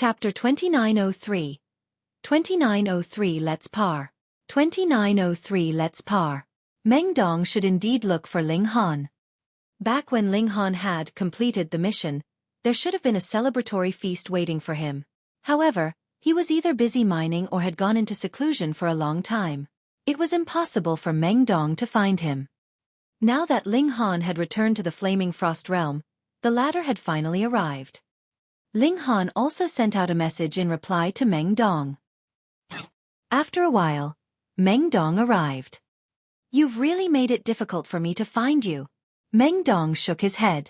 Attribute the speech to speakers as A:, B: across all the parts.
A: Chapter 2903. 2903 Let's Par. 2903 Let's Par. Meng Dong should indeed look for Ling Han. Back when Ling Han had completed the mission, there should have been a celebratory feast waiting for him. However, he was either busy mining or had gone into seclusion for a long time. It was impossible for Meng Dong to find him. Now that Ling Han had returned to the Flaming Frost Realm, the latter had finally arrived. Ling Han also sent out a message in reply to Meng Dong. After a while, Meng Dong arrived. "You've really made it difficult for me to find you." Meng Dong shook his head.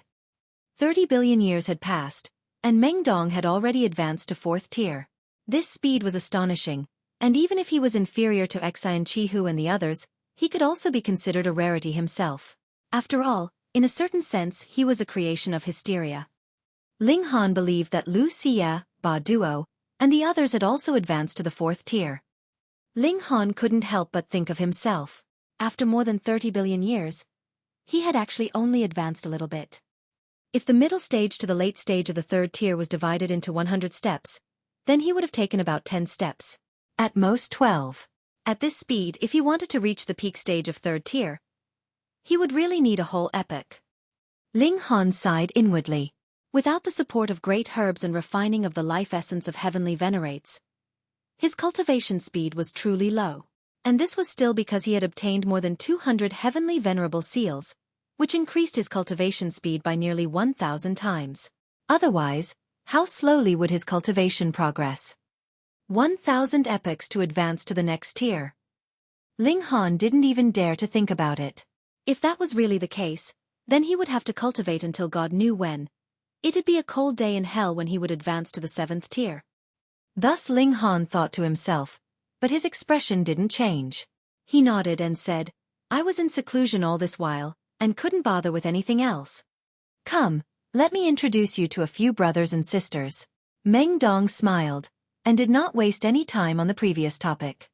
A: 30 billion years had passed, and Meng Dong had already advanced to 4th tier. This speed was astonishing, and even if he was inferior to Xueqi and Qihu and the others, he could also be considered a rarity himself. After all, in a certain sense he was a creation of hysteria. Ling Han believed that Lu Xia, Ba Duo, and the others had also advanced to the 4th tier. Ling Han couldn't help but think of himself. After more than 30 billion years, he had actually only advanced a little bit. If the middle stage to the late stage of the 3rd tier was divided into 100 steps, then he would have taken about 10 steps. At most 12. At this speed, if he wanted to reach the peak stage of 3rd tier, he would really need a whole epoch. Ling Han sighed inwardly. Without the support of great herbs and refining of the life essence of heavenly venerates, his cultivation speed was truly low. And this was still because he had obtained more than 200 heavenly venerable seals, which increased his cultivation speed by nearly 1,000 times. Otherwise, how slowly would his cultivation progress? 1,000 epochs to advance to the next tier. Ling Han didn't even dare to think about it. If that was really the case, then he would have to cultivate until God knew when. It'd be a cold day in hell when he would advance to the 7th tier. Thus Ling Han thought to himself, but his expression didn't change. He nodded and said, "I was in seclusion all this while, and couldn't bother with anything else. Come, let me introduce you to a few brothers and sisters." Meng Dong smiled, and did not waste any time on the previous topic.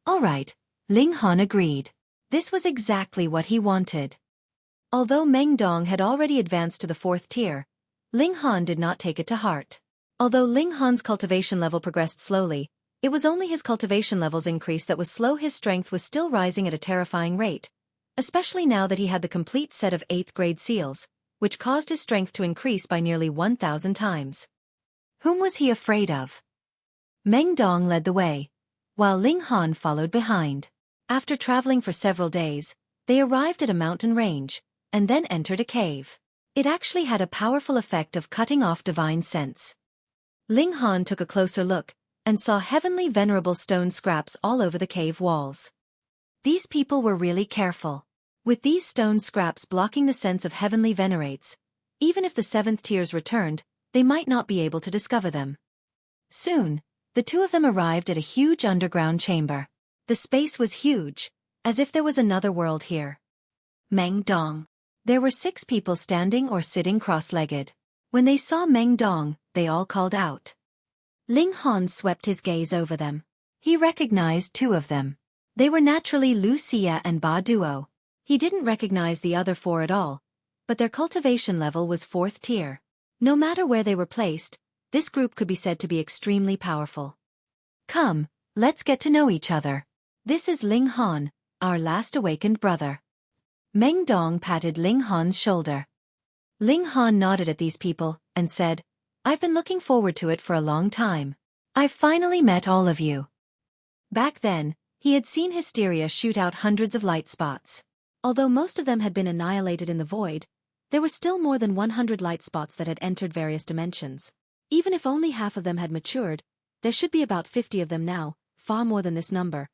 A: All right, Ling Han agreed. This was exactly what he wanted. Although Meng Dong had already advanced to the 4th tier, Ling Han did not take it to heart. Although Ling Han's cultivation level progressed slowly, it was only his cultivation level's increase that was slow. His strength was still rising at a terrifying rate, especially now that he had the complete set of 8th grade seals, which caused his strength to increase by nearly 1,000 times. Whom was he afraid of? Meng Dong led the way, while Ling Han followed behind. After traveling for several days, they arrived at a mountain range, and then entered a cave. It actually had a powerful effect of cutting off divine sense. Ling Han took a closer look, and saw heavenly venerable stone scraps all over the cave walls. These people were really careful. With these stone scraps blocking the sense of heavenly venerates, even if the 7th tiers returned, they might not be able to discover them. Soon, the two of them arrived at a huge underground chamber. The space was huge, as if there was another world here. Meng Dong. There were 6 people standing or sitting cross-legged. When they saw Meng Dong, they all called out. Ling Han swept his gaze over them. He recognized 2 of them. They were naturally Lu Xia and Ba Duo. He didn't recognize the other 4 at all, but their cultivation level was 4th tier. No matter where they were placed, this group could be said to be extremely powerful. Come, let's get to know each other. This is Ling Han, our last awakened brother. Meng Dong patted Ling Han's shoulder. Ling Han nodded at these people, and said, "I've been looking forward to it for a long time. I've finally met all of you." Back then, he had seen hysteria shoot out hundreds of light spots. Although most of them had been annihilated in the void, there were still more than 100 light spots that had entered various dimensions. Even if only half of them had matured, there should be about 50 of them now, far more than this number.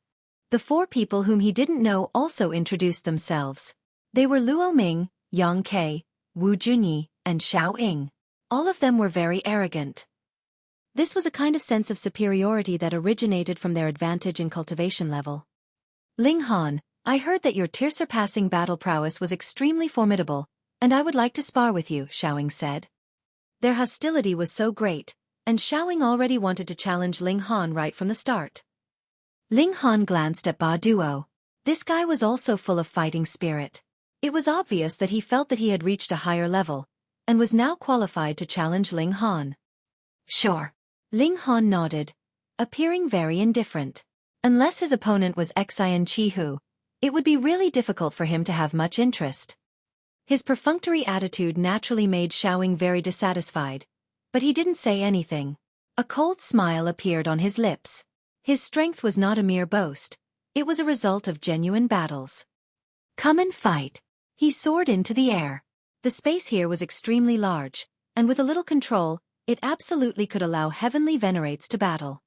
A: The 4 people whom he didn't know also introduced themselves. They were Luo Ming, Yang Ke, Wu Junyi, and Xiao Ying. All of them were very arrogant. This was a kind of sense of superiority that originated from their advantage in cultivation level. "Ling Han, I heard that your tier-surpassing battle prowess was extremely formidable, and I would like to spar with you," Xiao Ying said. Their hostility was so great, and Xiao Ying already wanted to challenge Ling Han right from the start. Ling Han glanced at Ba Duo. This guy was also full of fighting spirit. It was obvious that he felt that he had reached a higher level, and was now qualified to challenge Ling Han. "Sure. Ling Han nodded, appearing very indifferent. Unless his opponent was Xian Qihu, it would be really difficult for him to have much interest. His perfunctory attitude naturally made Xueqi very dissatisfied, but he didn't say anything. A cold smile appeared on his lips. His strength was not a mere boast, it was a result of genuine battles. Come and fight. He soared into the air. The space here was extremely large, and with a little control, it absolutely could allow heavenly venerates to battle.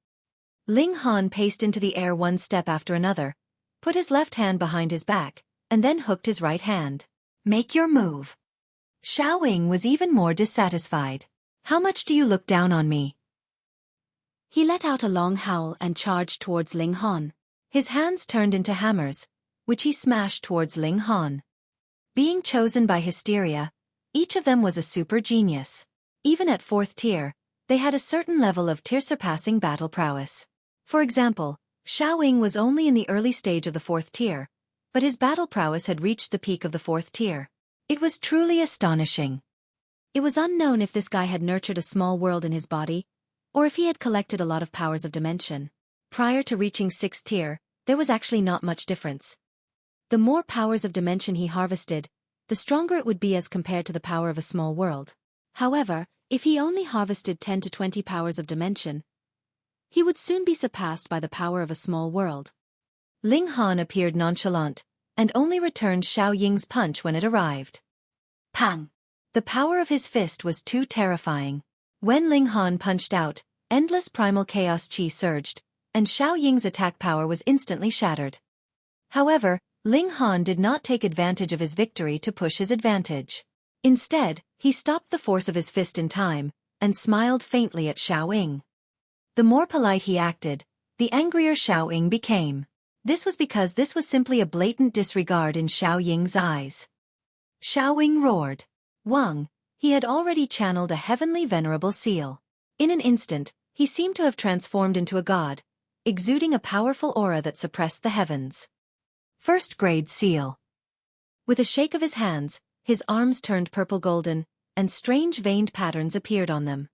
A: Ling Han paced into the air one step after another, put his left hand behind his back, and then hooked his right hand. Make your move. Xueqi was even more dissatisfied. How much do you look down on me? He let out a long howl and charged towards Ling Han. His hands turned into hammers, which he smashed towards Ling Han. Being chosen by Hysteria, each of them was a super genius. Even at 4th tier, they had a certain level of tier-surpassing battle prowess. For example, Xueqi was only in the early stage of the 4th tier, but his battle prowess had reached the peak of the 4th tier. It was truly astonishing. It was unknown if this guy had nurtured a small world in his body, or if he had collected a lot of powers of dimension. Prior to reaching 6th tier, there was actually not much difference. The more powers of dimension he harvested, the stronger it would be as compared to the power of a small world. However, if he only harvested 10 to 20 powers of dimension, he would soon be surpassed by the power of a small world. Ling Han appeared nonchalant, and only returned Xueqi's punch when it arrived. Pang! The power of his fist was too terrifying. When Ling Han punched out, endless primal chaos chi surged, and Xueqi's attack power was instantly shattered. However, Ling Han did not take advantage of his victory to push his advantage. Instead, he stopped the force of his fist in time, and smiled faintly at Xueqi. The more polite he acted, the angrier Xueqi became. This was because this was simply a blatant disregard in Xueqi's eyes. Xueqi roared. Wang, he had already channeled a heavenly venerable seal. In an instant, he seemed to have transformed into a god, exuding a powerful aura that suppressed the heavens. First-grade seal. With a shake of his hands, his arms turned purple-golden, and strange veined patterns appeared on them.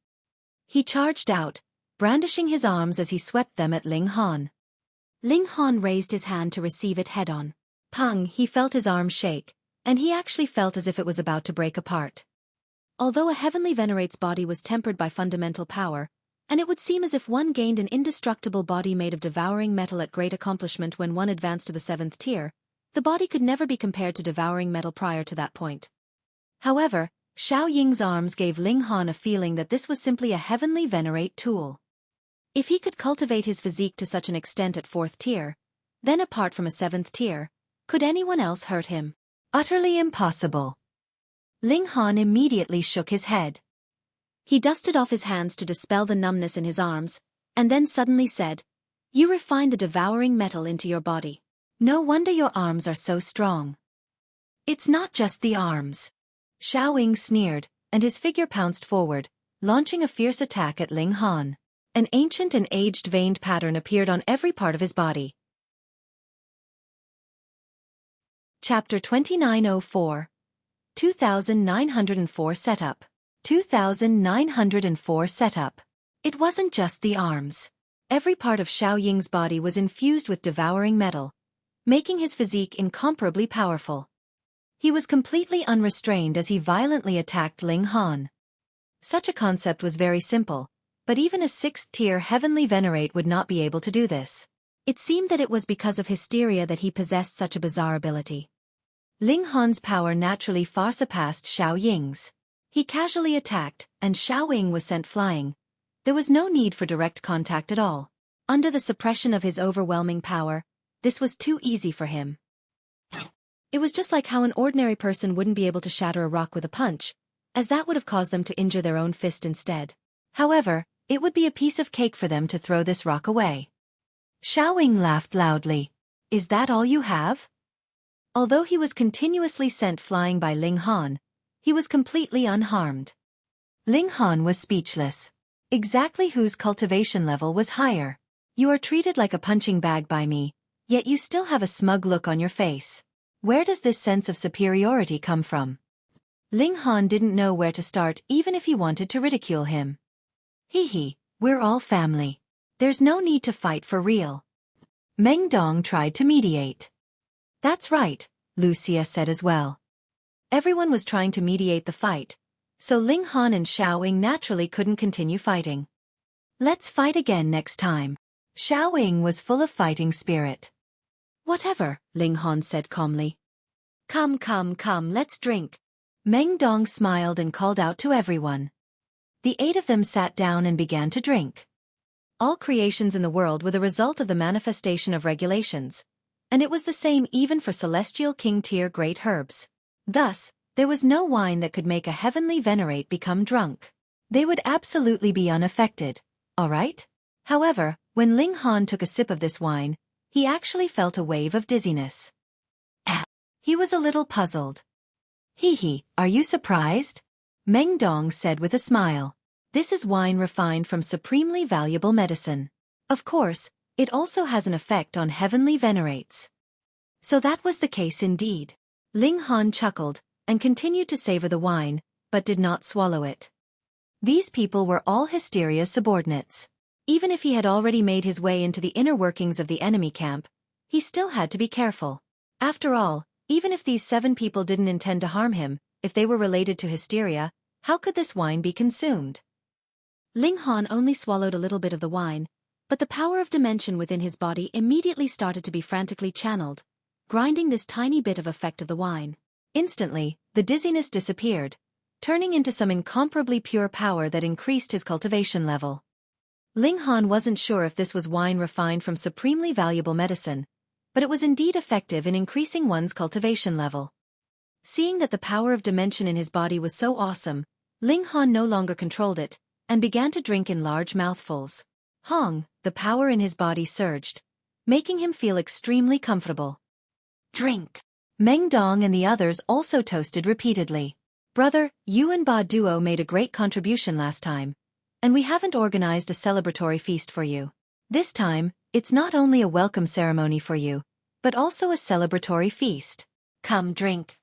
A: He charged out, brandishing his arms as he swept them at Ling Han. Ling Han raised his hand to receive it head-on. Pang, he felt his arm shake, and he actually felt as if it was about to break apart. Although a heavenly venerate's body was tempered by fundamental power, and it would seem as if one gained an indestructible body made of devouring metal at great accomplishment when one advanced to the 7th tier, the body could never be compared to devouring metal prior to that point. However, Xueqi's arms gave Ling Han a feeling that this was simply a heavenly venerate tool. If he could cultivate his physique to such an extent at 4th tier, then apart from a 7th tier, could anyone else hurt him? Utterly impossible. Ling Han immediately shook his head. He dusted off his hands to dispel the numbness in his arms, and then suddenly said, "You refine the devouring metal into your body. No wonder your arms are so strong." "It's not just the arms." Xueqi sneered, and his figure pounced forward, launching a fierce attack at Ling Han. An ancient and aged veined pattern appeared on every part of his body. Chapter 2904. 2904 Setup. 2904 Setup. It wasn't just the arms. Every part of Xueqi's body was infused with devouring metal, making his physique incomparably powerful. He was completely unrestrained as he violently attacked Ling Han. Such a concept was very simple, but even a 6th-tier heavenly venerate would not be able to do this. It seemed that it was because of Hysteria that he possessed such a bizarre ability. Ling Han's power naturally far surpassed Xueqi's. He casually attacked, and Xueqi was sent flying. There was no need for direct contact at all. Under the suppression of his overwhelming power, this was too easy for him. It was just like how an ordinary person wouldn't be able to shatter a rock with a punch, as that would have caused them to injure their own fist instead. However, it would be a piece of cake for them to throw this rock away. Xueqi laughed loudly. "Is that all you have?" Although he was continuously sent flying by Ling Han, he was completely unharmed. Ling Han was speechless. Exactly whose cultivation level was higher? You are treated like a punching bag by me, yet you still have a smug look on your face. Where does this sense of superiority come from? Ling Han didn't know where to start even if he wanted to ridicule him. Hee hee, We're all family. There's no need to fight for real. Meng Dong tried to mediate. That's right, Lucia said as well. Everyone was trying to mediate the fight, so Ling Han and Xueqi naturally couldn't continue fighting. Let's fight again next time. Xueqi was full of fighting spirit. Whatever, Ling Han said calmly. Come, let's drink. Meng Dong smiled and called out to everyone. The 8 of them sat down and began to drink. All creations in the world were the result of the manifestation of regulations, and it was the same even for celestial king-tier great herbs. Thus, there was no wine that could make a heavenly venerate become drunk. They would absolutely be unaffected, alright? However, when Ling Han took a sip of this wine, he actually felt a wave of dizziness. He was a little puzzled. Hee, are you surprised? Meng Dong said with a smile. This is wine refined from supremely valuable medicine. Of course, it also has an effect on heavenly venerates. So that was the case indeed. Ling Han chuckled and continued to savor the wine, but did not swallow it. These people were all Hysteria's subordinates. Even if he had already made his way into the inner workings of the enemy camp, he still had to be careful. After all, even if these 7 people didn't intend to harm him, if they were related to Hysteria, how could this wine be consumed? Ling Han only swallowed a little bit of the wine, but the power of dimension within his body immediately started to be frantically channeled, grinding this tiny bit of effect of the wine. Instantly, the dizziness disappeared, turning into some incomparably pure power that increased his cultivation level. Ling Han wasn't sure if this was wine refined from supremely valuable medicine, but it was indeed effective in increasing one's cultivation level. Seeing that the power of dimension in his body was so awesome, Ling Han no longer controlled it, and began to drink in large mouthfuls. The power in his body surged, making him feel extremely comfortable. Drink! Meng Dong and the others also toasted repeatedly. Brother, you and Ba Duo made a great contribution last time, and we haven't organized a celebratory feast for you. This time, it's not only a welcome ceremony for you, but also a celebratory feast. Come drink.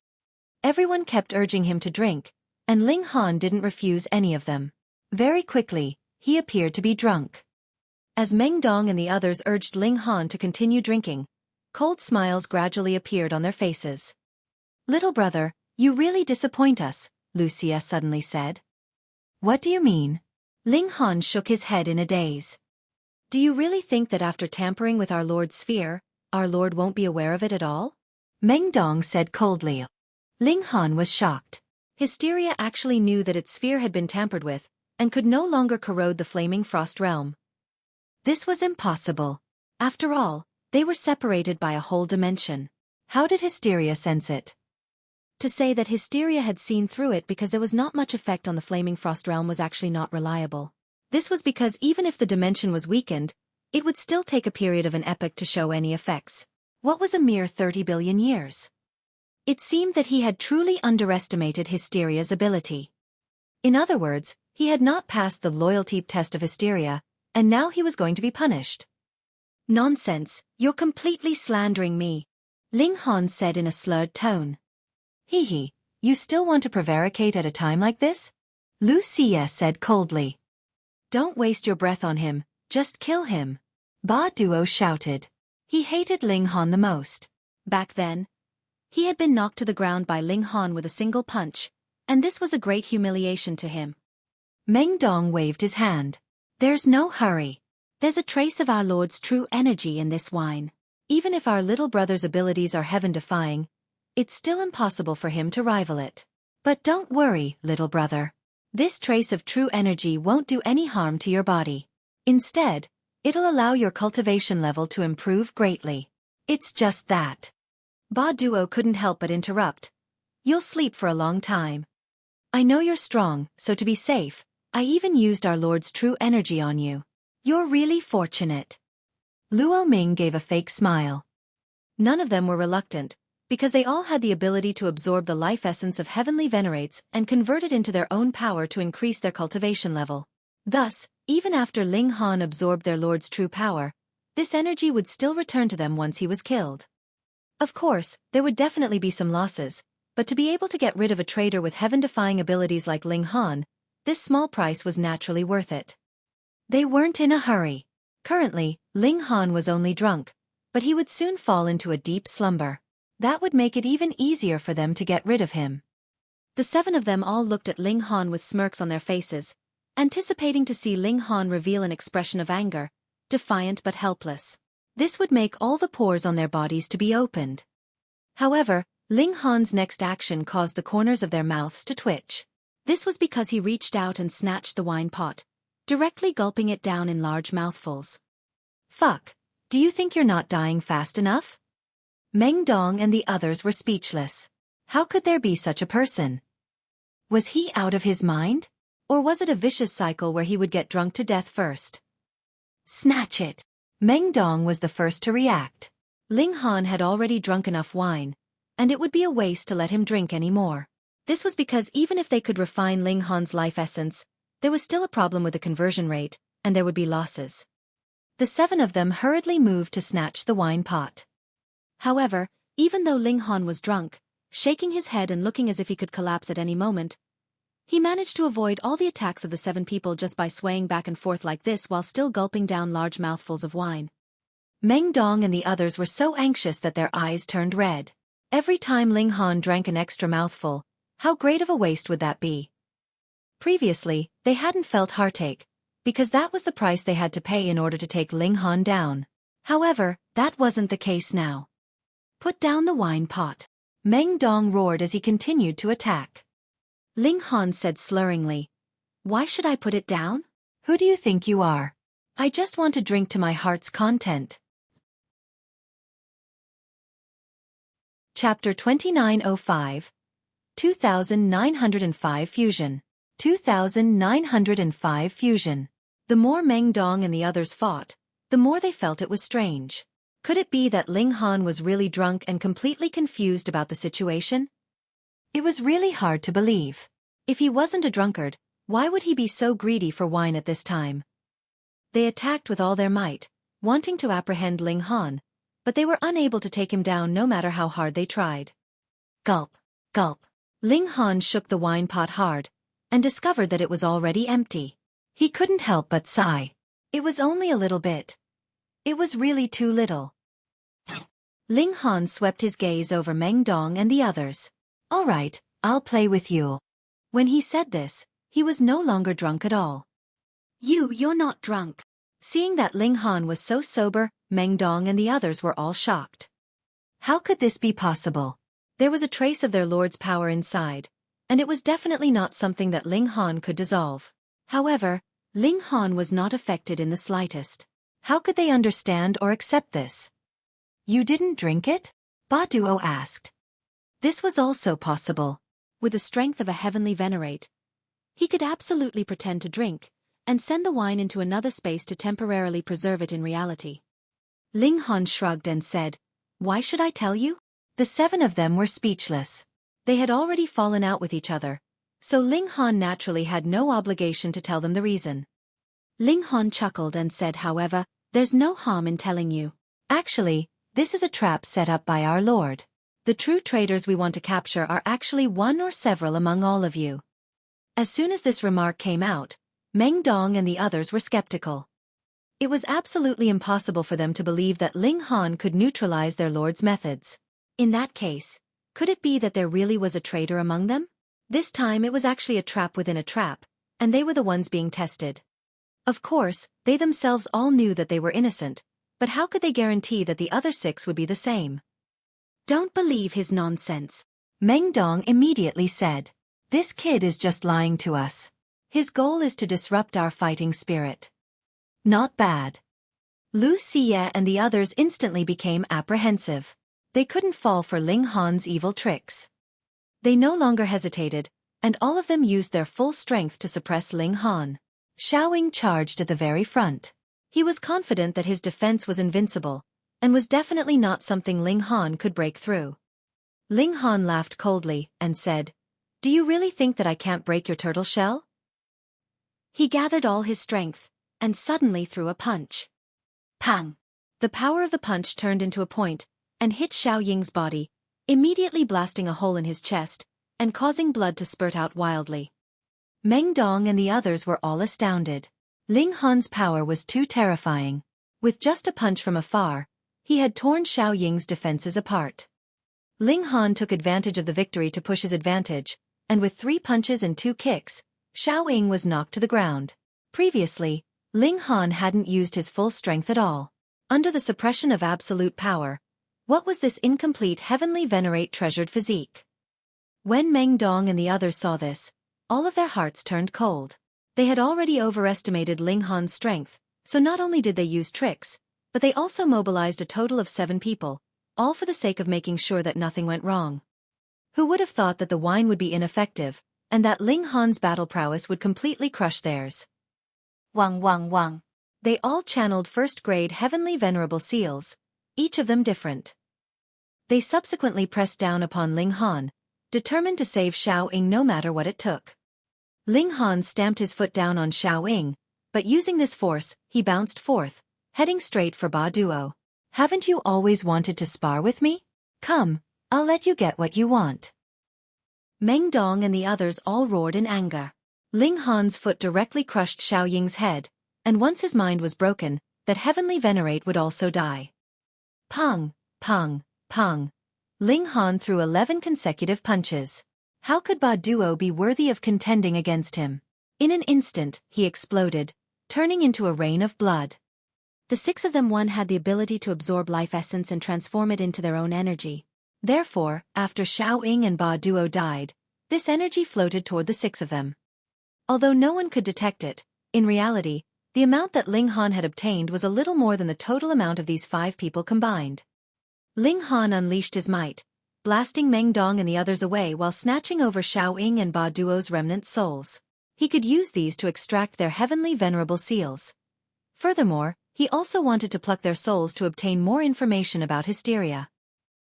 A: Everyone kept urging him to drink, and Ling Han didn't refuse any of them. Very quickly, he appeared to be drunk. As Meng Dong and the others urged Ling Han to continue drinking, cold smiles gradually appeared on their faces. Little brother, you really disappoint us, Lucia suddenly said. What do you mean? Ling Han shook his head in a daze. Do you really think that after tampering with our Lord's sphere, our Lord won't be aware of it at all? Meng Dong said coldly. Ling Han was shocked. Hysteria actually knew that its sphere had been tampered with, and could no longer corrode the flaming frost realm. This was impossible. After all, they were separated by a whole dimension. How did Hysteria sense it? To say that Hysteria had seen through it because there was not much effect on the flaming frost realm was actually not reliable. This was because even if the dimension was weakened, it would still take a period of an epoch to show any effects. What was a mere 30 billion years? It seemed that he had truly underestimated Hysteria's ability. In other words, he had not passed the loyalty test of Hysteria, and now he was going to be punished. Nonsense, you're completely slandering me, Ling Han said in a slurred tone. Hee, you still want to prevaricate at a time like this? Lucia said coldly. Don't waste your breath on him, just kill him. Ba Duo shouted. He hated Ling Han the most. Back then, he had been knocked to the ground by Ling Han with a single punch, and this was a great humiliation to him. Meng Dong waved his hand. There's no hurry. There's a trace of our Lord's true energy in this wine. Even if our little brother's abilities are heaven-defying, it's still impossible for him to rival it. But don't worry, little brother. This trace of true energy won't do any harm to your body. Instead, it'll allow your cultivation level to improve greatly. It's just that. Ba Duo couldn't help but interrupt. You'll sleep for a long time. I know you're strong, so to be safe, I even used our Lord's true energy on you. You're really fortunate. Luo Ming gave a fake smile. None of them were reluctant, because they all had the ability to absorb the life essence of heavenly venerates and convert it into their own power to increase their cultivation level. Thus, even after Ling Han absorbed their Lord's true power, this energy would still return to them once he was killed. Of course, there would definitely be some losses, but to be able to get rid of a traitor with heaven-defying abilities like Ling Han, this small price was naturally worth it. They weren't in a hurry. Currently, Ling Han was only drunk, but he would soon fall into a deep slumber. That would make it even easier for them to get rid of him. The 7 of them all looked at Ling Han with smirks on their faces, anticipating to see Ling Han reveal an expression of anger, defiant but helpless. This would make all the pores on their bodies to be opened. However, Ling Han's next action caused the corners of their mouths to twitch. This was because he reached out and snatched the wine pot, directly gulping it down in large mouthfuls. Fuck, do you think you're not dying fast enough? Meng Dong and the others were speechless. How could there be such a person? Was he out of his mind? Or was it a vicious cycle where he would get drunk to death first? Snatch it! Meng Dong was the first to react. Ling Han had already drunk enough wine, and it would be a waste to let him drink any more. This was because even if they could refine Ling Han's life essence, there was still a problem with the conversion rate, and there would be losses. The 7 of them hurriedly moved to snatch the wine pot. However, even though Ling Han was drunk, shaking his head and looking as if he could collapse at any moment, he managed to avoid all the attacks of the 7 people just by swaying back and forth like this while still gulping down large mouthfuls of wine. Meng Dong and the others were so anxious that their eyes turned red. Every time Ling Han drank an extra mouthful, how great of a waste would that be? Previously, they hadn't felt heartache, because that was the price they had to pay in order to take Ling Han down. However, that wasn't the case now. Put down the wine pot. Meng Dong roared as he continued to attack. Ling Han said slurringly, "Why should I put it down? Who do you think you are? I just want to drink to my heart's content." Chapter 2905 2905 Fusion 2905 Fusion. The more Meng Dong and the others fought, the more they felt it was strange. Could it be that Ling Han was really drunk and completely confused about the situation? It was really hard to believe. If he wasn't a drunkard, why would he be so greedy for wine at this time? They attacked with all their might, wanting to apprehend Ling Han, but they were unable to take him down no matter how hard they tried. Gulp, gulp. Ling Han shook the wine pot hard, and discovered that it was already empty. He couldn't help but sigh. It was only a little bit. It was really too little. Ling Han swept his gaze over Meng Dong and the others. "All right, I'll play with you." When he said this, he was no longer drunk at all. You're not drunk." Seeing that Ling Han was so sober, Meng Dong and the others were all shocked. How could this be possible? There was a trace of their lord's power inside, and it was definitely not something that Ling Han could dissolve. However, Ling Han was not affected in the slightest. How could they understand or accept this? "You didn't drink it?" Ba Duo asked. This was also possible. With the strength of a heavenly venerate, he could absolutely pretend to drink, and send the wine into another space to temporarily preserve it in reality. Ling Han shrugged and said, "Why should I tell you?" The 7 of them were speechless. They had already fallen out with each other, so Ling Han naturally had no obligation to tell them the reason. Ling Han chuckled and said, "However, there's no harm in telling you. Actually, this is a trap set up by our Lord. The true traitors we want to capture are actually one or several among all of you." As soon as this remark came out, Meng Dong and the others were skeptical. It was absolutely impossible for them to believe that Ling Han could neutralize their lord's methods. In that case, could it be that there really was a traitor among them? This time it was actually a trap within a trap, and they were the ones being tested. Of course, they themselves all knew that they were innocent, but how could they guarantee that the other 6 would be the same? "Don't believe his nonsense," Meng Dong immediately said. "This kid is just lying to us. His goal is to disrupt our fighting spirit." Not bad. Lu Xie and the others instantly became apprehensive. They couldn't fall for Ling Han's evil tricks. They no longer hesitated, and all of them used their full strength to suppress Ling Han. Xiaoying charged at the very front. He was confident that his defense was invincible, and was definitely not something Ling Han could break through. Ling Han laughed coldly, and said, "Do you really think that I can't break your turtle shell?" He gathered all his strength, and suddenly threw a punch. Pang! The power of the punch turned into a point, and hit Xiaoying's body, immediately blasting a hole in his chest, and causing blood to spurt out wildly. Meng Dong and the others were all astounded. Ling Han's power was too terrifying. With just a punch from afar, he had torn Xiao Ying's defenses apart. Ling Han took advantage of the victory to push his advantage, and with 3 punches and 2 kicks, Xiao Ying was knocked to the ground. Previously, Ling Han hadn't used his full strength at all. Under the suppression of absolute power, what was this incomplete heavenly venerate treasured physique? When Meng Dong and the others saw this, all of their hearts turned cold. They had already overestimated Ling Han's strength, so not only did they use tricks, but they also mobilized a total of 7 people, all for the sake of making sure that nothing went wrong. Who would have thought that the wine would be ineffective, and that Ling Han's battle prowess would completely crush theirs? Wang wang wang. They all channeled first-grade heavenly venerable seals, each of them different. They subsequently pressed down upon Ling Han, determined to save Xiao Ying no matter what it took. Ling Han stamped his foot down on Xiao Ying, but using this force, he bounced forth, heading straight for Ba Duo. Haven't you always wanted to spar with me? Come, I'll let you get what you want. Meng Dong and the others all roared in anger. Ling Han's foot directly crushed Xiao Ying's head, and once his mind was broken, that heavenly venerate would also die. Pong, pong, pong. Ling Han threw 11 consecutive punches. How could Ba Duo be worthy of contending against him? In an instant, he exploded, turning into a rain of blood. The 6 of them had the ability to absorb life essence and transform it into their own energy. Therefore, after Xiao Ying and Ba Duo died, this energy floated toward the 6 of them. Although no one could detect it, in reality, the amount that Ling Han had obtained was a little more than the total amount of these 5 people combined. Ling Han unleashed his might, blasting Meng Dong and the others away while snatching over Xiao Ying and Ba Duo's remnant souls. He could use these to extract their heavenly venerable seals. Furthermore, he also wanted to pluck their souls to obtain more information about hysteria.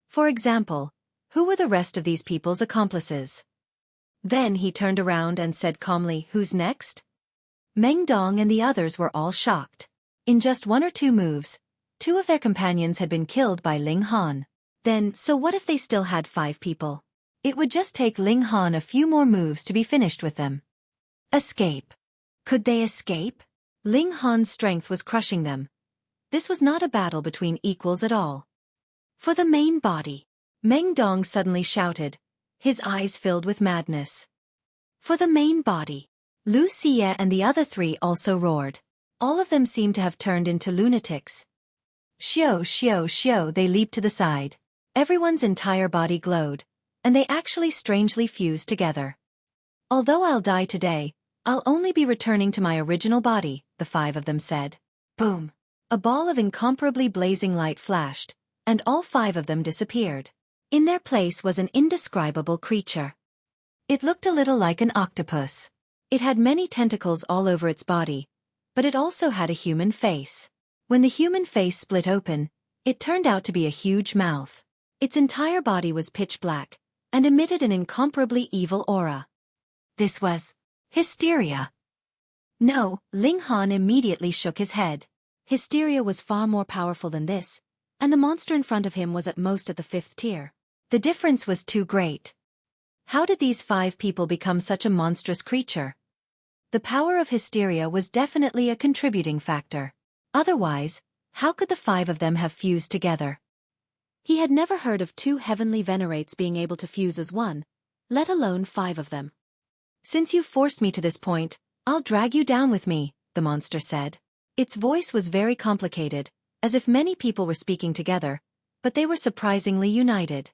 A: For example, who were the rest of these people's accomplices? Then he turned around and said calmly, "Who's next?" Meng Dong and the others were all shocked. In just 1 or 2 moves, 2 of their companions had been killed by Ling Han. Then, so what if they still had 5 people? It would just take Ling Han a few more moves to be finished with them. Escape. Could they escape? Ling Han's strength was crushing them. This was not a battle between equals at all. For the main body. Meng Dong suddenly shouted, his eyes filled with madness. For the main body. Lu Xie and the other 3 also roared. All of them seemed to have turned into lunatics. Xiao, xiao, xiao, they leaped to the side. Everyone's entire body glowed, and they actually strangely fused together. Although I'll die today, I'll only be returning to my original body, the 5 of them said. Boom! A ball of incomparably blazing light flashed, and all 5 of them disappeared. In their place was an indescribable creature. It looked a little like an octopus. It had many tentacles all over its body, but it also had a human face. When the human face split open, it turned out to be a huge mouth. Its entire body was pitch black, and emitted an incomparably evil aura. This was hysteria. No, Ling Han immediately shook his head. Hysteria was far more powerful than this, and the monster in front of him was at most at the 5th tier. The difference was too great. How did these 5 people become such a monstrous creature? The power of hysteria was definitely a contributing factor. Otherwise, how could the 5 of them have fused together? He had never heard of 2 heavenly venerates being able to fuse as one, let alone 5 of them. Since you've forced me to this point, I'll drag you down with me, the monster said. Its voice was very complicated, as if many people were speaking together, but they were surprisingly united.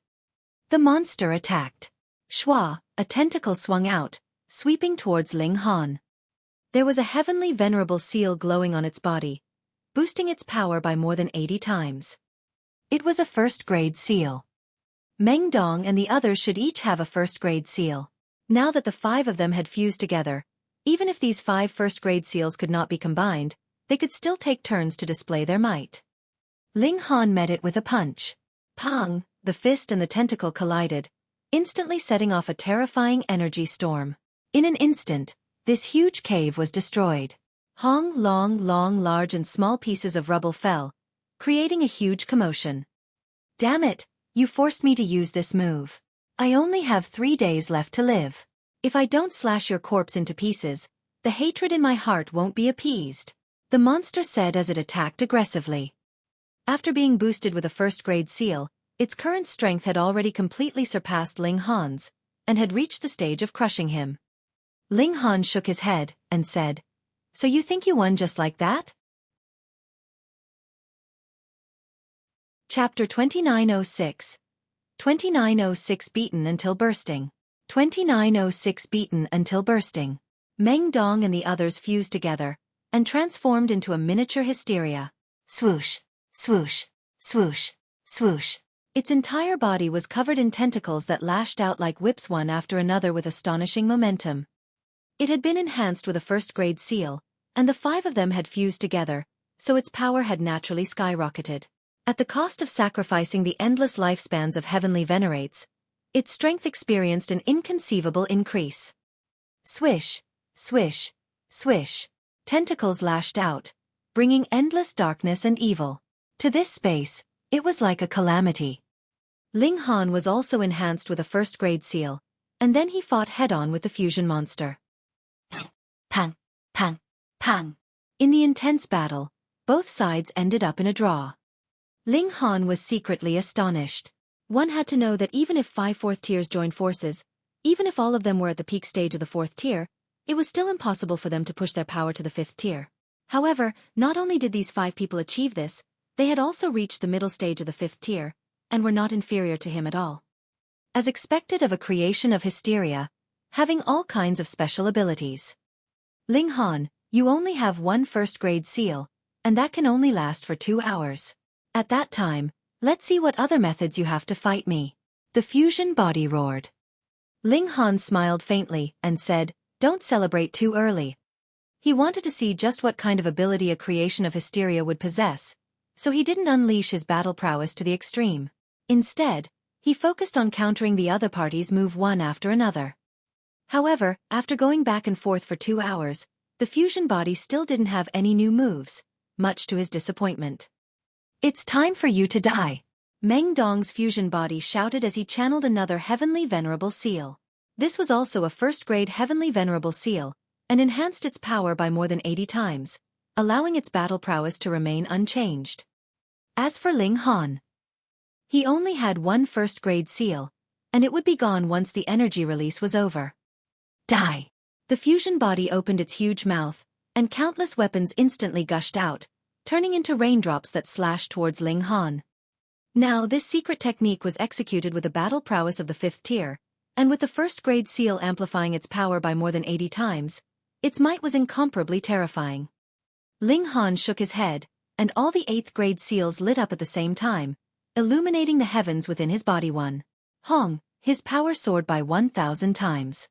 A: The monster attacked. Shua, a tentacle swung out, sweeping towards Ling Han. There was a heavenly venerable seal glowing on its body, boosting its power by more than 80 times. It was a first-grade seal. Meng Dong and the others should each have a first-grade seal. Now that the 5 of them had fused together, even if these 5 first-grade seals could not be combined, they could still take turns to display their might. Ling Han met it with a punch. Pong! The fist and the tentacle collided, instantly setting off a terrifying energy storm. In an instant, this huge cave was destroyed. Large and small pieces of rubble fell, creating a huge commotion. Damn it, you forced me to use this move. I only have 3 days left to live. If I don't slash your corpse into pieces, The hatred in my heart won't be appeased, the monster said as it attacked aggressively. After being boosted with a first-grade seal, its current strength had already completely surpassed Ling Han's, and had reached the stage of crushing him. Ling Han shook his head, and said, "So you think you won just like that?" Chapter 2906. 2906 Beaten until bursting. 2906 Beaten until bursting. Meng Dong and the others fused together, and transformed into a miniature hysteria. Swoosh, swoosh, swoosh, swoosh. Its entire body was covered in tentacles that lashed out like whips one after another with astonishing momentum. It had been enhanced with a first-grade seal, and the 5 of them had fused together, so its power had naturally skyrocketed. At the cost of sacrificing the endless lifespans of heavenly venerates, its strength experienced an inconceivable increase. Swish, swish, swish. Tentacles lashed out, bringing endless darkness and evil. To this space, it was like a calamity. Ling Han was also enhanced with a first-grade seal, and then he fought head-on with the fusion monster. Pang, pang, pang. In the intense battle, both sides ended up in a draw. Ling Han was secretly astonished. One had to know that even if 5 fourth tiers joined forces, even if all of them were at the peak stage of the 4th tier, it was still impossible for them to push their power to the 5th tier. However, not only did these 5 people achieve this, they had also reached the middle stage of the 5th tier, and were not inferior to him at all. As expected of a creation of hysteria, having all kinds of special abilities. Ling Han, you only have 1 first-grade seal, and that can only last for 2 hours. At that time, let's see what other methods you have to fight me. The fusion body roared. Ling Han smiled faintly, and said, "Don't celebrate too early." He wanted to see just what kind of ability a creation of hysteria would possess, so he didn't unleash his battle prowess to the extreme. Instead, he focused on countering the other party's move one after another. However, after going back and forth for 2 hours, the fusion body still didn't have any new moves, much to his disappointment. "It's time for you to die," Meng Dong's fusion body shouted as he channeled another heavenly venerable seal. This was also a first-grade heavenly venerable seal, and enhanced its power by more than 80 times, allowing its battle prowess to remain unchanged. As for Ling Han, he only had 1 first-grade seal, and it would be gone once the energy release was over. Die! The fusion body opened its huge mouth, and countless weapons instantly gushed out, turning into raindrops that slashed towards Ling Han. Now this secret technique was executed with a battle prowess of the 5th tier, and with the first-grade seal amplifying its power by more than 80 times, its might was incomparably terrifying. Ling Han shook his head, and all the 8th-grade seals lit up at the same time, illuminating the heavens within his body. Hong, his power soared by 1,000 times.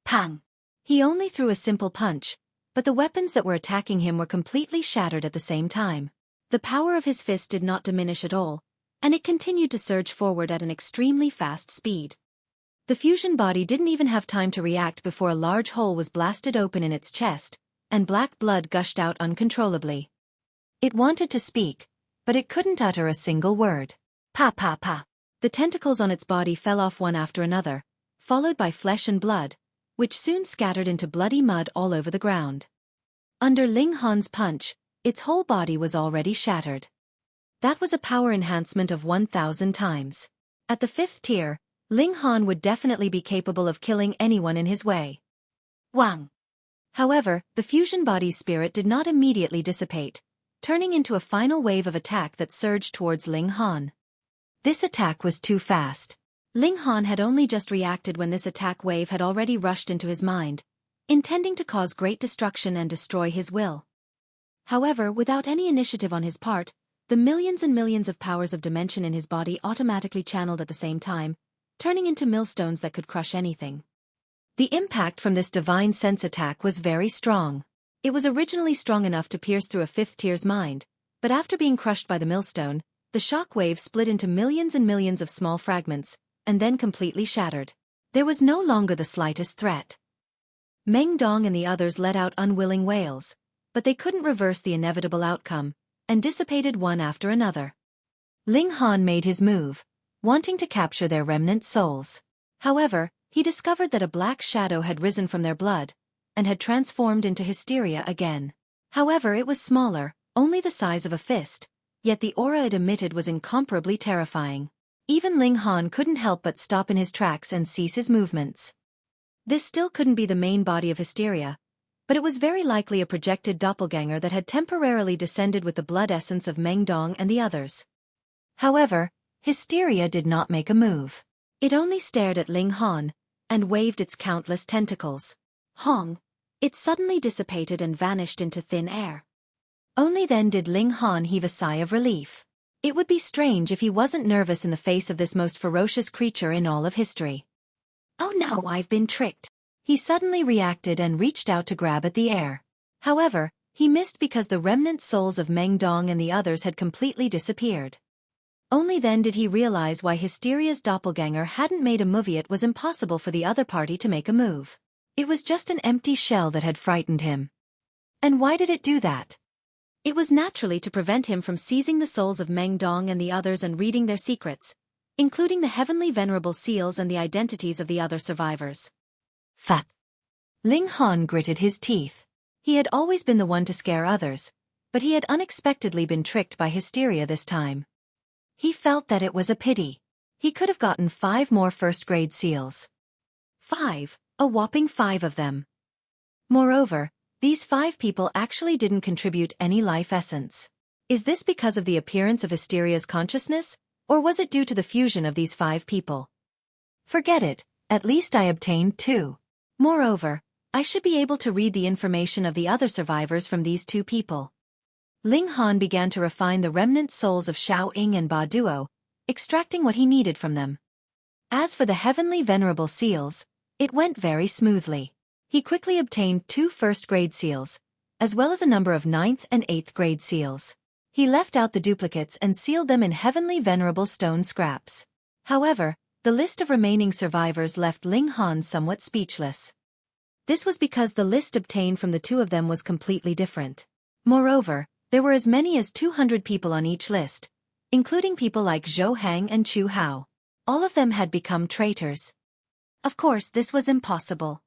A: Pang! He only threw a simple punch, but the weapons that were attacking him were completely shattered at the same time. The power of his fist did not diminish at all, and it continued to surge forward at an extremely fast speed. The fusion body didn't even have time to react before a large hole was blasted open in its chest, and black blood gushed out uncontrollably. It wanted to speak, but it couldn't utter a single word. Pa pa pa. The tentacles on its body fell off one after another, followed by flesh and blood, which soon scattered into bloody mud all over the ground. Under Ling Han's punch, its whole body was already shattered. That was a power enhancement of 1,000 times. At the 5th tier, Ling Han would definitely be capable of killing anyone in his way. Wang! However, the fusion body's spirit did not immediately dissipate, turning into a final wave of attack that surged towards Ling Han. This attack was too fast. Ling Han had only just reacted when this attack wave had already rushed into his mind, intending to cause great destruction and destroy his will. However, without any initiative on his part, the millions and millions of powers of dimension in his body automatically channeled at the same time, turning into millstones that could crush anything. The impact from this divine sense attack was very strong. It was originally strong enough to pierce through a 5th tier's mind, but after being crushed by the millstone, the shock wave split into millions and millions of small fragments, and then completely shattered. There was no longer the slightest threat. Meng Dong and the others let out unwilling wails, but they couldn't reverse the inevitable outcome, and dissipated one after another. Ling Han made his move, wanting to capture their remnant souls. However, he discovered that a black shadow had risen from their blood, and had transformed into hysteria again. However, it was smaller, only the size of a fist, yet the aura it emitted was incomparably terrifying. Even Ling Han couldn't help but stop in his tracks and cease his movements. This still couldn't be the main body of hysteria, but it was very likely a projected doppelganger that had temporarily descended with the blood essence of Meng Dong and the others. However, hysteria did not make a move. It only stared at Ling Han, and waved its countless tentacles. Hong! It suddenly dissipated and vanished into thin air. Only then did Ling Han heave a sigh of relief. It would be strange if he wasn't nervous in the face of this most ferocious creature in all of history. Oh no, I've been tricked. He suddenly reacted and reached out to grab at the air. However, he missed because the remnant souls of Meng Dong and the others had completely disappeared. Only then did he realize why Hysteria's doppelganger hadn't made a move. It was impossible for the other party to make a move. It was just an empty shell that had frightened him. And why did it do that? It was naturally to prevent him from seizing the souls of Meng Dong and the others and reading their secrets, including the heavenly venerable seals and the identities of the other survivors. Fat. Ling Han gritted his teeth. He had always been the one to scare others, but he had unexpectedly been tricked by hysteria this time. He felt that it was a pity. He could have gotten 5 more first-grade seals. 5, a whopping 5 of them. Moreover, these 5 people actually didn't contribute any life essence. Is this because of the appearance of hysteria's consciousness, or was it due to the fusion of these 5 people? Forget it, at least I obtained 2. Moreover, I should be able to read the information of the other survivors from these 2 people. Ling Han began to refine the remnant souls of Xueqi and Ba Duo, extracting what he needed from them. As for the heavenly venerable seals, it went very smoothly. He quickly obtained 2 first-grade seals, as well as a number of 9th and 8th-grade seals. He left out the duplicates and sealed them in heavenly venerable stone scraps. However, the list of remaining survivors left Ling Han somewhat speechless. This was because the list obtained from the 2 of them was completely different. Moreover, there were as many as 200 people on each list, including people like Zhou Hang and Chu Hao. All of them had become traitors. Of course, this was impossible.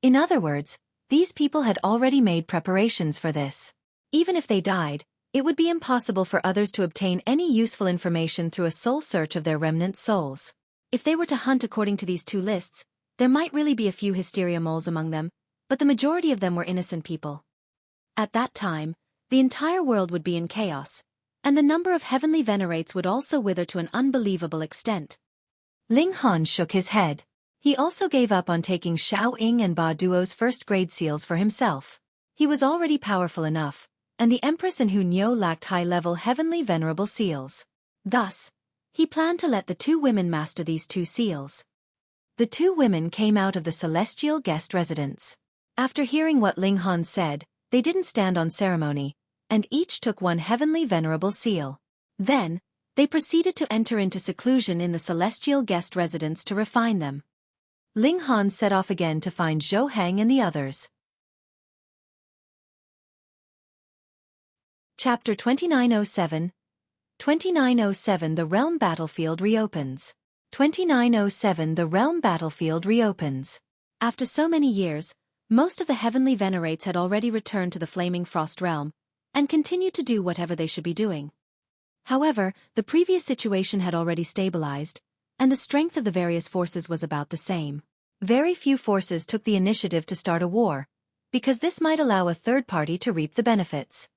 A: In other words, these people had already made preparations for this. Even if they died, it would be impossible for others to obtain any useful information through a soul search of their remnant souls. If they were to hunt according to these 2 lists, there might really be a few hysteria moles among them, but the majority of them were innocent people. At that time, the entire world would be in chaos, and the number of heavenly venerates would also wither to an unbelievable extent. Ling Han shook his head. He also gave up on taking Xueqi and Ba Duo's first-grade seals for himself. He was already powerful enough, and the Empress and Hu Niu lacked high-level heavenly venerable seals. Thus, he planned to let the 2 women master these 2 seals. The 2 women came out of the celestial guest residence. After hearing what Ling Han said, they didn't stand on ceremony, and each took 1 heavenly venerable seal. Then, they proceeded to enter into seclusion in the celestial guest residence to refine them. Ling Han set off again to find Zhou Hang and the others. Chapter 2907. 2907 The Realm Battlefield reopens. 2907 The Realm Battlefield reopens. After so many years, most of the heavenly venerates had already returned to the Flaming Frost Realm, and continued to do whatever they should be doing. However, the previous situation had already stabilized, and the strength of the various forces was about the same. Very few forces took the initiative to start a war, because this might allow a third party to reap the benefits.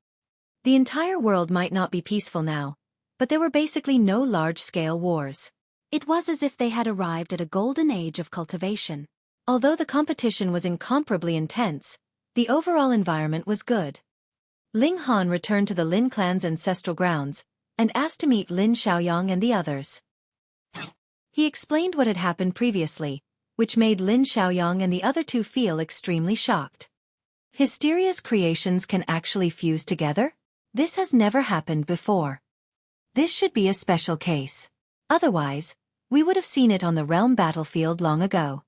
A: The entire world might not be peaceful now, but there were basically no large-scale wars. It was as if they had arrived at a golden age of cultivation. Although the competition was incomparably intense, the overall environment was good. Ling Han returned to the Lin clan's ancestral grounds, and asked to meet Lin Xiaoyang and the others. He explained what had happened previously, which made Lin Xiaoyang and the other 2 feel extremely shocked. Hysteria's creations can actually fuse together? This has never happened before. This should be a special case. Otherwise, we would have seen it on the realm battlefield long ago.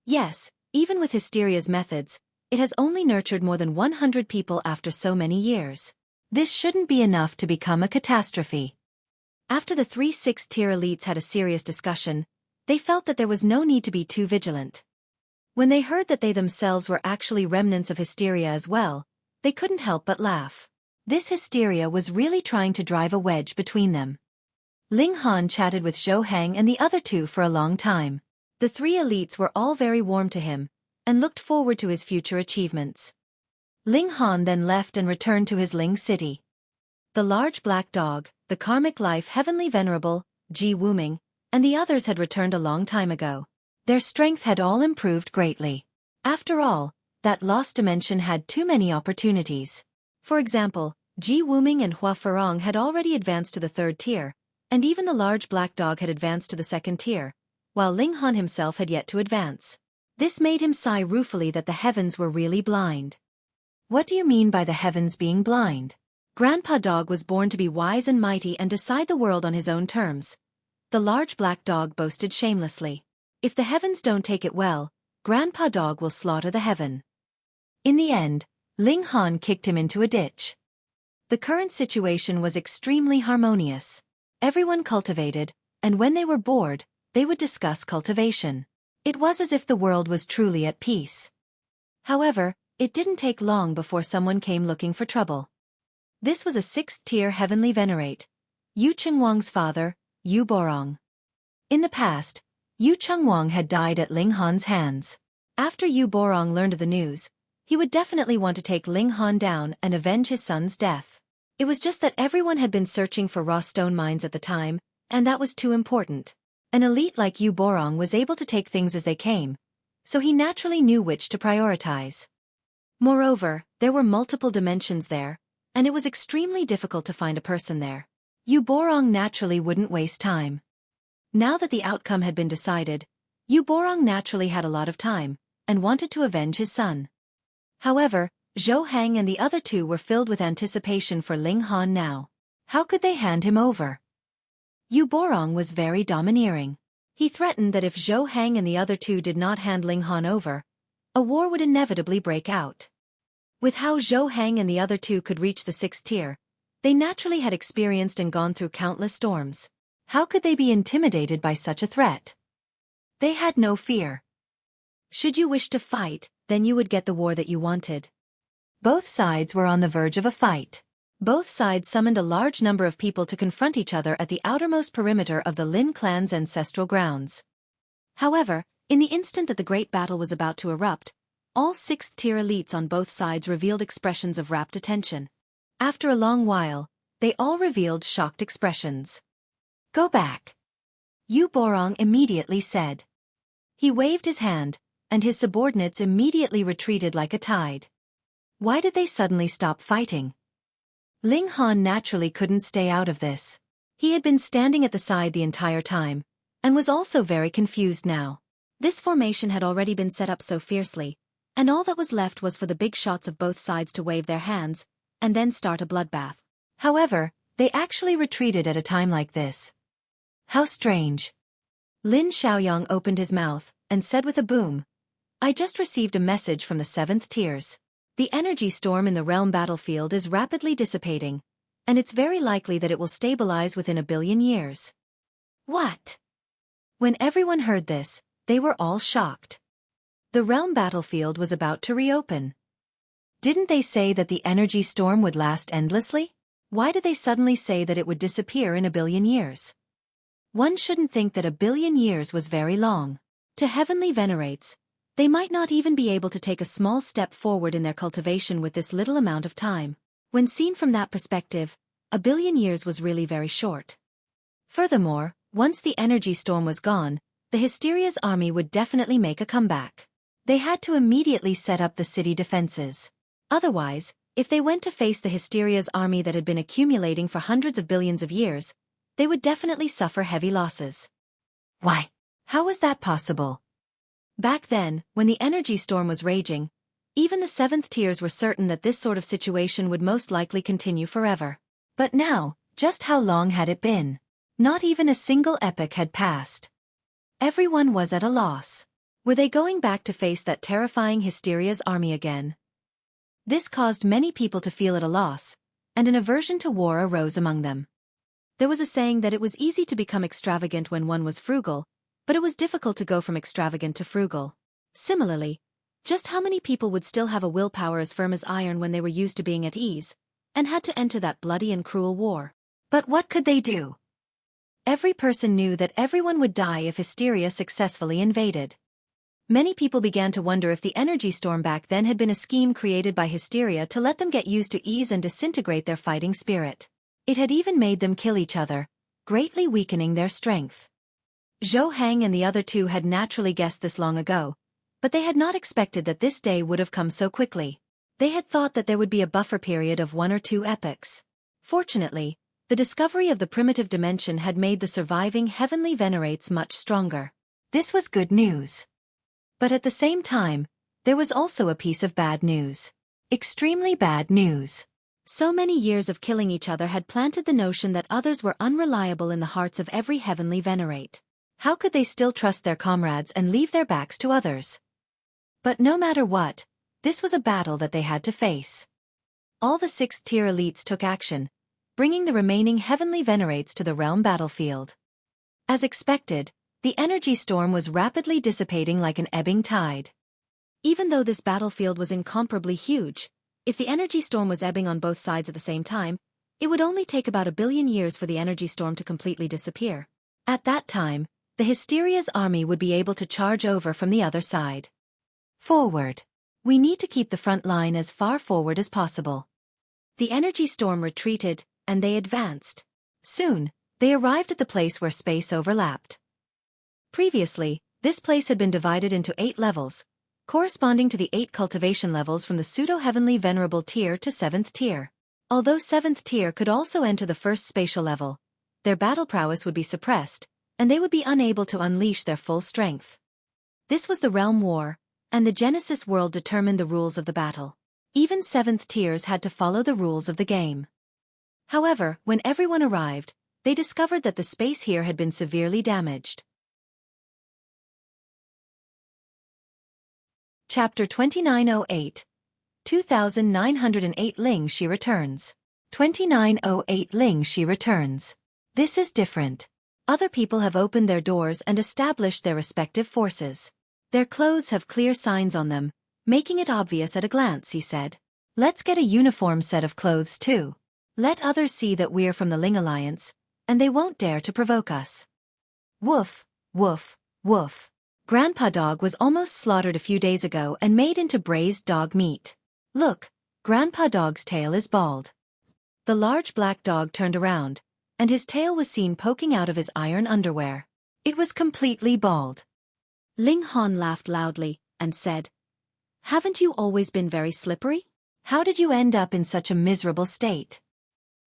A: Yes, even with Hysteria's methods, it has only nurtured more than 100 people after so many years. This shouldn't be enough to become a catastrophe. After the 3 6th-tier elites had a serious discussion, they felt that there was no need to be too vigilant. When they heard that they themselves were actually remnants of hysteria as well, they couldn't help but laugh. This hysteria was really trying to drive a wedge between them. Ling Han chatted with Zhou Heng and the other two for a long time. The three elites were all very warm to him, and looked forward to his future achievements. Ling Han then left and returned to his Ling city. The large black dog, the karmic life heavenly venerable, Ji Wuming, and the others had returned a long time ago. Their strength had all improved greatly. After all, that lost dimension had too many opportunities. For example, Ji Wuming and Hua Ferong had already advanced to the 3rd tier, and even the large black dog had advanced to the 2nd tier, while Ling Han himself had yet to advance. This made him sigh ruefully that the heavens were really blind. What do you mean by the heavens being blind? Grandpa Dog was born to be wise and mighty and decide the world on his own terms. The large black dog boasted shamelessly. If the heavens don't take it well, Grandpa Dog will slaughter the heaven. In the end, Ling Han kicked him into a ditch. The current situation was extremely harmonious. Everyone cultivated, and when they were bored, they would discuss cultivation. It was as if the world was truly at peace. However, it didn't take long before someone came looking for trouble. This was a 6th-tier heavenly venerate, Yu Chengwang's father, Yu Borong. In the past, Yu Chengwang had died at Ling Han's hands. After Yu Borong learned of the news, he would definitely want to take Ling Han down and avenge his son's death. It was just that everyone had been searching for raw stone mines at the time, and that was too important. An elite like Yu Borong was able to take things as they came, so he naturally knew which to prioritize. Moreover, there were multiple dimensions there, and it was extremely difficult to find a person there. Yu Borong naturally wouldn't waste time. Now that the outcome had been decided, Yu Borong naturally had a lot of time, and wanted to avenge his son. However, Zhou Heng and the other two were filled with anticipation for Ling Han now. How could they hand him over? Yu Borong was very domineering. He threatened that if Zhou Heng and the other two did not hand Ling Han over, a war would inevitably break out. With how Zhou Heng and the other two could reach the 6th tier, they naturally had experienced and gone through countless storms. How could they be intimidated by such a threat? They had no fear. Should you wish to fight, then you would get the war that you wanted. Both sides were on the verge of a fight. Both sides summoned a large number of people to confront each other at the outermost perimeter of the Lin clan's ancestral grounds. However, in the instant that the great battle was about to erupt, all 6th-tier elites on both sides revealed expressions of rapt attention. After a long while, they all revealed shocked expressions. Go back. Yu Borong immediately said. He waved his hand, and his subordinates immediately retreated like a tide. Why did they suddenly stop fighting? Ling Han naturally couldn't stay out of this. He had been standing at the side the entire time, and was also very confused now. This formation had already been set up so fiercely, and all that was left was for the big shots of both sides to wave their hands, and then start a bloodbath. However, they actually retreated at a time like this. How strange. Lin Xiaoyang opened his mouth, and said with a boom, I just received a message from the 7th tiers. The energy storm in the realm battlefield is rapidly dissipating, and it's very likely that it will stabilize within 1 billion years. What? When everyone heard this, they were all shocked. The realm battlefield was about to reopen. Didn't they say that the energy storm would last endlessly? Why did they suddenly say that it would disappear in 1 billion years? One shouldn't think that 1 billion years was very long. To heavenly venerates, they might not even be able to take a small step forward in their cultivation with this little amount of time. When seen from that perspective, 1 billion years was really very short. Furthermore, once the energy storm was gone, the Hysteria's army would definitely make a comeback. They had to immediately set up the city defenses. Otherwise, if they went to face the Hysteria's army that had been accumulating for hundreds of billions of years, they would definitely suffer heavy losses. Why? How was that possible? Back then, when the energy storm was raging, even the 7th tiers were certain that this sort of situation would most likely continue forever. But now, just how long had it been? Not even a single epoch had passed. Everyone was at a loss. Were they going back to face that terrifying Hysteria's army again? This caused many people to feel at a loss, and an aversion to war arose among them. There was a saying that it was easy to become extravagant when one was frugal, but it was difficult to go from extravagant to frugal. Similarly, just how many people would still have a willpower as firm as iron when they were used to being at ease, and had to enter that bloody and cruel war? But what could they do? Every person knew that everyone would die if Hysteria successfully invaded. Many people began to wonder if the energy storm back then had been a scheme created by Hysteria to let them get used to ease and disintegrate their fighting spirit. It had even made them kill each other, greatly weakening their strength. Zhou Heng and the other two had naturally guessed this long ago, but they had not expected that this day would have come so quickly. They had thought that there would be a buffer period of 1 or 2 epochs. Fortunately, the discovery of the primitive dimension had made the surviving heavenly venerates much stronger. This was good news. But at the same time, there was also a piece of bad news. Extremely bad news. So many years of killing each other had planted the notion that others were unreliable in the hearts of every heavenly venerate. How could they still trust their comrades and leave their backs to others? But no matter what, this was a battle that they had to face. All the 6th-tier elites took action, bringing the remaining heavenly venerates to the realm battlefield. As expected, the energy storm was rapidly dissipating like an ebbing tide. Even though this battlefield was incomparably huge, if the energy storm was ebbing on both sides at the same time, it would only take about 1 billion years for the energy storm to completely disappear. At that time, the Hysteria's army would be able to charge over from the other side. Forward. We need to keep the front line as far forward as possible. The energy storm retreated, and they advanced. Soon, they arrived at the place where space overlapped. Previously, this place had been divided into 8 levels, corresponding to the 8 cultivation levels from the pseudo-heavenly venerable tier to 7th tier. Although 7th tier could also enter the first spatial level, their battle prowess would be suppressed, and they would be unable to unleash their full strength. This was the realm war, and the Genesis world determined the rules of the battle. Even 7th tiers had to follow the rules of the game. However, when everyone arrived, they discovered that the space here had been severely damaged. Chapter 2908. 2908 Ling Xi returns. 2908 Ling Xi returns. This is different. Other people have opened their doors and established their respective forces. Their clothes have clear signs on them, making it obvious at a glance, he said. Let's get a uniform set of clothes too. Let others see that we're from the Ling Alliance, and they won't dare to provoke us. Woof, woof, woof. Grandpa Dog was almost slaughtered a few days ago and made into braised dog meat. Look, Grandpa Dog's tail is bald. The large black dog turned around, and his tail was seen poking out of his iron underwear. It was completely bald. Ling Han laughed loudly, and said, "Haven't you always been very slippery? How did you end up in such a miserable state?"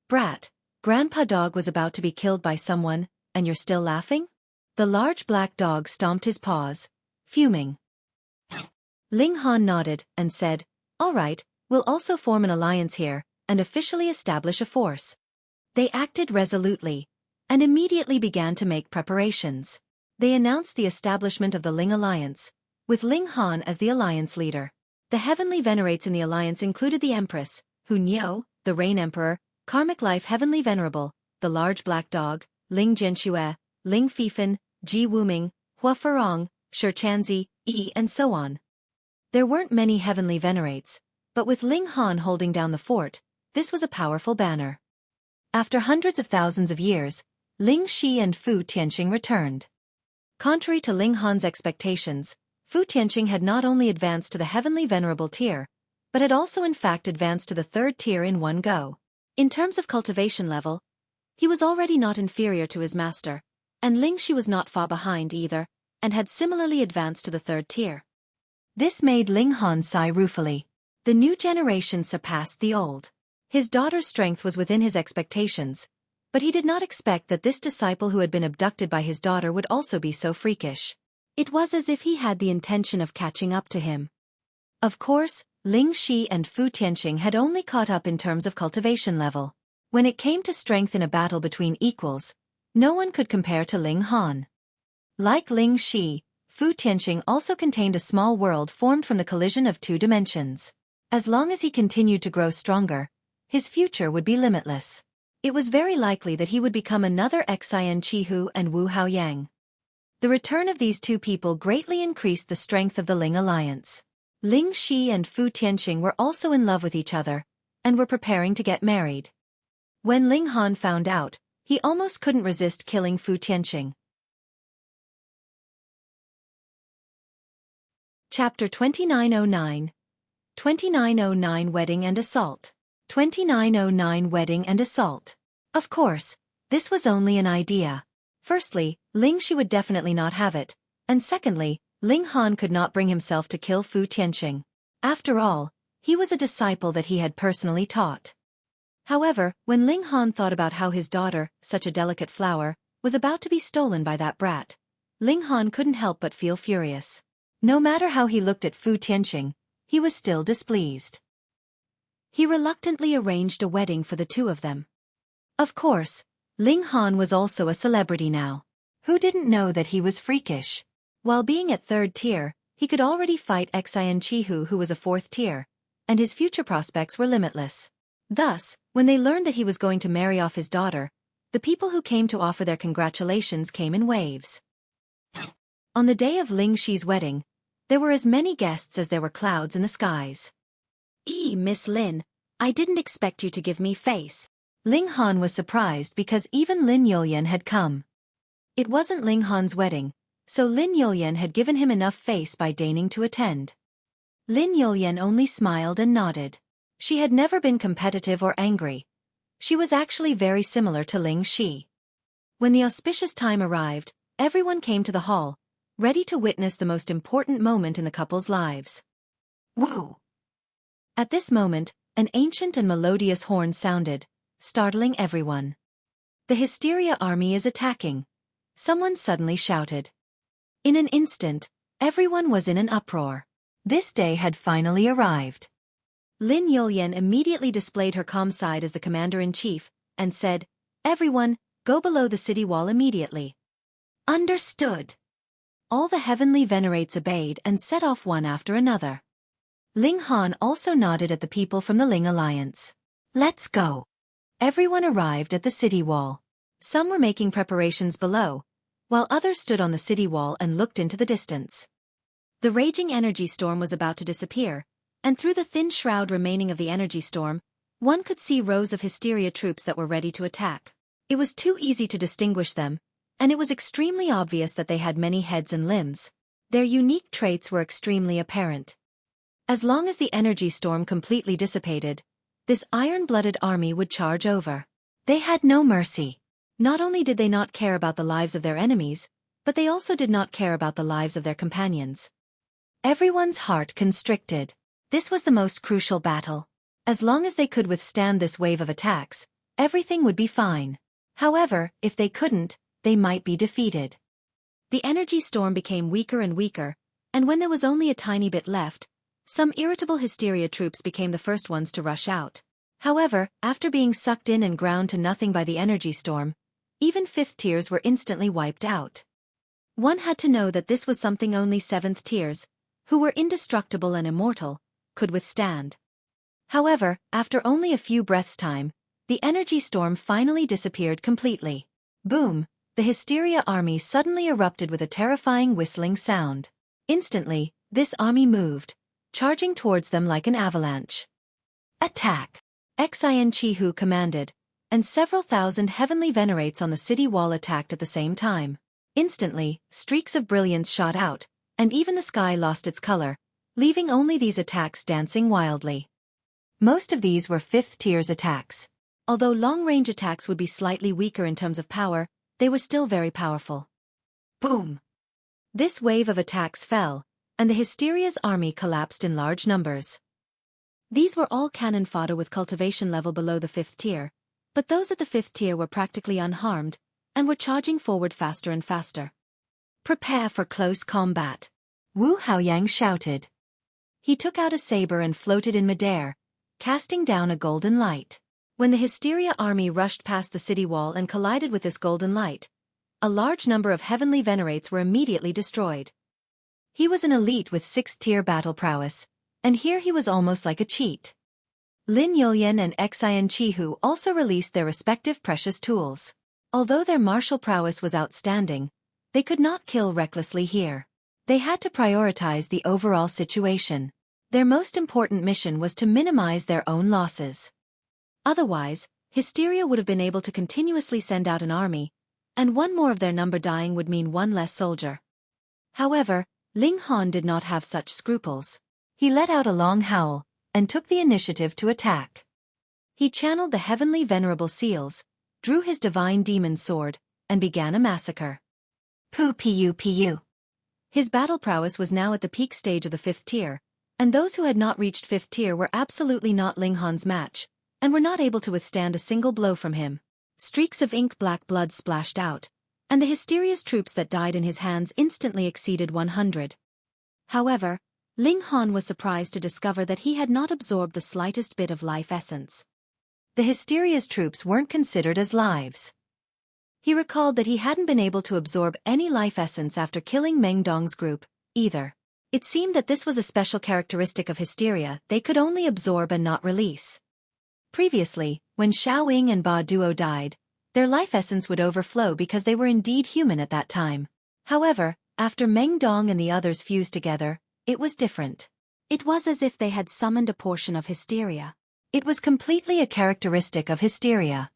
A: Brat, Grandpa Dog was about to be killed by someone, and you're still laughing? The large black dog stomped his paws, fuming. Ling Han nodded and said, "All right, we'll also form an alliance here, and officially establish a force." They acted resolutely, and immediately began to make preparations. They announced the establishment of the Ling Alliance, with Ling Han as the alliance leader. The heavenly venerates in the alliance included the Empress, Hu Niu, the Rain Emperor, Karmic Life Heavenly Venerable, the Large Black Dog, Ling Jianxue, Ling Fifan, Ji Wuming, Hua Ferong, Shi Chanzi, Yi, and so on. There weren't many heavenly venerates, but with Ling Han holding down the fort, this was a powerful banner. After hundreds of thousands of years, Ling Xi and Fu Tianqing returned. Contrary to Ling Han's expectations, Fu Tianqing had not only advanced to the heavenly venerable tier, but had also in fact advanced to the 3rd tier in one go. In terms of cultivation level, he was already not inferior to his master, and Ling Xi was not far behind either, and had similarly advanced to the 3rd tier. This made Ling Han sigh ruefully. The new generation surpassed the old. His daughter's strength was within his expectations, but he did not expect that this disciple who had been abducted by his daughter would also be so freakish. It was as if he had the intention of catching up to him. Of course, Ling Xi and Fu Tianqing had only caught up in terms of cultivation level. When it came to strength in a battle between equals, no one could compare to Ling Han. Like Ling Xi, Fu Tianqing also contained a small world formed from the collision of 2 dimensions. As long as he continued to grow stronger, his future would be limitless. It was very likely that he would become another Xian Qihu and Wu Haoyang. The return of these two people greatly increased the strength of the Ling alliance. Ling Xi and Fu Tianqing were also in love with each other, and were preparing to get married. When Ling Han found out, he almost couldn't resist killing Fu Tianqing. Chapter 2909. 2909 Wedding and Assault. 2909 Wedding and Assault. Of course, this was only an idea. Firstly, Ling Xi would definitely not have it, and secondly, Ling Han could not bring himself to kill Fu Tianqing. After all, he was a disciple that he had personally taught. However, when Ling Han thought about how his daughter, such a delicate flower, was about to be stolen by that brat, Ling Han couldn't help but feel furious. No matter how he looked at Fu Tianqing, he was still displeased. He reluctantly arranged a wedding for the two of them. Of course, Ling Han was also a celebrity now. Who didn't know that he was freakish? While being at 3rd tier, he could already fight Xian Chihu, who was a 4th tier, and his future prospects were limitless. Thus, when they learned that he was going to marry off his daughter, the people who came to offer their congratulations came in waves. On the day of Ling Xi's wedding, there were as many guests as there were clouds in the skies. Miss Lin, I didn't expect you to give me face. Ling Han was surprised because even Lin Yulian had come. It wasn't Ling Han's wedding, so Lin Yulian had given him enough face by deigning to attend. Lin Yulian only smiled and nodded. She had never been competitive or angry. She was actually very similar to Ling Xi. When the auspicious time arrived, everyone came to the hall, ready to witness the most important moment in the couple's lives. Woo! At this moment, an ancient and melodious horn sounded, startling everyone. The Hysteria army is attacking, someone suddenly shouted. In an instant, everyone was in an uproar. This day had finally arrived. Lin Yulian immediately displayed her calm side as the commander-in-chief, and said, "Everyone, go below the city wall immediately." Understood. All the heavenly venerates obeyed and set off one after another. Ling Han also nodded at the people from the Ling Alliance. Let's go. Everyone arrived at the city wall. Some were making preparations below, while others stood on the city wall and looked into the distance. The raging energy storm was about to disappear, and through the thin shroud remaining of the energy storm, one could see rows of Hysteria troops that were ready to attack. It was too easy to distinguish them, and it was extremely obvious that they had many heads and limbs. Their unique traits were extremely apparent. As long as the energy storm completely dissipated, this iron-blooded army would charge over. They had no mercy. Not only did they not care about the lives of their enemies, but they also did not care about the lives of their companions. Everyone's heart constricted. This was the most crucial battle. As long as they could withstand this wave of attacks, everything would be fine. However, if they couldn't, they might be defeated. The energy storm became weaker and weaker, and when there was only a tiny bit left, some irritable Hysteria troops became the first ones to rush out. However, after being sucked in and ground to nothing by the energy storm, even 5th tiers were instantly wiped out. One had to know that this was something only 7th tiers, who were indestructible and immortal, could withstand. However, after only a few breaths' time, the energy storm finally disappeared completely. Boom! The Hysteria army suddenly erupted with a terrifying whistling sound. Instantly, this army moved, charging towards them like an avalanche. Attack! Xian Chihu commanded, and several thousand heavenly venerates on the city wall attacked at the same time. Instantly, streaks of brilliance shot out, and even the sky lost its color, leaving only these attacks dancing wildly. Most of these were 5th tiers attacks. Although long-range attacks would be slightly weaker in terms of power, they were still very powerful. Boom! This wave of attacks fell, and the Hysteria's army collapsed in large numbers. These were all cannon fodder with cultivation level below the 5th tier, but those at the 5th tier were practically unharmed, and were charging forward faster and faster. Prepare for close combat. Wu Haoyang shouted. He took out a saber and floated in midair, casting down a golden light. When the Hysteria army rushed past the city wall and collided with this golden light, a large number of heavenly venerates were immediately destroyed. He was an elite with 6th tier battle prowess, and here he was almost like a cheat. Lin Yulian and Xian Chihu also released their respective precious tools. Although their martial prowess was outstanding, They could not kill recklessly here. They had to prioritize the overall situation. Their most important mission was to minimize their own losses. Otherwise, Hysteria would have been able to continuously send out an army, and one more of their number dying would mean one less soldier. However, Ling Han did not have such scruples. He let out a long howl, and took the initiative to attack. He channeled the heavenly venerable seals, drew his divine demon sword, and began a massacre. Pu. His battle prowess was now at the peak stage of the 5th tier, and those who had not reached 5th tier were absolutely not Ling Han's match, and were not able to withstand a single blow from him. Streaks of ink-black blood splashed out, and the Hysteria's troops that died in his hands instantly exceeded 100. However, Ling Han was surprised to discover that he had not absorbed the slightest bit of life essence. The Hysteria's troops weren't considered as lives. He recalled that he hadn't been able to absorb any life essence after killing Meng Dong's group, either. It seemed that this was a special characteristic of Hysteria they could only absorb and not release. Previously, when Xueqi and Ba Duo died, their life essence would overflow because they were indeed human at that time. However, after Meng Dong and the others fused together, it was different. It was as if they had summoned a portion of Hysteria. It was completely a characteristic of Hysteria.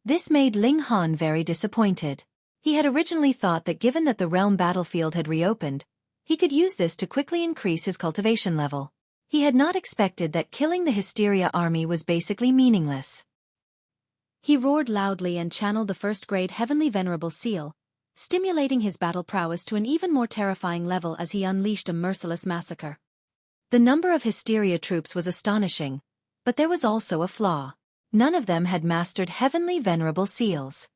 A: This made Ling Han very disappointed. He had originally thought that given that the realm battlefield had reopened, he could use this to quickly increase his cultivation level. He had not expected that killing the Hysteria army was basically meaningless. He roared loudly and channeled the first-grade Heavenly Venerable Seal, stimulating his battle prowess to an even more terrifying level as he unleashed a merciless massacre. The number of Hysteria troops was astonishing, but there was also a flaw. None of them had mastered Heavenly Venerable Seals.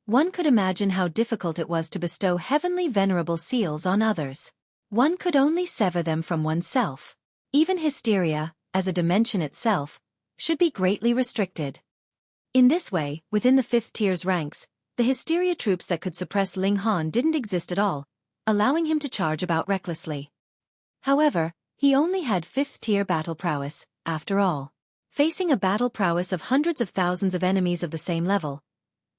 A: One could imagine how difficult it was to bestow Heavenly Venerable Seals on others. One could only sever them from oneself. Even Hysteria, as a dimension itself, should be greatly restricted. In this way, within the 5th tier's ranks, the Hysteria troops that could suppress Ling Han didn't exist at all, allowing him to charge about recklessly. However, he only had 5th tier battle prowess, after all. Facing a battle prowess of hundreds of thousands of enemies of the same level,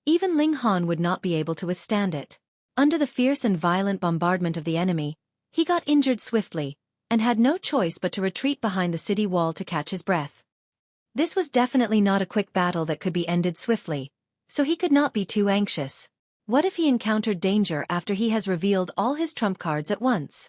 A: even Ling Han would not be able to withstand it. Under the fierce and violent bombardment of the enemy, he got injured swiftly, and had no choice but to retreat behind the city wall to catch his breath. This was definitely not a quick battle that could be ended swiftly, so he could not be too anxious. What if he encountered danger after he has revealed all his trump cards at once?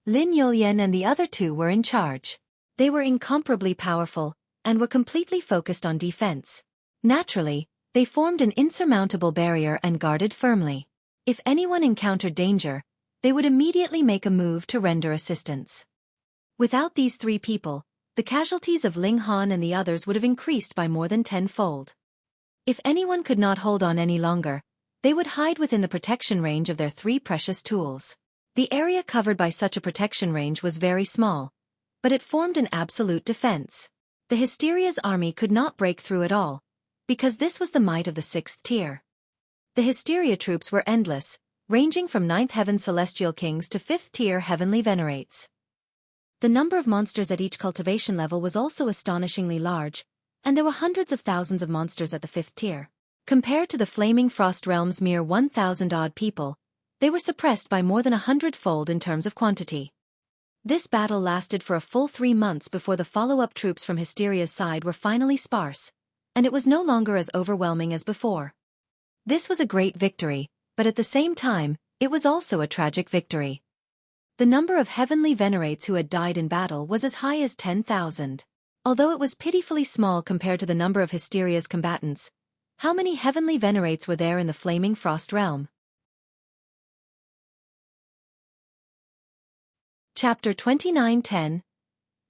A: Lin Yolian and the other two were in charge. They were incomparably powerful, and were completely focused on defense. Naturally, they formed an insurmountable barrier and guarded firmly. If anyone encountered danger, they would immediately make a move to render assistance. Without these three people, the casualties of Ling Han and the others would have increased by more than tenfold. If anyone could not hold on any longer, they would hide within the protection range of their three precious tools. The area covered by such a protection range was very small, but it formed an absolute defense. The Hysteria's army could not break through at all, because this was the might of the 6th tier. The Hysteria troops were endless, ranging from 9th heaven celestial kings to 5th tier heavenly venerates. The number of monsters at each cultivation level was also astonishingly large, and there were hundreds of thousands of monsters at the 5th tier. Compared to the Flaming Frost Realm's mere 1,000-odd people, they were suppressed by more than 100-fold in terms of quantity. This battle lasted for a full 3 months before the follow-up troops from Hysteria's side were finally sparse, and it was no longer as overwhelming as before. This was a great victory, but at the same time, it was also a tragic victory. The number of heavenly venerates who had died in battle was as high as 10,000. Although it was pitifully small compared to the number of Hysteria's combatants, how many heavenly venerates were there in the Flaming Frost Realm? Chapter 2910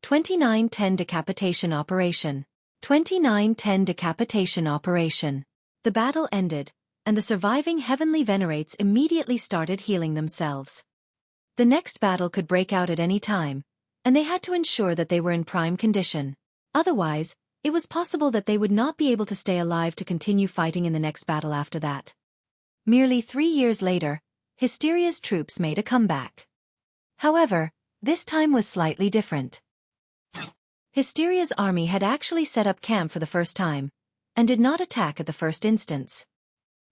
A: 2910 Decapitation Operation 2910 Decapitation Operation. The battle ended, and the surviving heavenly venerates immediately started healing themselves. The next battle could break out at any time, and they had to ensure that they were in prime condition. Otherwise, it was possible that they would not be able to stay alive to continue fighting in the next battle after that. Merely 3 years later, Hysteria's troops made a comeback. However, this time was slightly different. Hysteria's army had actually set up camp for the first time, and did not attack at the first instance.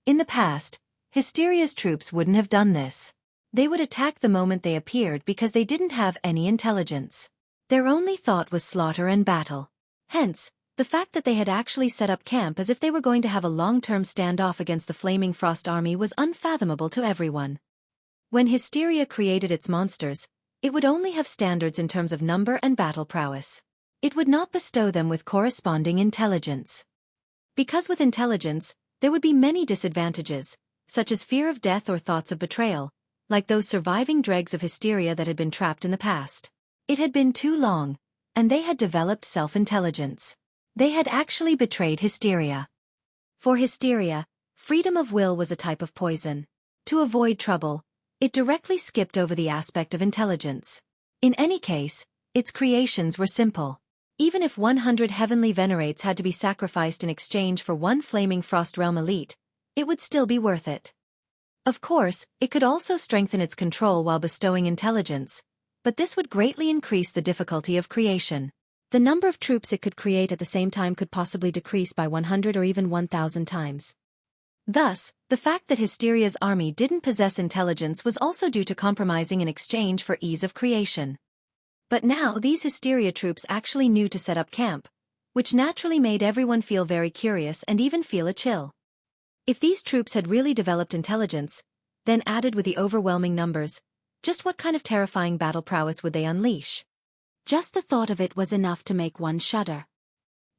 A: In the past, Hysteria's troops wouldn't have done this. They would attack the moment they appeared because they didn't have any intelligence. Their only thought was slaughter and battle. Hence, the fact that they had actually set up camp as if they were going to have a long-term standoff against the Flaming Frost army was unfathomable to everyone. When Hysteria created its monsters, it would only have standards in terms of number and battle prowess. It would not bestow them with corresponding intelligence. Because with intelligence, there would be many disadvantages, such as fear of death or thoughts of betrayal, like those surviving dregs of Hysteria that had been trapped in the past. It had been too long, and they had developed self-intelligence. They had actually betrayed Hysteria. For Hysteria, freedom of will was a type of poison. To avoid trouble, it directly skipped over the aspect of intelligence. In any case, its creations were simple. Even if 100 heavenly venerates had to be sacrificed in exchange for one Flaming Frost Realm elite, it would still be worth it. Of course, it could also strengthen its control while bestowing intelligence, but this would greatly increase the difficulty of creation. The number of troops it could create at the same time could possibly decrease by 100 or even 1,000 times. Thus, the fact that Hysteria's army didn't possess intelligence was also due to compromising in exchange for ease of creation. But now these Hysteria troops actually knew to set up camp, which naturally made everyone feel very curious and even feel a chill. If these troops had really developed intelligence, then added with the overwhelming numbers, just what kind of terrifying battle prowess would they unleash? Just the thought of it was enough to make one shudder.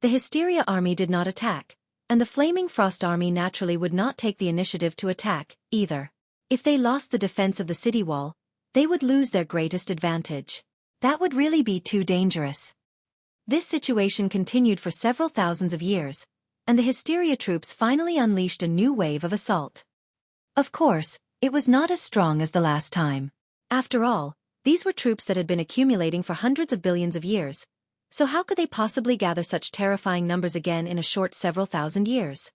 A: The Hysteria army did not attack, and the Flaming Frost army naturally would not take the initiative to attack, either. If they lost the defense of the city wall, they would lose their greatest advantage. That would really be too dangerous. This situation continued for several thousands of years, and the Hysteria troops finally unleashed a new wave of assault. Of course, it was not as strong as the last time. After all, these were troops that had been accumulating for hundreds of billions of years, so how could they possibly gather such terrifying numbers again in a short several thousand years?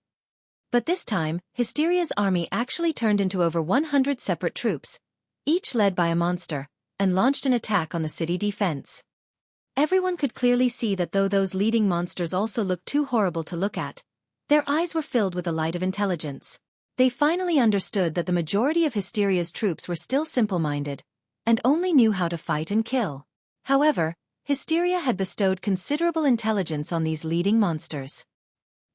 A: But this time, Hysteria's army actually turned into over 100 separate troops, each led by a monster, and launched an attack on the city defense. Everyone could clearly see that though those leading monsters also looked too horrible to look at, their eyes were filled with the light of intelligence. They finally understood that the majority of Hysteria's troops were still simple-minded, and only knew how to fight and kill. However, Hysteria had bestowed considerable intelligence on these leading monsters.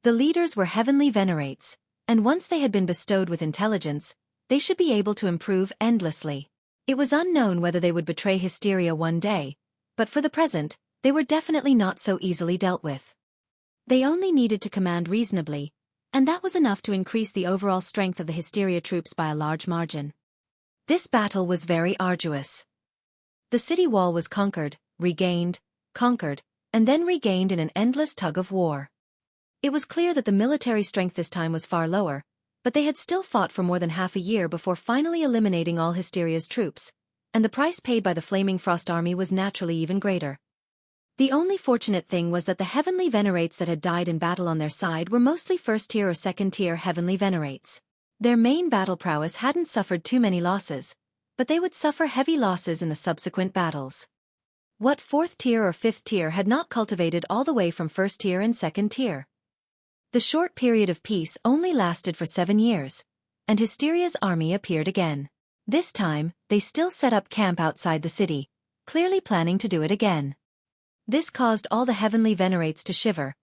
A: The leaders were heavenly venerates, and once they had been bestowed with intelligence, they should be able to improve endlessly. It was unknown whether they would betray Hysteria one day, but for the present, they were definitely not so easily dealt with. They only needed to command reasonably, and that was enough to increase the overall strength of the Hysteria troops by a large margin. This battle was very arduous. The city wall was conquered, regained, conquered, and then regained in an endless tug of war. It was clear that the military strength this time was far lower, but they had still fought for more than half a year before finally eliminating all Hysteria's troops, and the price paid by the Flaming Frost army was naturally even greater. The only fortunate thing was that the heavenly venerates that had died in battle on their side were mostly first-tier or second-tier heavenly venerates. Their main battle prowess hadn't suffered too many losses, but they would suffer heavy losses in the subsequent battles. What fourth tier or fifth tier had not cultivated all the way from first tier and second tier? The short period of peace only lasted for 7 years, and Hysteria's army appeared again. This time, they still set up camp outside the city, clearly planning to do it again. This caused all the heavenly venerates to shiver,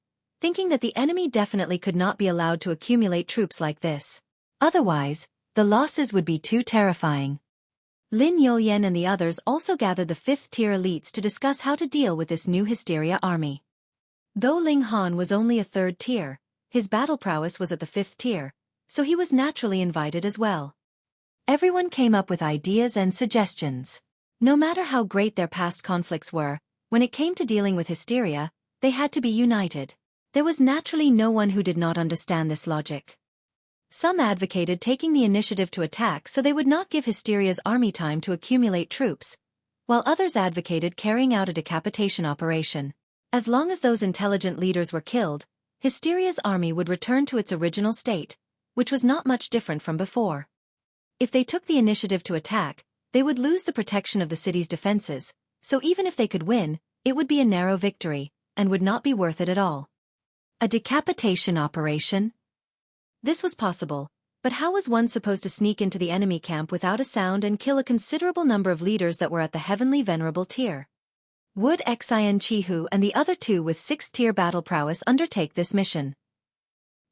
A: thinking that the enemy definitely could not be allowed to accumulate troops like this. Otherwise, the losses would be too terrifying. Lin Yolian and the others also gathered the 5th-tier elites to discuss how to deal with this new Hysteria army. Though Ling Han was only a 3rd tier, his battle prowess was at the 5th tier, so he was naturally invited as well. Everyone came up with ideas and suggestions. No matter how great their past conflicts were, when it came to dealing with Hysteria, they had to be united. There was naturally no one who did not understand this logic. Some advocated taking the initiative to attack so they would not give Hysteria's army time to accumulate troops, while others advocated carrying out a decapitation operation. As long as those intelligent leaders were killed, Hysteria's army would return to its original state, which was not much different from before. If they took the initiative to attack, they would lose the protection of the city's defenses, so even if they could win, it would be a narrow victory, and would not be worth it at all. A decapitation operation? This was possible, But how was one supposed to sneak into the enemy camp without a sound and kill a considerable number of leaders that were at the heavenly venerable tier? Would Xueqi and the other two with 6th tier battle prowess undertake this mission?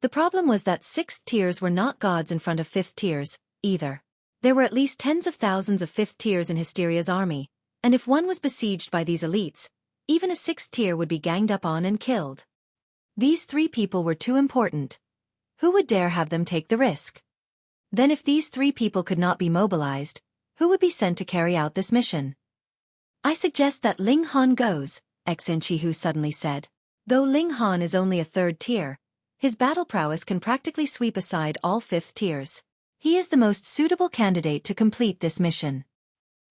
A: The problem was that 6th tiers were not gods in front of 5th tiers, either. There were at least tens of thousands of 5th tiers in Hysteria's army, and if one was besieged by these elites, even a 6th tier would be ganged up on and killed. These 3 people were too important. Who would dare have them take the risk? Then if these 3 people could not be mobilized, who would be sent to carry out this mission? I suggest that Ling Han goes, Xueqi suddenly said. Though Ling Han is only a 3rd tier, his battle prowess can practically sweep aside all 5th tiers. He is the most suitable candidate to complete this mission.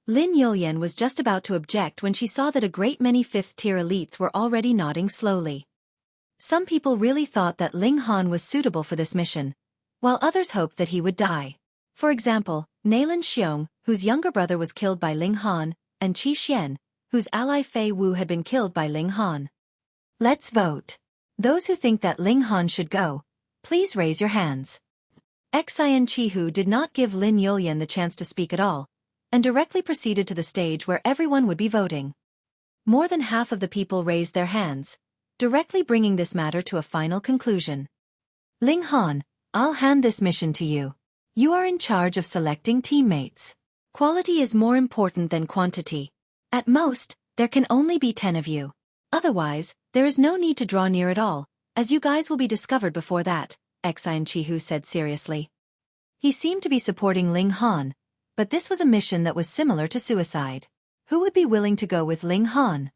A: Lin Yulian was just about to object when she saw that a great many 5th tier elites were already nodding slowly. Some people really thought that Ling Han was suitable for this mission, while others hoped that he would die. For example, Nailan Xiong, whose younger brother was killed by Ling Han, and Qi Xian, whose ally Fei Wu had been killed by Ling Han. Let's vote. Those who think that Ling Han should go, please raise your hands. Xueqi did not give Lin Yulian the chance to speak at all, and directly proceeded to the stage where everyone would be voting. More than half of the people raised their hands, directly bringing this matter to a final conclusion. Ling Han, I'll hand this mission to you. You are in charge of selecting teammates. Quality is more important than quantity. At most, there can only be 10 of you. Otherwise, there is no need to draw near at all, as you guys will be discovered before that, Xueqi said seriously. He seemed to be supporting Ling Han, but this was a mission that was similar to suicide. Who would be willing to go with Ling Han?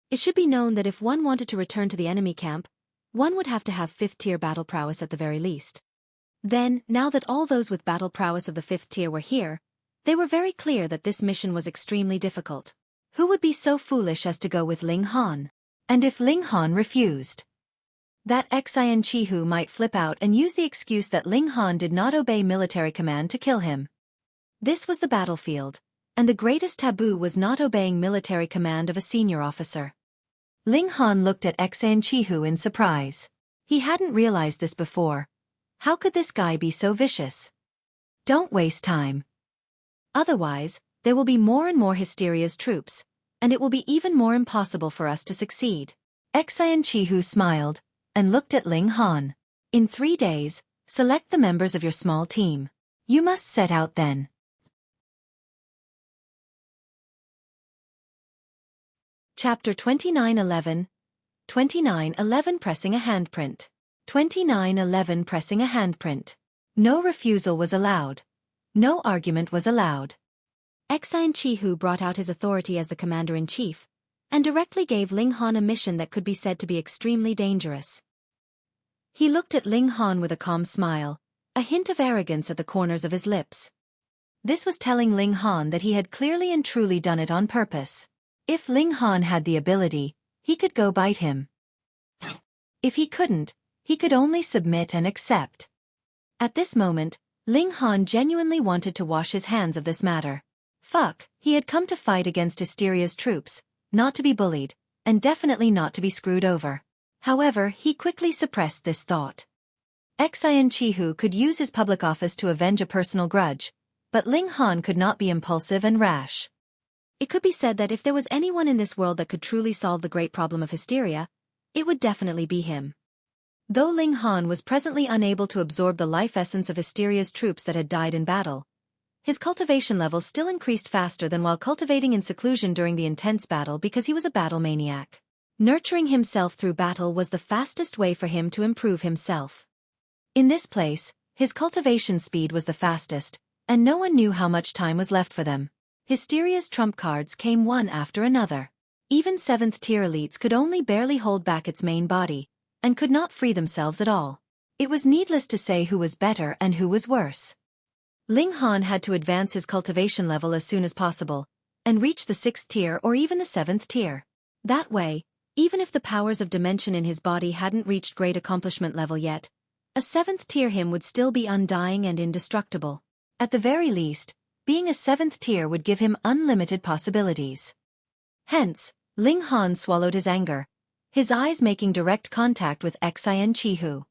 A: It should be known that if one wanted to return to the enemy camp, one would have to have 5th tier battle prowess at the very least. Then, now that all those with battle prowess of the 5th tier were here, they were very clear that this mission was extremely difficult. Who would be so foolish as to go with Ling Han? And if Ling Han refused? That Xueqi might flip out and use the excuse that Ling Han did not obey military command to kill him. This was the battlefield, and the greatest taboo was not obeying military command of a senior officer. Ling Han looked at Xueqi in surprise. He hadn't realized this before. How could this guy be so vicious? Don't waste time. Otherwise, there will be more and more Hysteria's troops, and it will be even more impossible for us to succeed. Xueqi smiled, and looked at Ling Han. In 3 days, select the members of your small team. You must set out then. Chapter 29:11. 29:11 Pressing a handprint. 29:11 Pressing a handprint. No refusal was allowed. No argument was allowed. Xueqi brought out his authority as the commander-in-chief, and directly gave Ling Han a mission that could be said to be extremely dangerous. He looked at Ling Han with a calm smile, a hint of arrogance at the corners of his lips. This was telling Ling Han that he had clearly and truly done it on purpose. If Ling Han had the ability, he could go bite him. If he couldn't, he could only submit and accept. At this moment, Ling Han genuinely wanted to wash his hands of this matter. Fuck, he had come to fight against Hysteria's troops, not to be bullied, and definitely not to be screwed over. However, he quickly suppressed this thought. Xueqi could use his public office to avenge a personal grudge, but Ling Han could not be impulsive and rash. It could be said that if there was anyone in this world that could truly solve the great problem of hysteria, it would definitely be him. Though Ling Han was presently unable to absorb the life essence of Hysteria's troops that had died in battle, his cultivation level still increased faster than while cultivating in seclusion during the intense battle because he was a battle maniac. Nurturing himself through battle was the fastest way for him to improve himself. In this place, his cultivation speed was the fastest, and no one knew how much time was left for them. Hysteria's trump cards came one after another. Even 7th tier elites could only barely hold back its main body, and could not free themselves at all. It was needless to say who was better and who was worse. Ling Han had to advance his cultivation level as soon as possible, and reach the 6th tier or even the 7th tier. That way, even if the powers of dimension in his body hadn't reached great accomplishment level yet, a 7th tier him would still be undying and indestructible. At the very least, being a 7th tier would give him unlimited possibilities. Hence, Ling Han swallowed his anger, his eyes making direct contact with Xueqi.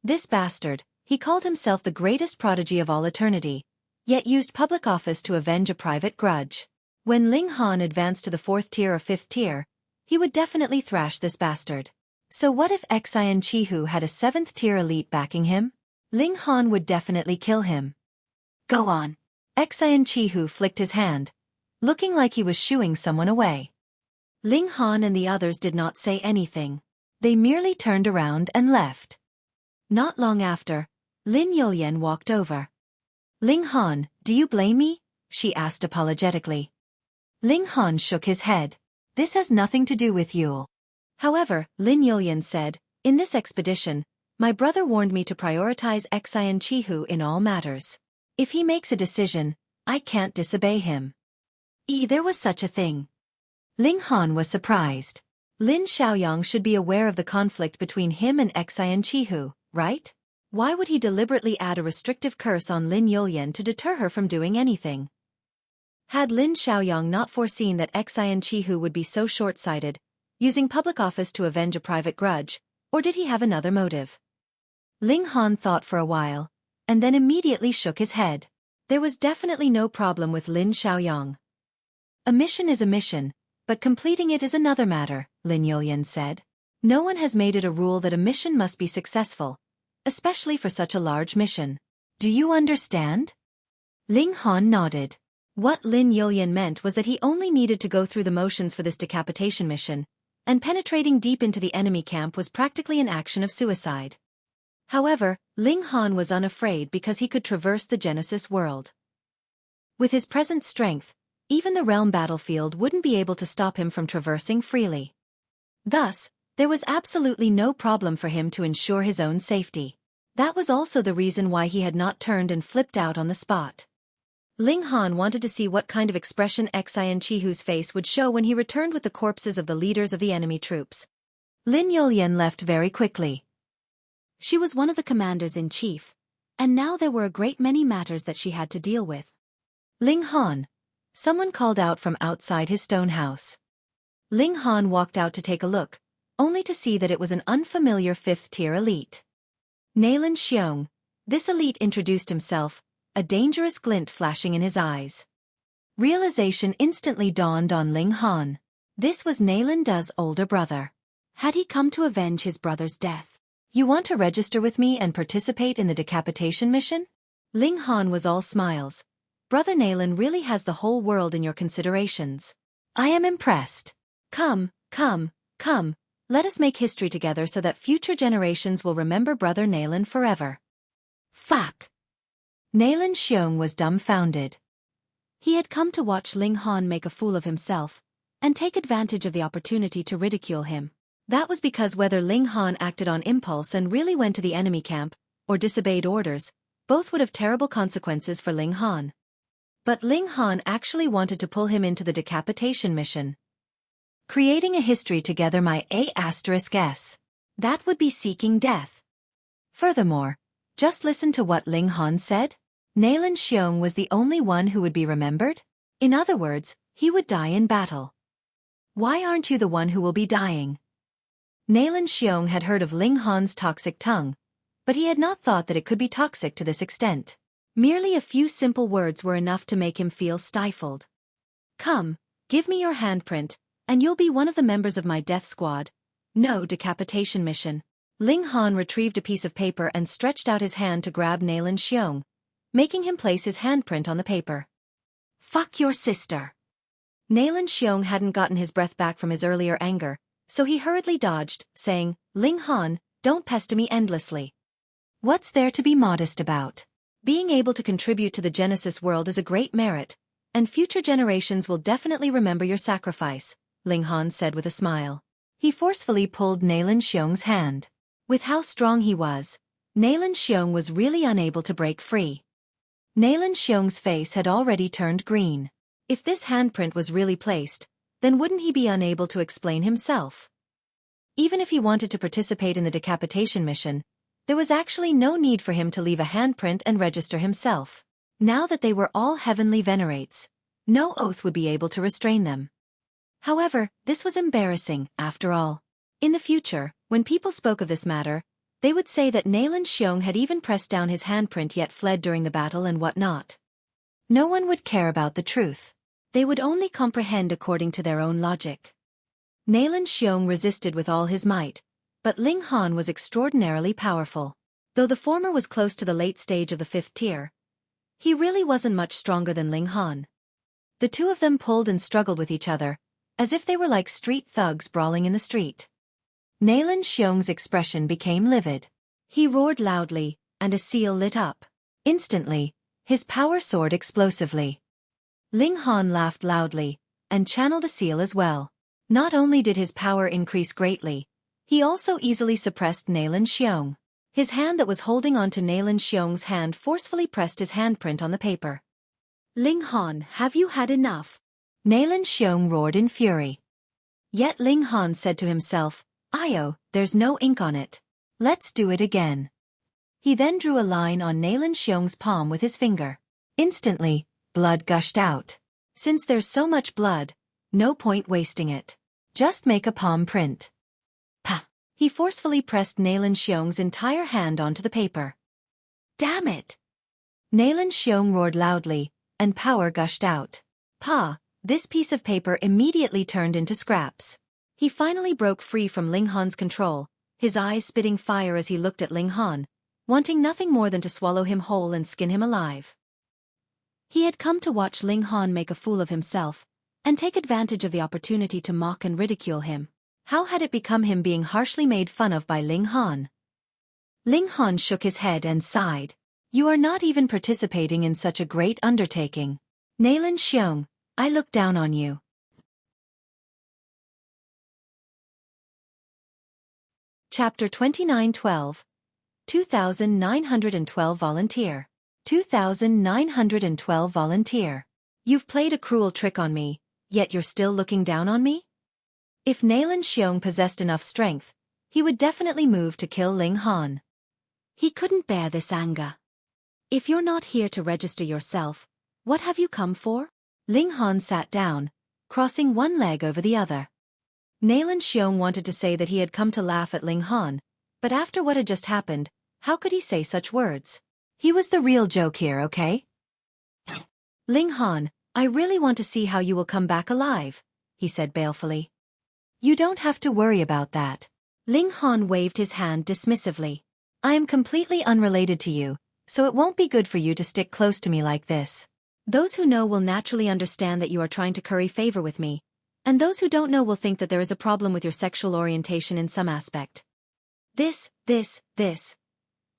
A: This bastard, He called himself the greatest prodigy of all eternity, yet used public office to avenge a private grudge. When Ling Han advanced to the 4th tier or 5th tier, he would definitely thrash this bastard. So what if Xian Chihu had a 7th tier elite backing him? Ling Han would definitely kill him. Go on. Xian Chihu flicked his hand, looking like he was shooing someone away. Ling Han and the others did not say anything. They merely turned around and left. Not long after, Lin Yulian walked over. Ling Han, do you blame me? She asked apologetically. Ling Han shook his head. This has nothing to do with you. However, Lin Yulian said, in this expedition, my brother warned me to prioritize Xian Chihu in all matters. If he makes a decision, I can't disobey him. There was such a thing. Ling Han was surprised. Lin Xiaoyang should be aware of the conflict between him and Xian Chihu, right? Why would he deliberately add a restrictive curse on Lin Yulian to deter her from doing anything? Had Lin Xiaoyang not foreseen that Xian Chihu would be so short-sighted, using public office to avenge a private grudge, or did he have another motive? Ling Han thought for a while, and then immediately shook his head. There was definitely no problem with Lin Xiaoyang. A mission is a mission, but completing it is another matter, Lin Yulian said. No one has made it a rule that a mission must be successful, especially for such a large mission. Do you understand? Ling Han nodded. What Lin Yulian meant was that he only needed to go through the motions for this decapitation mission, and penetrating deep into the enemy camp was practically an action of suicide. However, Ling Han was unafraid because he could traverse the Genesis world. With his present strength, even the realm battlefield wouldn't be able to stop him from traversing freely. Thus, there was absolutely no problem for him to ensure his own safety. That was also the reason why he had not turned and flipped out on the spot. Ling Han wanted to see what kind of expression Xian Chihu's face would show when he returned with the corpses of the leaders of the enemy troops. Lin Yulian left very quickly. She was one of the commanders-in-chief, and now there were a great many matters that she had to deal with. Ling Han. Someone called out from outside his stone house. Ling Han walked out to take a look, only to see that it was an unfamiliar 5th-tier elite. Nailan Xiong. This elite introduced himself, a dangerous glint flashing in his eyes. Realization instantly dawned on Ling Han. This was Nailan Da's older brother. Had he come to avenge his brother's death? You want to register with me and participate in the decapitation mission? Ling Han was all smiles. Brother Nailan really has the whole world in your considerations. I am impressed. Come, let us make history together so that future generations will remember Brother Nailan forever. Fuck. Nailan Xiong was dumbfounded. He had come to watch Ling Han make a fool of himself, and take advantage of the opportunity to ridicule him. That was because whether Ling Han acted on impulse and really went to the enemy camp, or disobeyed orders, both would have terrible consequences for Ling Han. But Ling Han actually wanted to pull him into the decapitation mission. Creating a history together my A*S. That would be seeking death. Furthermore, just listen to what Ling Han said. Nailan Xiong was the only one who would be remembered? In other words, he would die in battle. Why aren't you the one who will be dying? Nailan Xiong had heard of Ling Han's toxic tongue, but he had not thought that it could be toxic to this extent. Merely a few simple words were enough to make him feel stifled. Come, give me your handprint, and you'll be one of the members of my death squad. No decapitation mission. Ling Han retrieved a piece of paper and stretched out his hand to grab Nailan Xiong, making him place his handprint on the paper. Fuck your sister. Nailan Xiong hadn't gotten his breath back from his earlier anger, so he hurriedly dodged, saying, Ling Han, don't pester me endlessly. What's there to be modest about? Being able to contribute to the Genesis world is a great merit, and future generations will definitely remember your sacrifice, Ling Han said with a smile. He forcefully pulled Nailan Xiong's hand. With how strong he was, Nailan Xiong was really unable to break free. Nailan Xiong's face had already turned green. If this handprint was really placed, then wouldn't he be unable to explain himself? Even if he wanted to participate in the decapitation mission, there was actually no need for him to leave a handprint and register himself. Now that they were all heavenly venerates, no oath would be able to restrain them. However, this was embarrassing, after all. In the future, when people spoke of this matter, They would say that Ling Xiong had even pressed down his handprint yet fled during the battle and whatnot. No one would care about the truth. They would only comprehend according to their own logic. Ling Xiong resisted with all his might, but Ling Han was extraordinarily powerful. Though the former was close to the late stage of the 5th tier, he really wasn't much stronger than Ling Han. The two of them pulled and struggled with each other, as if they were like street thugs brawling in the street. Ling Xiong's expression became livid. He roared loudly, and a seal lit up. Instantly, his power soared explosively. Ling Han laughed loudly, and channeled a seal as well. Not only did his power increase greatly, he also easily suppressed Ling Xiong. His hand that was holding onto Ling Xiong's hand forcefully pressed his handprint on the paper. Ling Han, have you had enough? Ling Xiong roared in fury. Yet Ling Han said to himself, "Io, there's no ink on it. Let's do it again." He then drew a line on Ling Xiong's palm with his finger. Instantly, blood gushed out. Since there's so much blood, no point wasting it. Just make a palm print. Pa! He forcefully pressed Ling Xiong's entire hand onto the paper. Damn it! Ling Xiong roared loudly, and power gushed out. Pa! This piece of paper immediately turned into scraps. He finally broke free from Ling Han's control, his eyes spitting fire as he looked at Ling Han, wanting nothing more than to swallow him whole and skin him alive. He had come to watch Ling Han make a fool of himself, and take advantage of the opportunity to mock and ridicule him. How had it become him being harshly made fun of by Ling Han? Ling Han shook his head and sighed. You are not even participating in such a great undertaking. Ling Xiong, I look down on you. Chapter 2912. 2912 Volunteer. 2912 Volunteer. You've played a cruel trick on me, yet you're still looking down on me? If Ling Xiong possessed enough strength, he would definitely move to kill Ling Han. He couldn't bear this anger. If you're not here to register yourself, what have you come for? Ling Han sat down, crossing one leg over the other. Ling Xiong wanted to say that he had come to laugh at Ling Han, but after what had just happened, how could he say such words? He was the real joke here, okay? Ling Han, I really want to see how you will come back alive, he said balefully. You don't have to worry about that. Ling Han waved his hand dismissively. I am completely unrelated to you, so it won't be good for you to stick close to me like this. Those who know will naturally understand that you are trying to curry favor with me, and those who don't know will think that there is a problem with your sexual orientation in some aspect. This.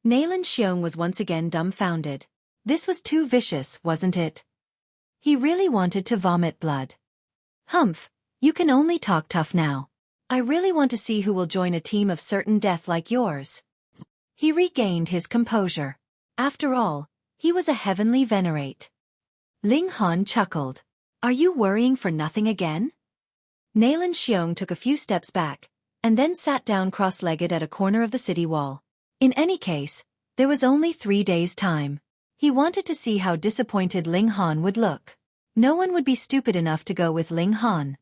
A: Ling Xiong was once again dumbfounded. This was too vicious, wasn't it? He really wanted to vomit blood. Humph, you can only talk tough now. I really want to see who will join a team of certain death like yours. He regained his composure. After all, he was a heavenly venerate. Ling Han chuckled. Are you worrying for nothing again? Ling Xiong took a few steps back, and then sat down cross-legged at a corner of the city wall. In any case, there was only 3 days' time. He wanted to see how disappointed Ling Han would look. No one would be stupid enough to go with Ling Han.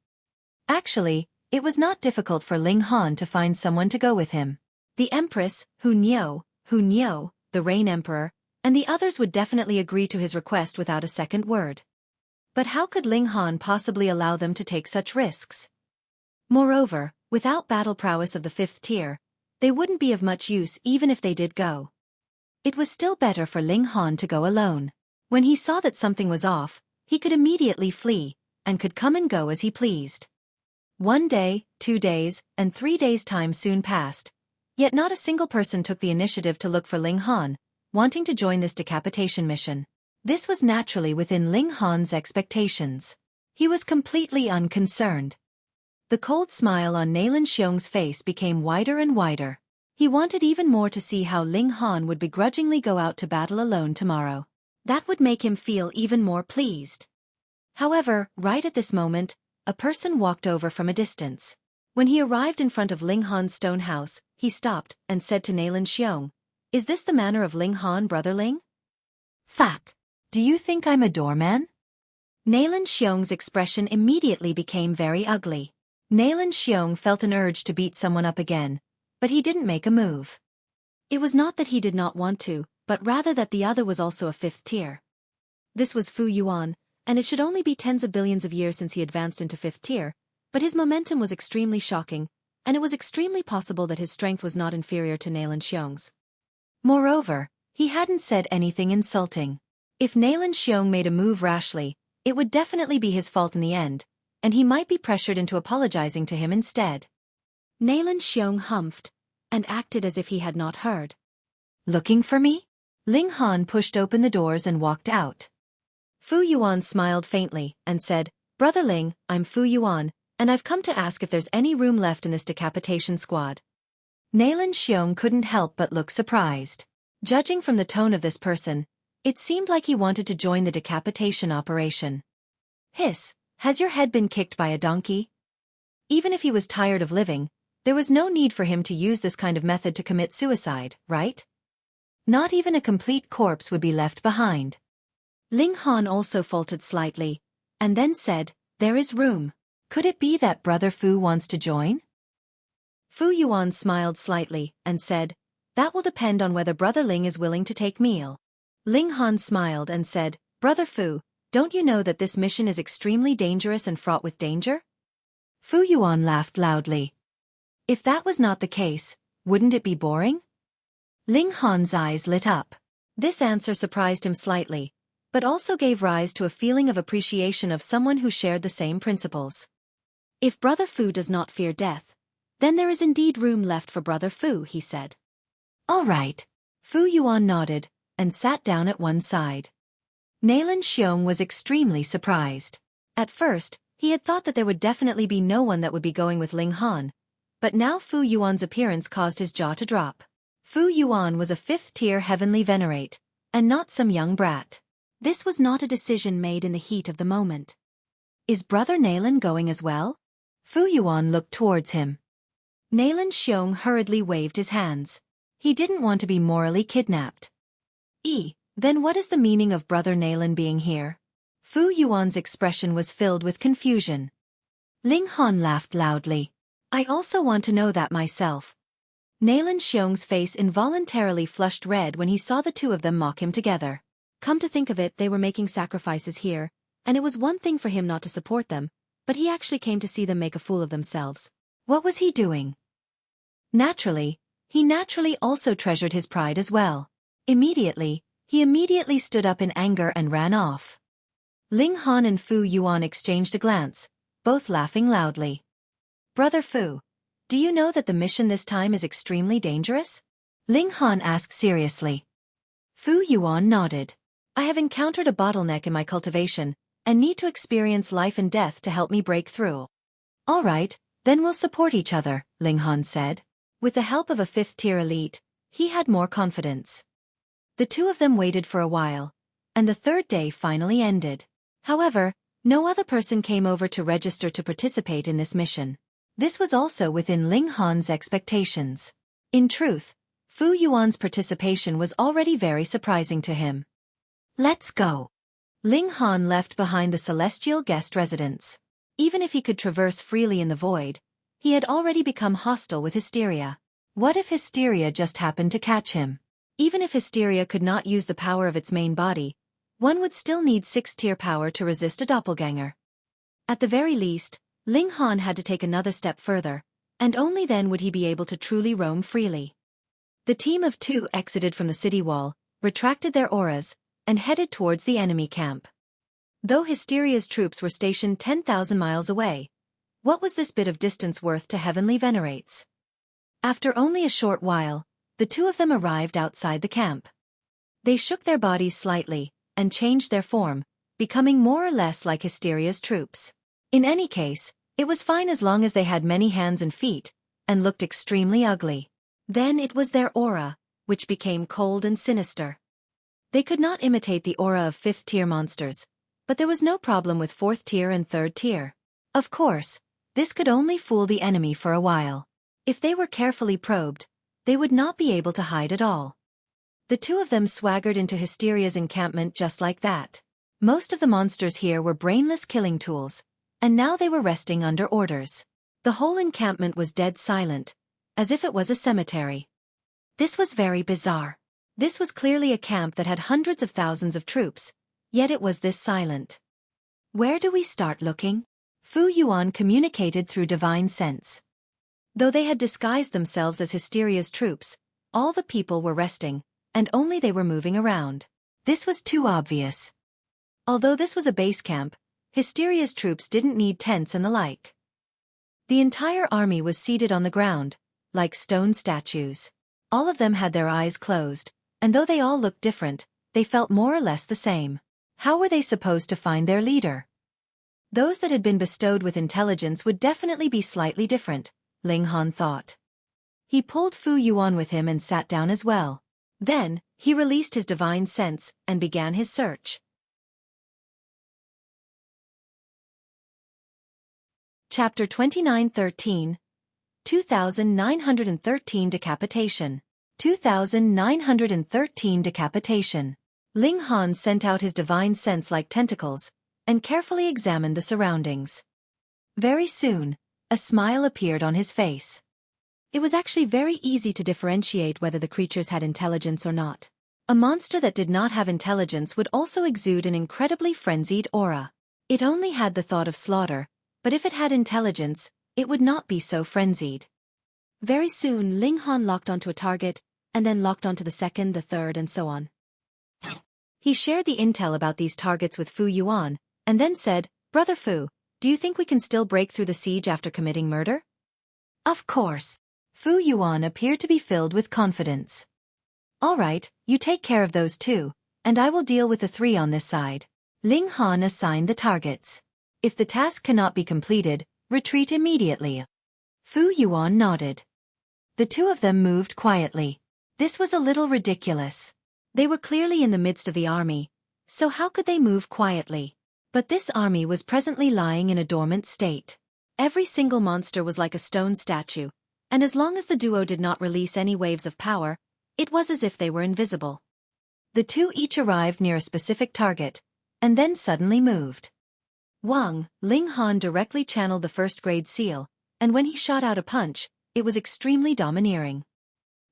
A: Actually, it was not difficult for Ling Han to find someone to go with him. The Empress, Hu Niu, the Rain Emperor, and the others would definitely agree to his request without a second word. But how could Ling Han possibly allow them to take such risks? Moreover, without battle prowess of the 5th tier, they wouldn't be of much use even if they did go. It was still better for Ling Han to go alone. When he saw that something was off, he could immediately flee, and could come and go as he pleased. 1 day, 2 days, and 3 days' time soon passed, yet not a single person took the initiative to look for Ling Han, wanting to join this decapitation mission. This was naturally within Ling Han's expectations. He was completely unconcerned. The cold smile on Ling Xiong's face became wider and wider. He wanted even more to see how Ling Han would begrudgingly go out to battle alone tomorrow. That would make him feel even more pleased. However, right at this moment, a person walked over from a distance. When he arrived in front of Ling Han's stone house, he stopped and said to Ling Xiong, "Is this the manner of Ling Han, brother Ling?" "Fuck. Do you think I'm a doorman?" Ling Xiong's expression immediately became very ugly. Ling Xiong felt an urge to beat someone up again, but he didn't make a move. It was not that he did not want to, but rather that the other was also a fifth tier. This was Fu Yuan, and it should only be tens of billions of years since he advanced into fifth tier, but his momentum was extremely shocking, and it was extremely possible that his strength was not inferior to Ling Xi's. Moreover, he hadn't said anything insulting. If Ling Xi made a move rashly, it would definitely be his fault in the end, and he might be pressured into apologizing to him instead. Ling Xi humphed, and acted as if he had not heard. Looking for me? Ling Han pushed open the doors and walked out. Fu Yuan smiled faintly, and said, Brother Ling, I'm Fu Yuan, and I've come to ask if there's any room left in this decapitation squad. Ling Xi couldn't help but look surprised. Judging from the tone of this person, it seemed like he wanted to join the decapitation operation. Hiss, has your head been kicked by a donkey? Even if he was tired of living, there was no need for him to use this kind of method to commit suicide, right? Not even a complete corpse would be left behind. Ling Han also faltered slightly, and then said, There is room. Could it be that Brother Fu wants to join? Fu Yuan smiled slightly, and said, That will depend on whether Brother Ling is willing to take meal. Ling Han smiled and said, Brother Fu, don't you know that this mission is extremely dangerous and fraught with danger? Fu Yuan laughed loudly. If that was not the case, wouldn't it be boring? Ling Han's eyes lit up. This answer surprised him slightly, but also gave rise to a feeling of appreciation of someone who shared the same principles. If Brother Fu does not fear death, then there is indeed room left for Brother Fu, he said. All right. Fu Yuan nodded, and sat down at one side. Ling Xi was extremely surprised. At first, he had thought that there would definitely be no one that would be going with Ling Han, but now Fu Yuan's appearance caused his jaw to drop. Fu Yuan was a fifth-tier heavenly venerate, and not some young brat. This was not a decision made in the heat of the moment. Is Brother Ling going as well? Fu Yuan looked towards him. Ling Xi hurriedly waved his hands. He didn't want to be morally kidnapped. Then what is the meaning of Brother Ling being here? Fu Yuan's expression was filled with confusion. Ling Han laughed loudly. I also want to know that myself. Ling Xi's face involuntarily flushed red when he saw the two of them mock him together. Come to think of it, they were making sacrifices here, and it was one thing for him not to support them, but he actually came to see them make a fool of themselves. What was he doing? He naturally also treasured his pride as well. He immediately stood up in anger and ran off. Ling Han and Fu Yuan exchanged a glance, both laughing loudly. Brother Fu, do you know that the mission this time is extremely dangerous? Ling Han asked seriously. Fu Yuan nodded. I have encountered a bottleneck in my cultivation, and need to experience life and death to help me break through. All right, then we'll support each other, Ling Han said. With the help of a fifth-tier elite, he had more confidence. The two of them waited for a while, and the third day finally ended. However, no other person came over to register to participate in this mission. This was also within Ling Han's expectations. In truth, Fu Yuan's participation was already very surprising to him. Let's go. Ling Han left behind the celestial guest residence. Even if he could traverse freely in the void, he had already become hostile with Hysteria. What if Hysteria just happened to catch him? Even if Hysteria could not use the power of its main body, one would still need sixth-tier power to resist a doppelganger. At the very least, Ling Han had to take another step further, and only then would he be able to truly roam freely. The team of two exited from the city wall, retracted their auras, and headed towards the enemy camp. Though Hysteria's troops were stationed 10,000 miles away, what was this bit of distance worth to heavenly venerates? After only a short while, the two of them arrived outside the camp. They shook their bodies slightly, and changed their form, becoming more or less like Hysteria's troops. In any case, it was fine as long as they had many hands and feet, and looked extremely ugly. Then it was their aura, which became cold and sinister. They could not imitate the aura of fifth-tier monsters, but there was no problem with fourth-tier and third-tier. Of course, this could only fool the enemy for a while. If they were carefully probed, they would not be able to hide at all. The two of them swaggered into Hysteria's encampment just like that. Most of the monsters here were brainless killing tools, and now they were resting under orders. The whole encampment was dead silent, as if it was a cemetery. This was very bizarre. This was clearly a camp that had hundreds of thousands of troops, yet it was this silent. Where do we start looking? Fu Yuan communicated through divine sense. Though they had disguised themselves as Hysteria's troops, all the people were resting, and only they were moving around. This was too obvious. Although this was a base camp, Hysteria's troops didn't need tents and the like. The entire army was seated on the ground, like stone statues. All of them had their eyes closed, and though they all looked different, they felt more or less the same. How were they supposed to find their leader? Those that had been bestowed with intelligence would definitely be slightly different, Ling Han thought. He pulled Fu Yuan with him and sat down as well. Then, he released his divine sense and began his search. Chapter 29:13 2913 Decapitation. 2913 Decapitation. Ling Han sent out his divine sense like tentacles, and carefully examined the surroundings. Very soon, a smile appeared on his face. It was actually very easy to differentiate whether the creatures had intelligence or not. A monster that did not have intelligence would also exude an incredibly frenzied aura. It only had the thought of slaughter, but if it had intelligence, it would not be so frenzied. Very soon Ling Han locked onto a target, and then locked onto the second, the third, and so on. He shared the intel about these targets with Fu Yuan, and then said, "Brother Fu, do you think we can still break through the siege after committing murder?" Of course. Fu Yuan appeared to be filled with confidence. All right, you take care of those two, and I will deal with the three on this side. Ling Han assigned the targets. If the task cannot be completed, retreat immediately. Fu Yuan nodded. The two of them moved quietly. This was a little ridiculous. They were clearly in the midst of the army, so how could they move quietly? But this army was presently lying in a dormant state. Every single monster was like a stone statue, and as long as the duo did not release any waves of power, it was as if they were invisible. The two each arrived near a specific target, and then suddenly moved. Wang, Ling Han directly channeled the first-grade seal, and when he shot out a punch, it was extremely domineering.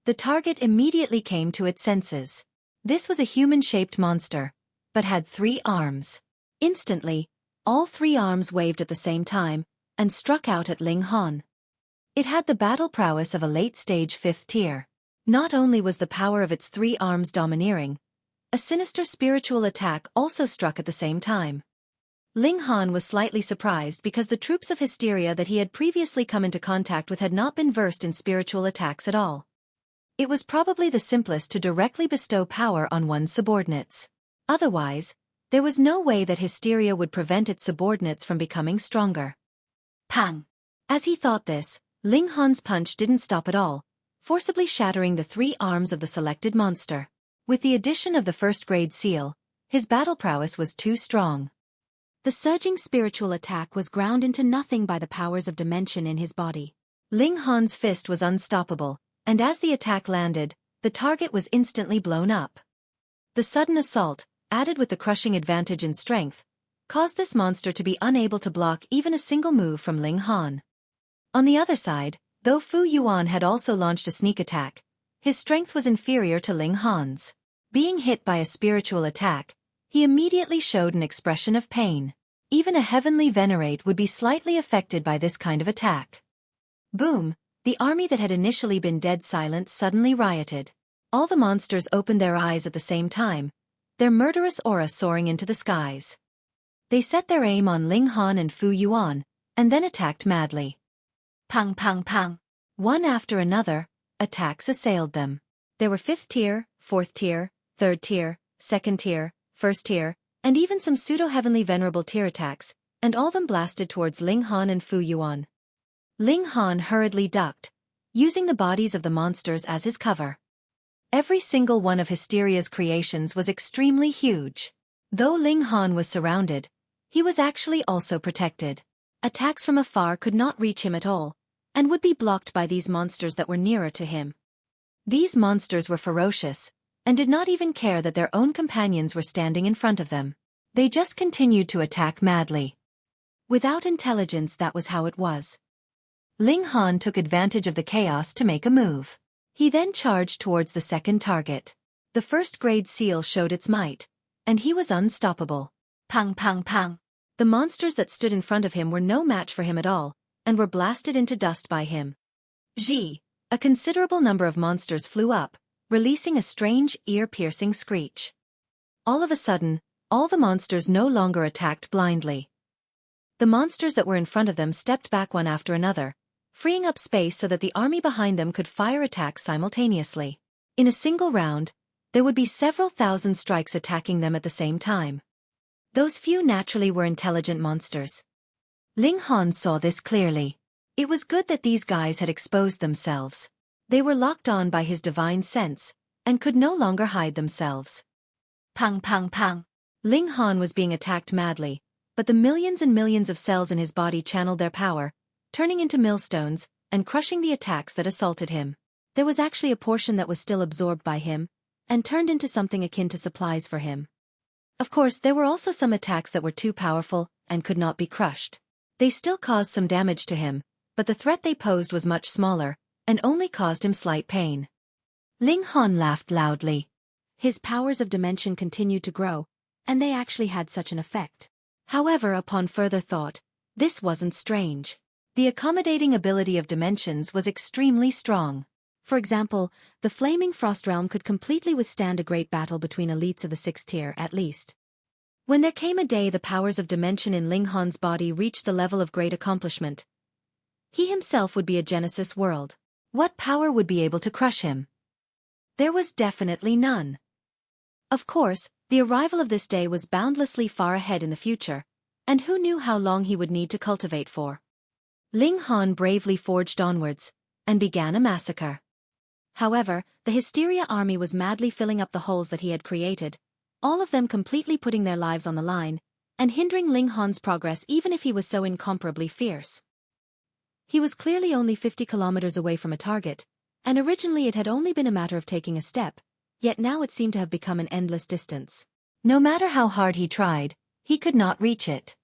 A: The target immediately came to its senses. This was a human-shaped monster, but had 3 arms. Instantly, all 3 arms waved at the same time, and struck out at Ling Han. It had the battle prowess of a late-stage 5th tier. Not only was the power of its 3 arms domineering, a sinister spiritual attack also struck at the same time. Ling Han was slightly surprised because the troops of Hysteria that he had previously come into contact with had not been versed in spiritual attacks at all. It was probably the simplest to directly bestow power on one's subordinates. Otherwise, there was no way that Hysteria would prevent its subordinates from becoming stronger. Pang! As he thought this, Ling Han's punch didn't stop at all, forcibly shattering the 3 arms of the selected monster. With the addition of the first-grade seal, his battle prowess was too strong. The surging spiritual attack was ground into nothing by the powers of dimension in his body. Ling Han's fist was unstoppable, and as the attack landed, the target was instantly blown up. The sudden assault, added with the crushing advantage in strength, caused this monster to be unable to block even a single move from Ling Han. On the other side, though Fu Yuan had also launched a sneak attack, his strength was inferior to Ling Han's. Being hit by a spiritual attack, he immediately showed an expression of pain. Even a heavenly venerate would be slightly affected by this kind of attack. Boom! The army that had initially been dead silent suddenly rioted. All the monsters opened their eyes at the same time, their murderous aura soaring into the skies. They set their aim on Ling Han and Fu Yuan, and then attacked madly. Pang pang pang! One after another, attacks assailed them. There were 5th tier, 4th tier, 3rd tier, 2nd tier, 1st tier, and even some pseudo-heavenly venerable tier attacks, and all them blasted towards Ling Han and Fu Yuan. Ling Han hurriedly ducked, using the bodies of the monsters as his cover. Every single one of Hysteria's creations was extremely huge. Though Ling Han was surrounded, he was actually also protected. Attacks from afar could not reach him at all, and would be blocked by these monsters that were nearer to him. These monsters were ferocious, and did not even care that their own companions were standing in front of them. They just continued to attack madly. Without intelligence, that was how it was. Ling Han took advantage of the chaos to make a move. He then charged towards the second target. The first-grade seal showed its might, and he was unstoppable. Pang pang pang. The monsters that stood in front of him were no match for him at all, and were blasted into dust by him. Xi. A considerable number of monsters flew up, releasing a strange, ear-piercing screech. All of a sudden, all the monsters no longer attacked blindly. The monsters that were in front of them stepped back one after another, freeing up space so that the army behind them could fire attacks simultaneously. In a single round, there would be several thousand strikes attacking them at the same time. Those few naturally were intelligent monsters. Ling Han saw this clearly. It was good that these guys had exposed themselves. They were locked on by his divine sense, and could no longer hide themselves. Pang pang pang. Ling Han was being attacked madly, but the millions and millions of cells in his body channeled their power, turning into millstones, and crushing the attacks that assaulted him. There was actually a portion that was still absorbed by him, and turned into something akin to supplies for him. Of course, there were also some attacks that were too powerful, and could not be crushed. They still caused some damage to him, but the threat they posed was much smaller, and only caused him slight pain. Ling Han laughed loudly. His powers of dimension continued to grow, and they actually had such an effect. However, upon further thought, this wasn't strange. The accommodating ability of dimensions was extremely strong. For example, the flaming frost realm could completely withstand a great battle between elites of the 6th tier at least. When there came a day the powers of dimension in Ling Han's body reached the level of great accomplishment, he himself would be a Genesis world. What power would be able to crush him? There was definitely none. Of course, the arrival of this day was boundlessly far ahead in the future, and who knew how long he would need to cultivate for. Ling Han bravely forged onwards, and began a massacre. However, the Hysteria army was madly filling up the holes that he had created, all of them completely putting their lives on the line, and hindering Ling Han's progress even if he was so incomparably fierce. He was clearly only 50 kilometers away from a target, and originally it had only been a matter of taking a step, yet now it seemed to have become an endless distance. No matter how hard he tried, he could not reach it.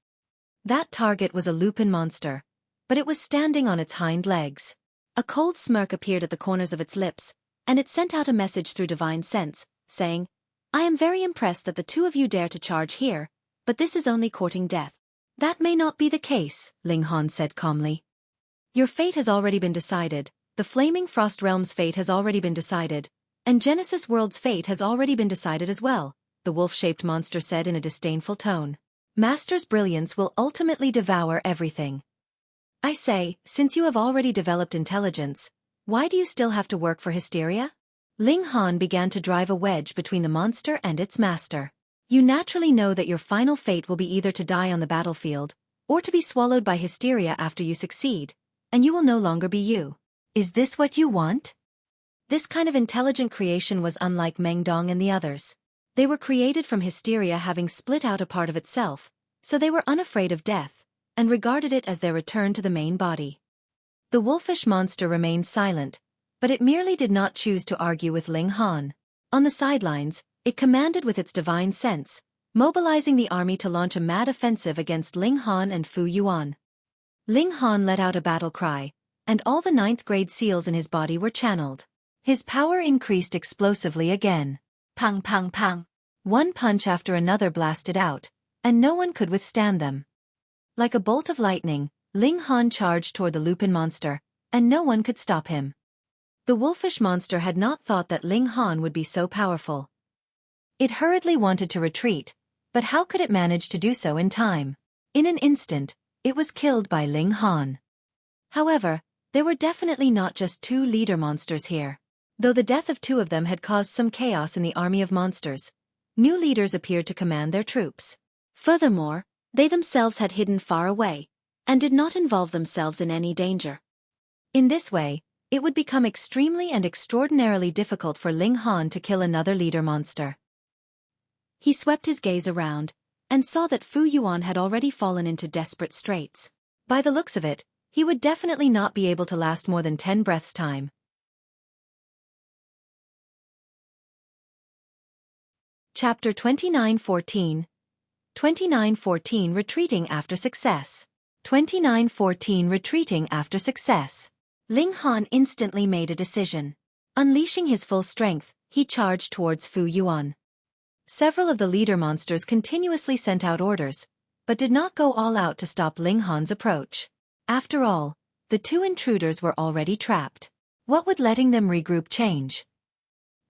A: That target was a lupin monster, but it was standing on its hind legs. A cold smirk appeared at the corners of its lips, and it sent out a message through divine sense, saying, "I am very impressed that the two of you dare to charge here, but this is only courting death." "That may not be the case," Ling Han said calmly. "Your fate has already been decided, the Flaming Frost Realm's fate has already been decided, and Genesis World's fate has already been decided as well," the wolf-shaped monster said in a disdainful tone. "Master's brilliance will ultimately devour everything. I say, since you have already developed intelligence, why do you still have to work for Hysteria?" Ling Han began to drive a wedge between the monster and its master. "You naturally know that your final fate will be either to die on the battlefield, or to be swallowed by Hysteria after you succeed, and you will no longer be you. Is this what you want?" This kind of intelligent creation was unlike Mengdong and the others. They were created from Hysteria having split out a part of itself, so they were unafraid of death, and regarded it as their return to the main body. The wolfish monster remained silent, but it merely did not choose to argue with Ling Han. On the sidelines, it commanded with its divine sense, mobilizing the army to launch a mad offensive against Ling Han and Fu Yuan. Ling Han let out a battle cry, and all the 9th-grade seals in his body were channeled. His power increased explosively again. Pang pang pang. One punch after another blasted out, and no one could withstand them. Like a bolt of lightning, Ling Han charged toward the lupin monster, and no one could stop him. The wolfish monster had not thought that Ling Han would be so powerful. It hurriedly wanted to retreat, but how could it manage to do so in time? In an instant, it was killed by Ling Han. However, there were definitely not just two leader monsters here. Though the death of two of them had caused some chaos in the army of monsters, new leaders appeared to command their troops. Furthermore, they themselves had hidden far away, and did not involve themselves in any danger. In this way, it would become extremely and extraordinarily difficult for Ling Han to kill another leader monster. He swept his gaze around, and saw that Fu Yuan had already fallen into desperate straits. By the looks of it, he would definitely not be able to last more than 10 breaths' time. Chapter 2914. 2914 Retreating after success. 2914 Retreating after success. Ling Han instantly made a decision. Unleashing his full strength, he charged towards Fu Yuan. Several of the leader monsters continuously sent out orders, but did not go all out to stop Ling Han's approach. After all, the two intruders were already trapped. What would letting them regroup change?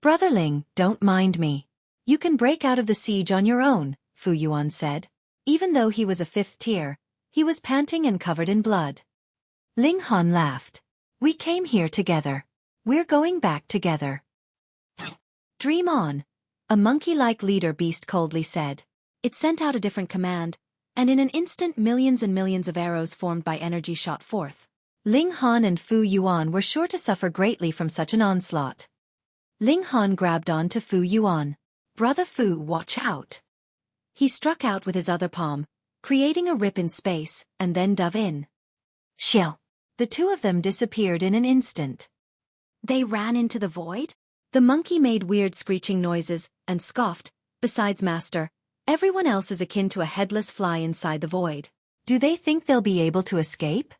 A: Brother Ling, don't mind me. You can break out of the siege on your own, Fu Yuan said. Even though he was a 5th tier, he was panting and covered in blood. Ling Han laughed. We came here together. We're going back together. Dream on, a monkey-like leader beast coldly said. It sent out a different command, and in an instant millions and millions of arrows formed by energy shot forth. Ling Han and Fu Yuan were sure to suffer greatly from such an onslaught. Ling Han grabbed on to Fu Yuan. Brother Fu, watch out. He struck out with his other palm, creating a rip in space, and then dove in. Shill. The two of them disappeared in an instant. They ran into the void? The monkey made weird screeching noises, and scoffed. Besides Master, everyone else is akin to a headless fly inside the void. Do they think they'll be able to escape?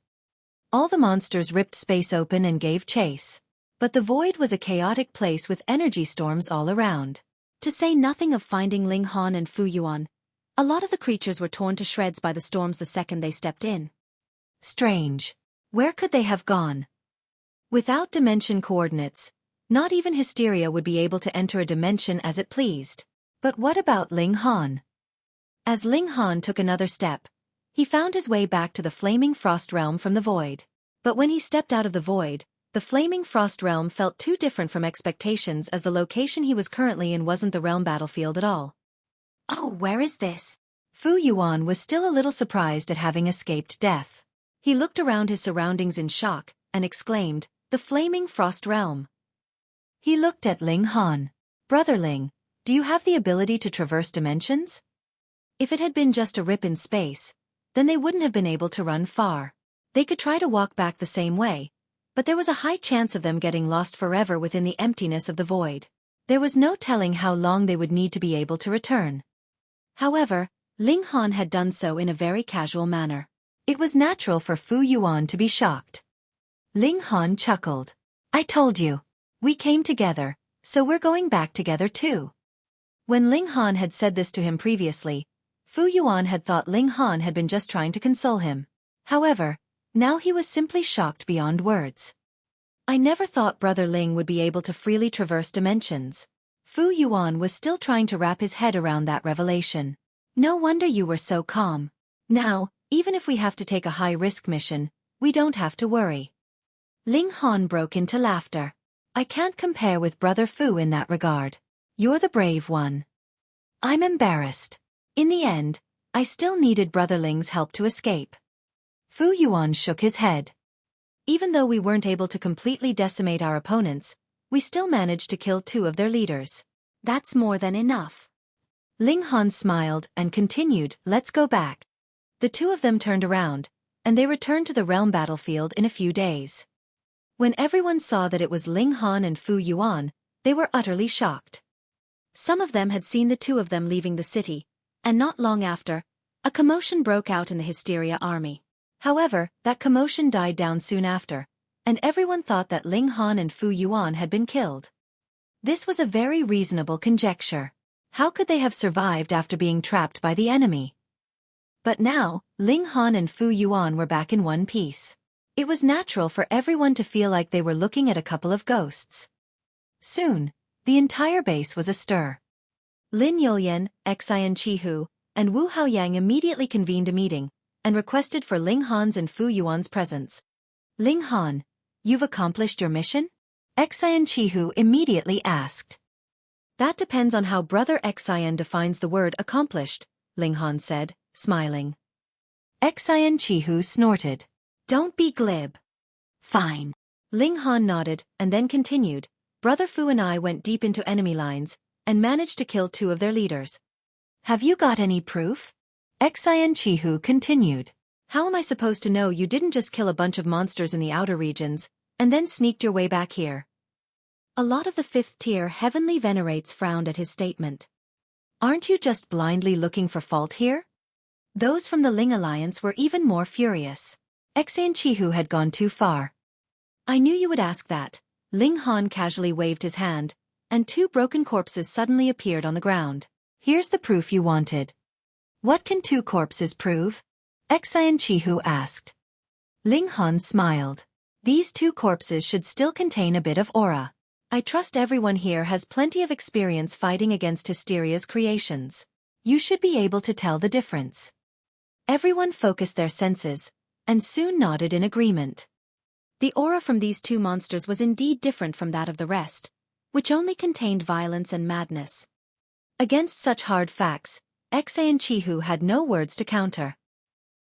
A: All the monsters ripped space open and gave chase. But the void was a chaotic place with energy storms all around. To say nothing of finding Ling Han and Fu Yuan, a lot of the creatures were torn to shreds by the storms the second they stepped in. Strange. Where could they have gone? Without dimension coordinates, not even Hysteria would be able to enter a dimension as it pleased. But what about Ling Han? As Ling Han took another step, he found his way back to the Flaming Frost Realm from the void. But when he stepped out of the void, the Flaming Frost Realm felt too different from expectations, as the location he was currently in wasn't the realm battlefield at all. Oh, where is this? Fu Yuan was still a little surprised at having escaped death. He looked around his surroundings in shock, and exclaimed, the Flaming Frost Realm. He looked at Ling Han. Brother Ling, do you have the ability to traverse dimensions? If it had been just a rip in space, then they wouldn't have been able to run far. They could try to walk back the same way, but there was a high chance of them getting lost forever within the emptiness of the void. There was no telling how long they would need to be able to return. However, Ling Han had done so in a very casual manner. It was natural for Fu Yuan to be shocked. Ling Han chuckled. I told you. We came together, so we're going back together too. When Ling Han had said this to him previously, Fu Yuan had thought Ling Han had been just trying to console him. However, now he was simply shocked beyond words. I never thought Brother Ling would be able to freely traverse dimensions. Fu Yuan was still trying to wrap his head around that revelation. No wonder you were so calm. Now, even if we have to take a high-risk mission, we don't have to worry. Ling Han broke into laughter. I can't compare with Brother Fu in that regard. You're the brave one. I'm embarrassed. In the end, I still needed Brother Ling's help to escape. Fu Yuan shook his head. Even though we weren't able to completely decimate our opponents, we still managed to kill 2 of their leaders. That's more than enough. Ling Han smiled and continued, let's go back. The 2 of them turned around, and they returned to the realm battlefield in a few days. When everyone saw that it was Ling Han and Fu Yuan, they were utterly shocked. Some of them had seen the 2 of them leaving the city, and not long after, a commotion broke out in the Hysteria army. However, that commotion died down soon after, and everyone thought that Ling Han and Fu Yuan had been killed. This was a very reasonable conjecture. How could they have survived after being trapped by the enemy? But now, Ling Han and Fu Yuan were back in one piece. It was natural for everyone to feel like they were looking at a couple of ghosts. Soon, the entire base was astir. Lin Yolian, Xian Chihu, and Wu Haoyang immediately convened a meeting, and requested for Ling Han's and Fu Yuan's presence. Ling Han, you've accomplished your mission? Xian Chihu immediately asked. That depends on how Brother Xian defines the word accomplished, Ling Han said, smiling. Xian Chihu snorted. Don't be glib. Fine. Ling Han nodded, and then continued. Brother Fu and I went deep into enemy lines, and managed to kill 2 of their leaders. Have you got any proof? Xian Chihu continued. How am I supposed to know you didn't just kill a bunch of monsters in the outer regions, and then sneaked your way back here? A lot of the 5th tier heavenly venerates frowned at his statement. Aren't you just blindly looking for fault here? Those from the Ling Alliance were even more furious. Xian Chihu had gone too far. I knew you would ask that, Ling Han casually waved his hand, and 2 broken corpses suddenly appeared on the ground. Here's the proof you wanted. What can 2 corpses prove? Xueqi asked. Ling Han smiled. These 2 corpses should still contain a bit of aura. I trust everyone here has plenty of experience fighting against Hysteria's creations. You should be able to tell the difference. Everyone focused their senses, and soon nodded in agreement. The aura from these 2 monsters was indeed different from that of the rest, which only contained violence and madness. Against such hard facts, Xueqi had no words to counter.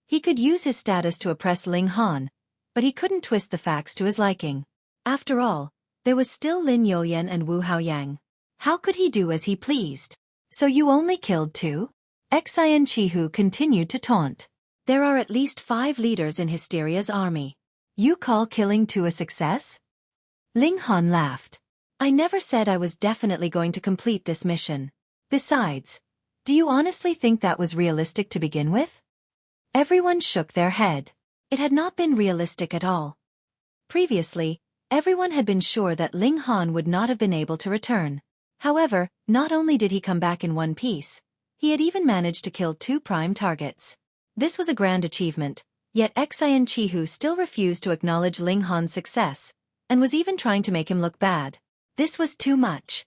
A: He could use his status to oppress Ling Han, but he couldn't twist the facts to his liking. After all, there was still Lin Yolian and Wu Haoyang. How could he do as he pleased? So you only killed 2? Xueqi continued to taunt. There are at least 5 leaders in Hysteria's army. You call killing 2 a success? Ling Han laughed. I never said I was definitely going to complete this mission. Besides, do you honestly think that was realistic to begin with? Everyone shook their head. It had not been realistic at all. Previously, everyone had been sure that Ling Han would not have been able to return. However, not only did he come back in one piece, he had even managed to kill 2 prime targets. This was a grand achievement, yet Xueqi still refused to acknowledge Ling Han's success, and was even trying to make him look bad. This was too much.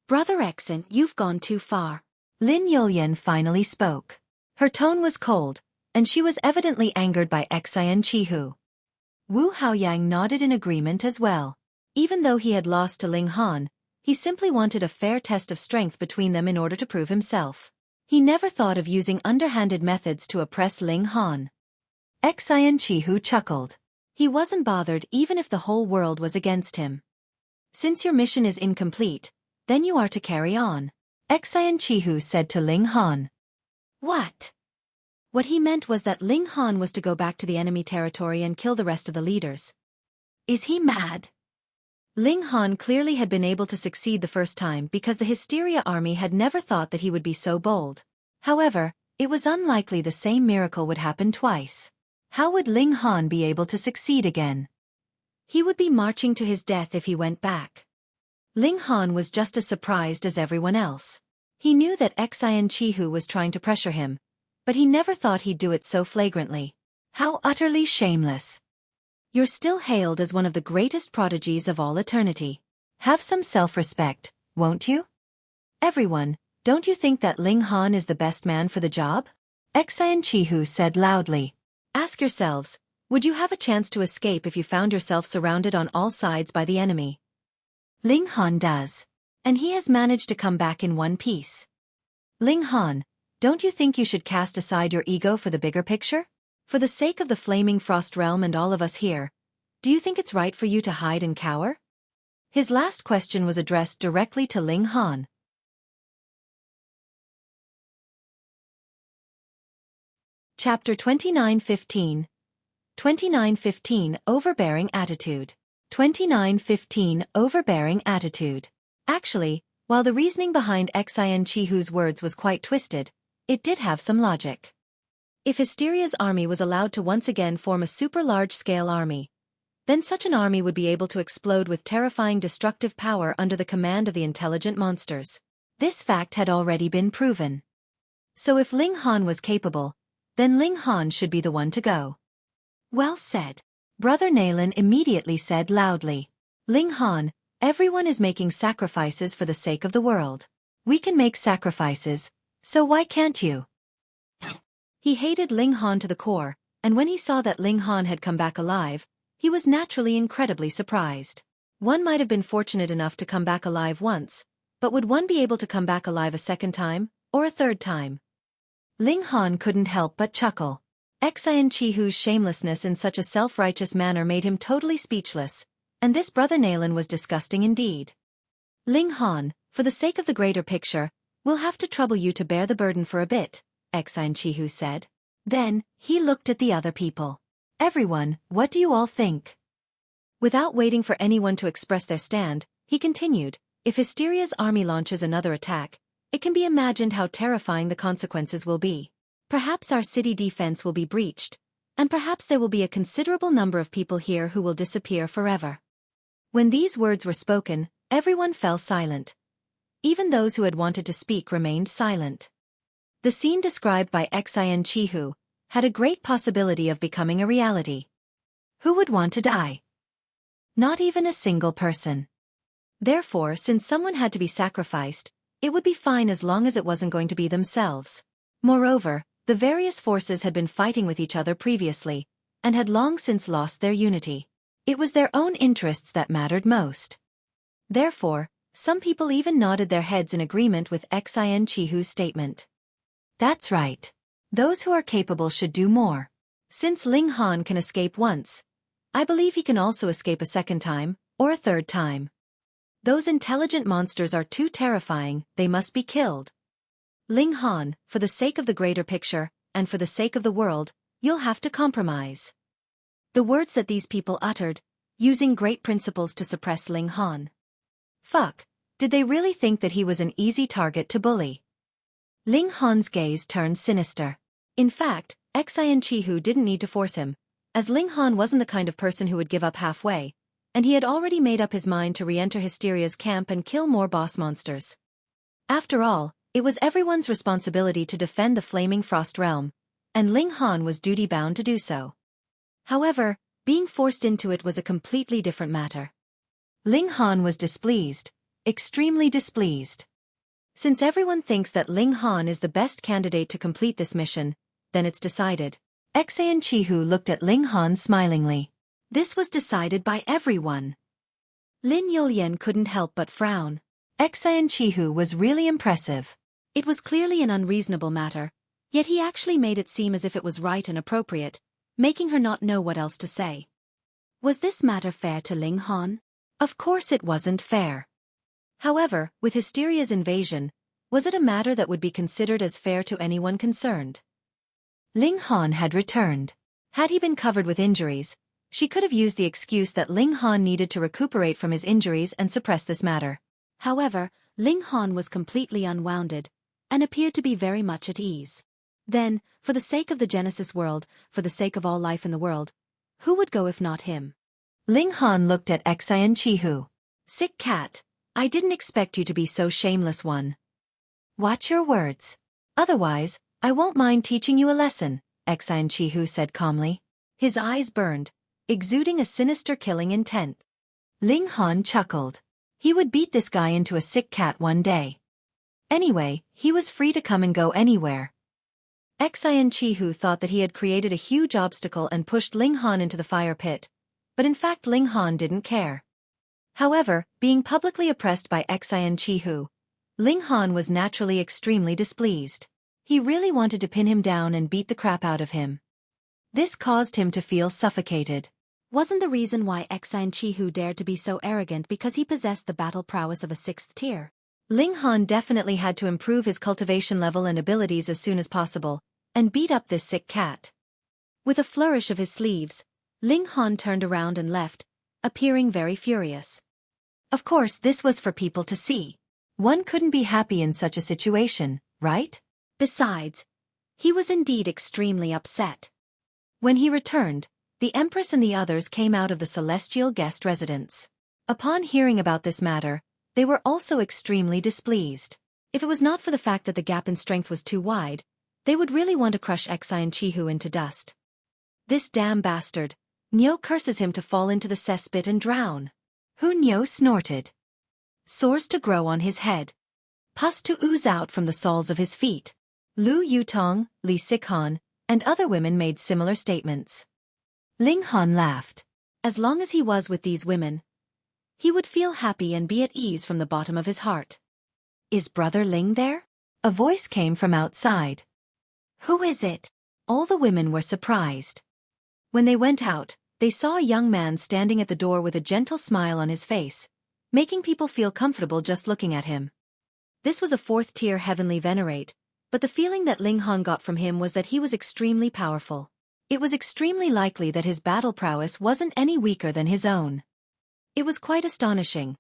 A: Brother Xen, you've gone too far. Lin Yolian finally spoke. Her tone was cold, and she was evidently angered by Xueqi. Wu Haoyang nodded in agreement as well. Even though he had lost to Ling Han, he simply wanted a fair test of strength between them in order to prove himself. He never thought of using underhanded methods to oppress Ling Han. Xueqi chuckled. He wasn't bothered even if the whole world was against him. Since your mission is incomplete, then you are to carry on, Xueqi said to Ling Han. What? What he meant was that Ling Han was to go back to the enemy territory and kill the rest of the leaders. Is he mad? Ling Han clearly had been able to succeed the first time because the Hysteria army had never thought that he would be so bold. However, it was unlikely the same miracle would happen twice. How would Ling Han be able to succeed again? He would be marching to his death if he went back. Ling Han was just as surprised as everyone else. He knew that Xueqi was trying to pressure him, but he never thought he'd do it so flagrantly. How utterly shameless. You're still hailed as one of the greatest prodigies of all eternity. Have some self-respect, won't you? Everyone, don't you think that Ling Han is the best man for the job? Xueqi said loudly. Ask yourselves, would you have a chance to escape if you found yourself surrounded on all sides by the enemy? Ling Han does. And he has managed to come back in one piece. Ling Han, don't you think you should cast aside your ego for the bigger picture? For the sake of the flaming frost realm and all of us here, do you think it's right for you to hide and cower? His last question was addressed directly to Ling Han. Chapter 29:15. 29:15 Overbearing Attitude. 29:15 Overbearing Attitude. Actually, while the reasoning behind Xueqi's words was quite twisted, it did have some logic. If Hysteria's army was allowed to once again form a super large-scale army, then such an army would be able to explode with terrifying destructive power under the command of the intelligent monsters. This fact had already been proven. So if Ling Han was capable, then Ling Han should be the one to go. Well said. Brother Nalen immediately said loudly. Ling Han, everyone is making sacrifices for the sake of the world. We can make sacrifices, so why can't you? He hated Ling Han to the core, and when he saw that Ling Han had come back alive, he was naturally incredibly surprised. One might have been fortunate enough to come back alive once, but would one be able to come back alive a second time, or a third time? Ling Han couldn't help but chuckle. Xueqi's shamelessness in such a self-righteous manner made him totally speechless, and this Brother Nalen was disgusting indeed. Ling Han, for the sake of the greater picture, we'll have to trouble you to bear the burden for a bit, Xueqi said. Then, he looked at the other people. Everyone, what do you all think? Without waiting for anyone to express their stand, he continued, if Hysteria's army launches another attack, it can be imagined how terrifying the consequences will be. Perhaps our city defense will be breached, and perhaps there will be a considerable number of people here who will disappear forever. When these words were spoken, everyone fell silent. Even those who had wanted to speak remained silent. The scene described by Xueqi had a great possibility of becoming a reality. Who would want to die? Not even a single person. Therefore, since someone had to be sacrificed, it would be fine as long as it wasn't going to be themselves. Moreover, the various forces had been fighting with each other previously, and had long since lost their unity. It was their own interests that mattered most. Therefore, some people even nodded their heads in agreement with Xueqi's statement. That's right. Those who are capable should do more. Since Ling Han can escape once, I believe he can also escape a second time, or a third time. Those intelligent monsters are too terrifying, they must be killed. Ling Han, for the sake of the greater picture, and for the sake of the world, you'll have to compromise. The words that these people uttered, using great principles to suppress Ling Han. Fuck, did they really think that he was an easy target to bully? Ling Han's gaze turned sinister. In fact, Xueqi didn't need to force him, as Ling Han wasn't the kind of person who would give up halfway, and he had already made up his mind to re-enter Hysteria's camp and kill more boss monsters. After all, it was everyone's responsibility to defend the Flaming Frost Realm, and Ling Han was duty-bound to do so. However, being forced into it was a completely different matter. Ling Han was displeased, extremely displeased. Since everyone thinks that Ling Han is the best candidate to complete this mission, then it's decided. Xueqi looked at Ling Han smilingly. This was decided by everyone. Lin Yolian couldn't help but frown. Xueqi was really impressive. It was clearly an unreasonable matter, yet he actually made it seem as if it was right and appropriate, making her not know what else to say. Was this matter fair to Ling Han? Of course it wasn't fair. However, with Hysteria's invasion, was it a matter that would be considered as fair to anyone concerned? Ling Han had returned. Had he been covered with injuries, she could have used the excuse that Ling Han needed to recuperate from his injuries and suppress this matter. However, Ling Han was completely unwounded, and appeared to be very much at ease. Then, for the sake of the Genesis world, for the sake of all life in the world, who would go if not him? Ling Han looked at Xueqi. Sick cat, I didn't expect you to be so shameless one. Watch your words. Otherwise, I won't mind teaching you a lesson, Xueqi said calmly. His eyes burned, exuding a sinister killing intent. Ling Han chuckled. He would beat this guy into a sick cat one day. Anyway, he was free to come and go anywhere. Xueqi thought that he had created a huge obstacle and pushed Ling Han into the fire pit, but in fact Ling Han didn't care. However, being publicly oppressed by Xueqi, Ling Han was naturally extremely displeased. He really wanted to pin him down and beat the crap out of him. This caused him to feel suffocated. Wasn't the reason why Xueqi dared to be so arrogant because he possessed the battle prowess of a 6th tier? Ling Han definitely had to improve his cultivation level and abilities as soon as possible, and beat up this sick cat. With a flourish of his sleeves, Ling Han turned around and left, appearing very furious. Of course this was for people to see. One couldn't be happy in such a situation, right? Besides, he was indeed extremely upset. When he returned, the Empress and the others came out of the celestial guest residence. Upon hearing about this matter, they were also extremely displeased. If it was not for the fact that the gap in strength was too wide, they would really want to crush Xueqi into dust. This damn bastard, Nyo curses him to fall into the cesspit and drown. Hu Nyo snorted. Sores to grow on his head. Pus to ooze out from the soles of his feet. Lu Yutong, Li Sikhan, and other women made similar statements. Ling Han laughed. As long as he was with these women, he would feel happy and be at ease from the bottom of his heart. Is Brother Ling there? A voice came from outside. Who is it? All the women were surprised. When they went out, they saw a young man standing at the door with a gentle smile on his face, making people feel comfortable just looking at him. This was a 4th-tier heavenly venerate, but the feeling that Ling Han got from him was that he was extremely powerful. It was extremely likely that his battle prowess wasn't any weaker than his own. It was quite astonishing.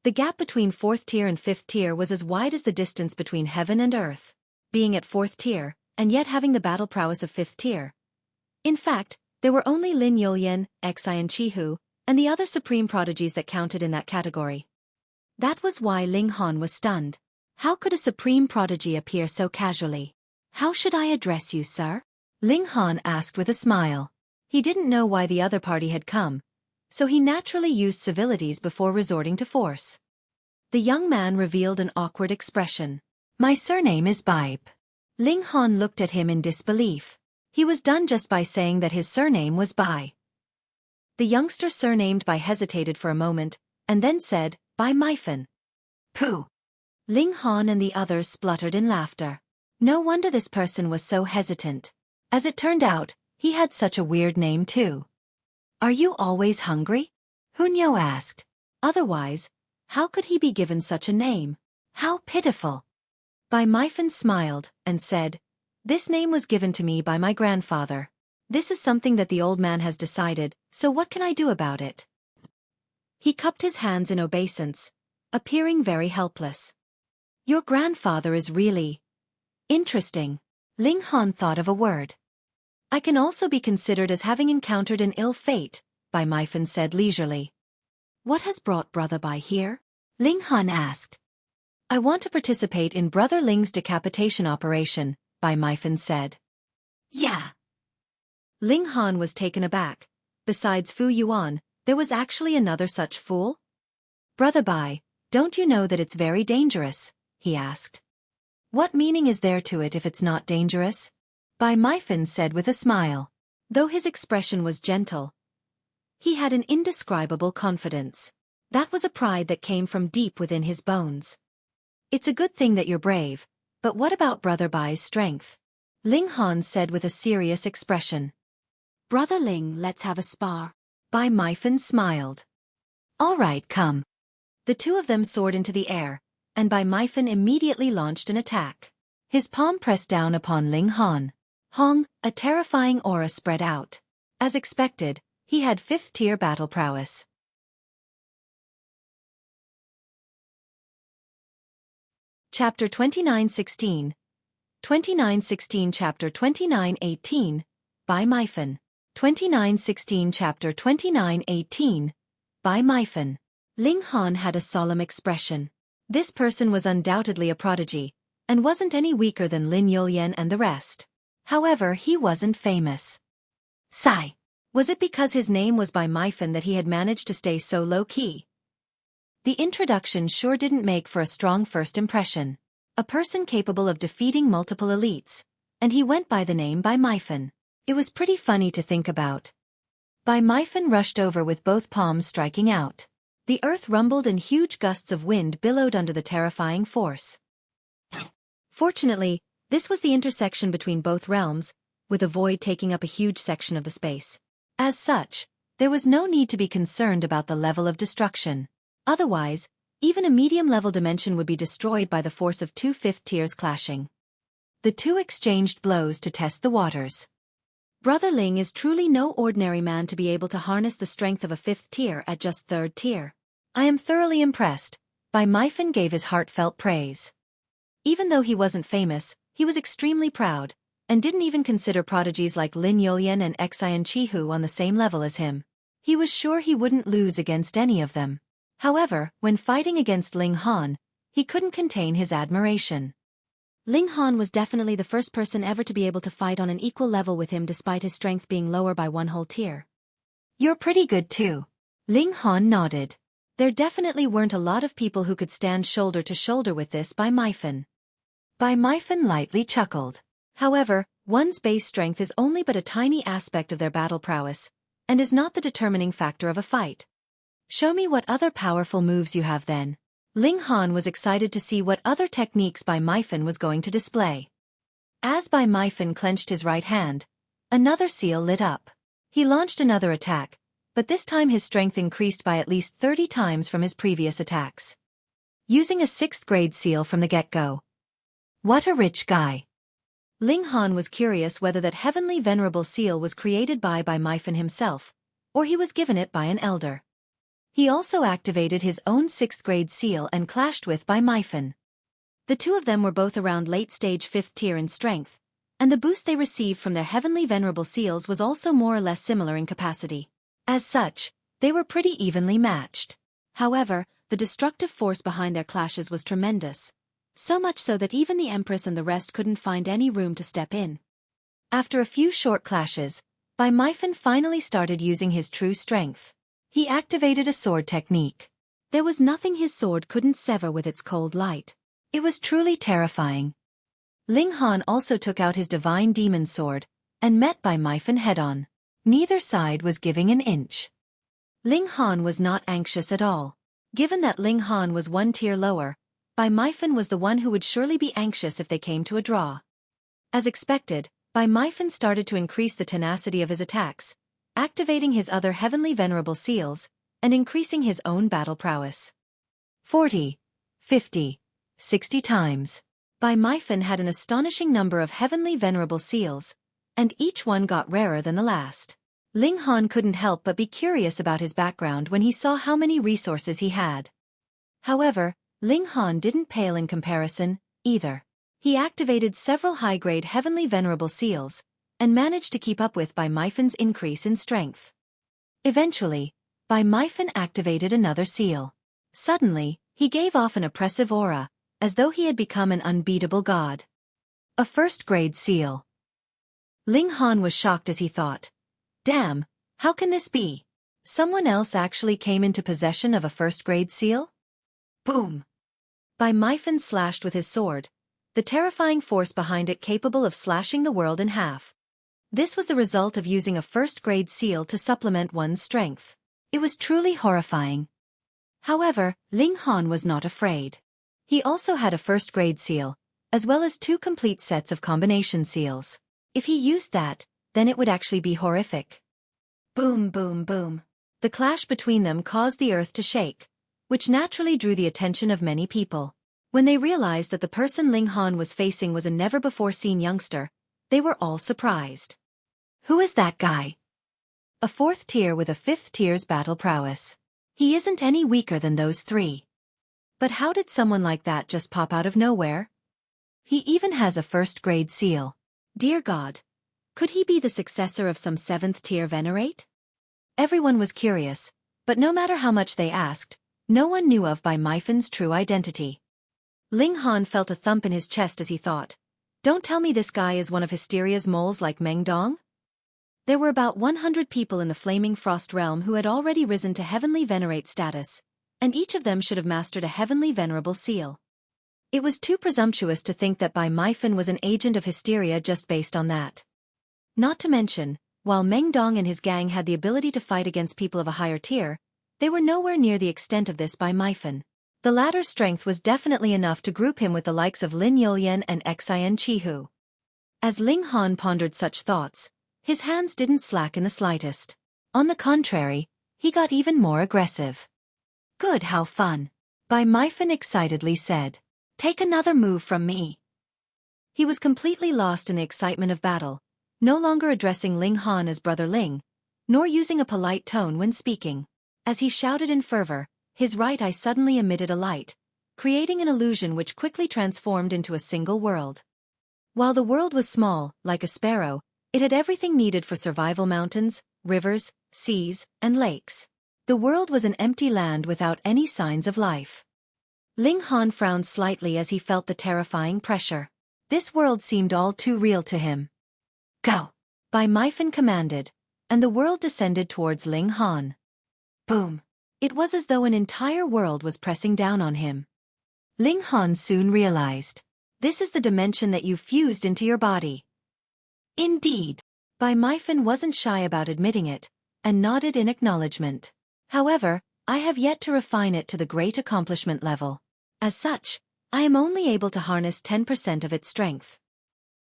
A: The gap between 4th tier and 5th tier was as wide as the distance between heaven and earth. Being at 4th tier, and yet having the battle prowess of 5th tier. In fact, there were only Lin Yolian, Xueqi, and the other supreme prodigies that counted in that category. That was why Ling Han was stunned. How could a supreme prodigy appear so casually? How should I address you, sir? Ling Han asked with a smile. He didn't know why the other party had come, so he naturally used civilities before resorting to force. The young man revealed an awkward expression. My surname is Bibe. Ling Han looked at him in disbelief. He was done just by saying that his surname was Bai. The youngster surnamed Bai hesitated for a moment, and then said, Bai Mifan. Pooh! Ling Han and the others spluttered in laughter. No wonder this person was so hesitant. As it turned out, he had such a weird name too. Are you always hungry? Hunyo asked. Otherwise, how could he be given such a name? How pitiful! Bai Mifan smiled and said, This name was given to me by my grandfather. This is something that the old man has decided, so what can I do about it? He cupped his hands in obeisance, appearing very helpless. Your grandfather is really interesting. Ling Han thought of a word. I can also be considered as having encountered an ill fate, Bai Mifan said leisurely. What has brought Brother Bai here? Ling Han asked. I want to participate in Brother Ling's decapitation operation, Bai Mifan said. Yeah. Ling Han was taken aback. Besides Fu Yuan, there was actually another such fool? Brother Bai, don't you know that it's very dangerous? He asked. What meaning is there to it if it's not dangerous? Bai Mifan said with a smile. Though his expression was gentle, he had an indescribable confidence. That was a pride that came from deep within his bones. It's a good thing that you're brave, but what about Brother Bai's strength? Ling Han said with a serious expression. Brother Ling, let's have a spar. Bai Mifan smiled. All right, come. The two of them soared into the air, and Bai Mifan immediately launched an attack. His palm pressed down upon Ling Han. Hong, a terrifying aura spread out. As expected, he had 5th-tier battle prowess. Chapter 2916. 2916 Chapter 2918. Bai Mifan. 2916 Chapter 2918. Bai Mifan. Ling Han had a solemn expression. This person was undoubtedly a prodigy, and wasn't any weaker than Lin Yulyan and the rest. However, he wasn't famous. Sigh. Was it because his name was Bai Mifan that he had managed to stay so low-key? The introduction sure didn't make for a strong first impression. A person capable of defeating multiple elites, and he went by the name Bai Mifan. It was pretty funny to think about. Bai Mifan rushed over with both palms striking out. The earth rumbled and huge gusts of wind billowed under the terrifying force. Fortunately, this was the intersection between both realms, with a void taking up a huge section of the space. As such, there was no need to be concerned about the level of destruction. Otherwise, even a medium-level dimension would be destroyed by the force of 2 5th tiers clashing. The two exchanged blows to test the waters. Brother Ling is truly no ordinary man to be able to harness the strength of a 5th tier at just 3rd tier. I am thoroughly impressed. Bai Mifan gave his heartfelt praise. Even though he wasn't famous, he was extremely proud, and didn't even consider prodigies like Lin Yulyan and Xian Chihu on the same level as him. He was sure he wouldn't lose against any of them. However, when fighting against Ling Han, he couldn't contain his admiration. Ling Han was definitely the first person ever to be able to fight on an equal level with him despite his strength being lower by 1 whole tier. You're pretty good too. Ling Han nodded. There definitely weren't a lot of people who could stand shoulder to shoulder with this Bai Mifan. Bai Mifan lightly chuckled. However, one's base strength is only but a tiny aspect of their battle prowess, and is not the determining factor of a fight. Show me what other powerful moves you have then. Ling Han was excited to see what other techniques Bai Mifan was going to display. As Bai Mifan clenched his right hand, another seal lit up. He launched another attack, but this time his strength increased by at least 30 times from his previous attacks. Using a 6th grade seal from the get-go. What a rich guy. Ling Han was curious whether that heavenly venerable seal was created by Mifan himself, or he was given it by an elder. He also activated his own 6th grade seal and clashed with Bai Mifan. The two of them were both around late-stage 5th tier in strength, and the boost they received from their heavenly venerable seals was also more or less similar in capacity. As such, They were pretty evenly matched. However, the destructive force behind their clashes was tremendous, so much so that even the Empress and the rest couldn't find any room to step in. After a few short clashes, Mifan finally started using his true strength. He activated a sword technique. There was nothing his sword couldn't sever with its cold light. It was truly terrifying. Ling Han also took out his divine demon sword and met Mifan head-on. Neither side was giving an inch. Ling Han was not anxious at all. Given that Ling Han was one tier lower, Mifan was the one who would surely be anxious if they came to a draw. As expected, Mifan started to increase the tenacity of his attacks, activating his other heavenly venerable seals, and increasing his own battle prowess. 40, 50, 60 times. Mifan had an astonishing number of heavenly venerable seals, and each one got rarer than the last. Ling Han couldn't help but be curious about his background when he saw how many resources he had. However, Ling Han didn't pale in comparison, either. He activated several high-grade heavenly venerable seals, and managed to keep up with Mifan's increase in strength. Eventually, Mifan activated another seal. Suddenly, he gave off an oppressive aura, as though he had become an unbeatable god. A first-grade seal. Ling Han was shocked as he thought, "Damn, how can this be? Someone else actually came into possession of a first-grade seal?" Boom! Mifan slashed with his sword, the terrifying force behind it capable of slashing the world in half. This was the result of using a first-grade seal to supplement one's strength. It was truly horrifying. However, Ling Han was not afraid. He also had a first-grade seal, as well as 2 complete sets of combination seals. If he used that, then it would actually be horrific. Boom, boom, boom. The clash between them caused the earth to shake, which naturally drew the attention of many people. When they realized that the person Ling Han was facing was a never-before-seen youngster, they were all surprised. Who is that guy? A 4th tier with a 5th tier's battle prowess. He isn't any weaker than those 3. But how did someone like that just pop out of nowhere? He even has a first-grade seal. Dear God, could he be the successor of some 7th tier venerate? Everyone was curious, but no matter how much they asked, no one knew of Mifan's true identity. Ling Han felt a thump in his chest as he thought, "Don't tell me this guy is one of Hysteria's moles like Meng Dong?" There were about 100 people in the Flaming Frost realm who had already risen to heavenly venerate status, and each of them should have mastered a heavenly venerable seal. It was too presumptuous to think that Mifan was an agent of Hysteria just based on that. Not to mention, while Meng Dong and his gang had the ability to fight against people of a higher tier, they were nowhere near the extent of this Mifan. The latter's strength was definitely enough to group him with the likes of Lin Yolian and Xian Chihu. As Ling Han pondered such thoughts, his hands didn't slack in the slightest. On the contrary, he got even more aggressive. "Good, how fun," Mifan excitedly said. "Take another move from me." He was completely lost in the excitement of battle, no longer addressing Ling Han as Brother Ling, nor using a polite tone when speaking. As he shouted in fervor, his right eye suddenly emitted a light, creating an illusion which quickly transformed into a single world. While the world was small, like a sparrow, it had everything needed for survival: mountains, rivers, seas, and lakes. The world was an empty land without any signs of life. Ling Han frowned slightly as he felt the terrifying pressure. This world seemed all too real to him. "Go!" Mifan commanded, and the world descended towards Ling Han. Boom! It was as though an entire world was pressing down on him. Ling Han soon realized, "This is the dimension that you fused into your body." Indeed. Mifan wasn't shy about admitting it, and nodded in acknowledgement. "However, I have yet to refine it to the great accomplishment level. As such, I am only able to harness 10% of its strength."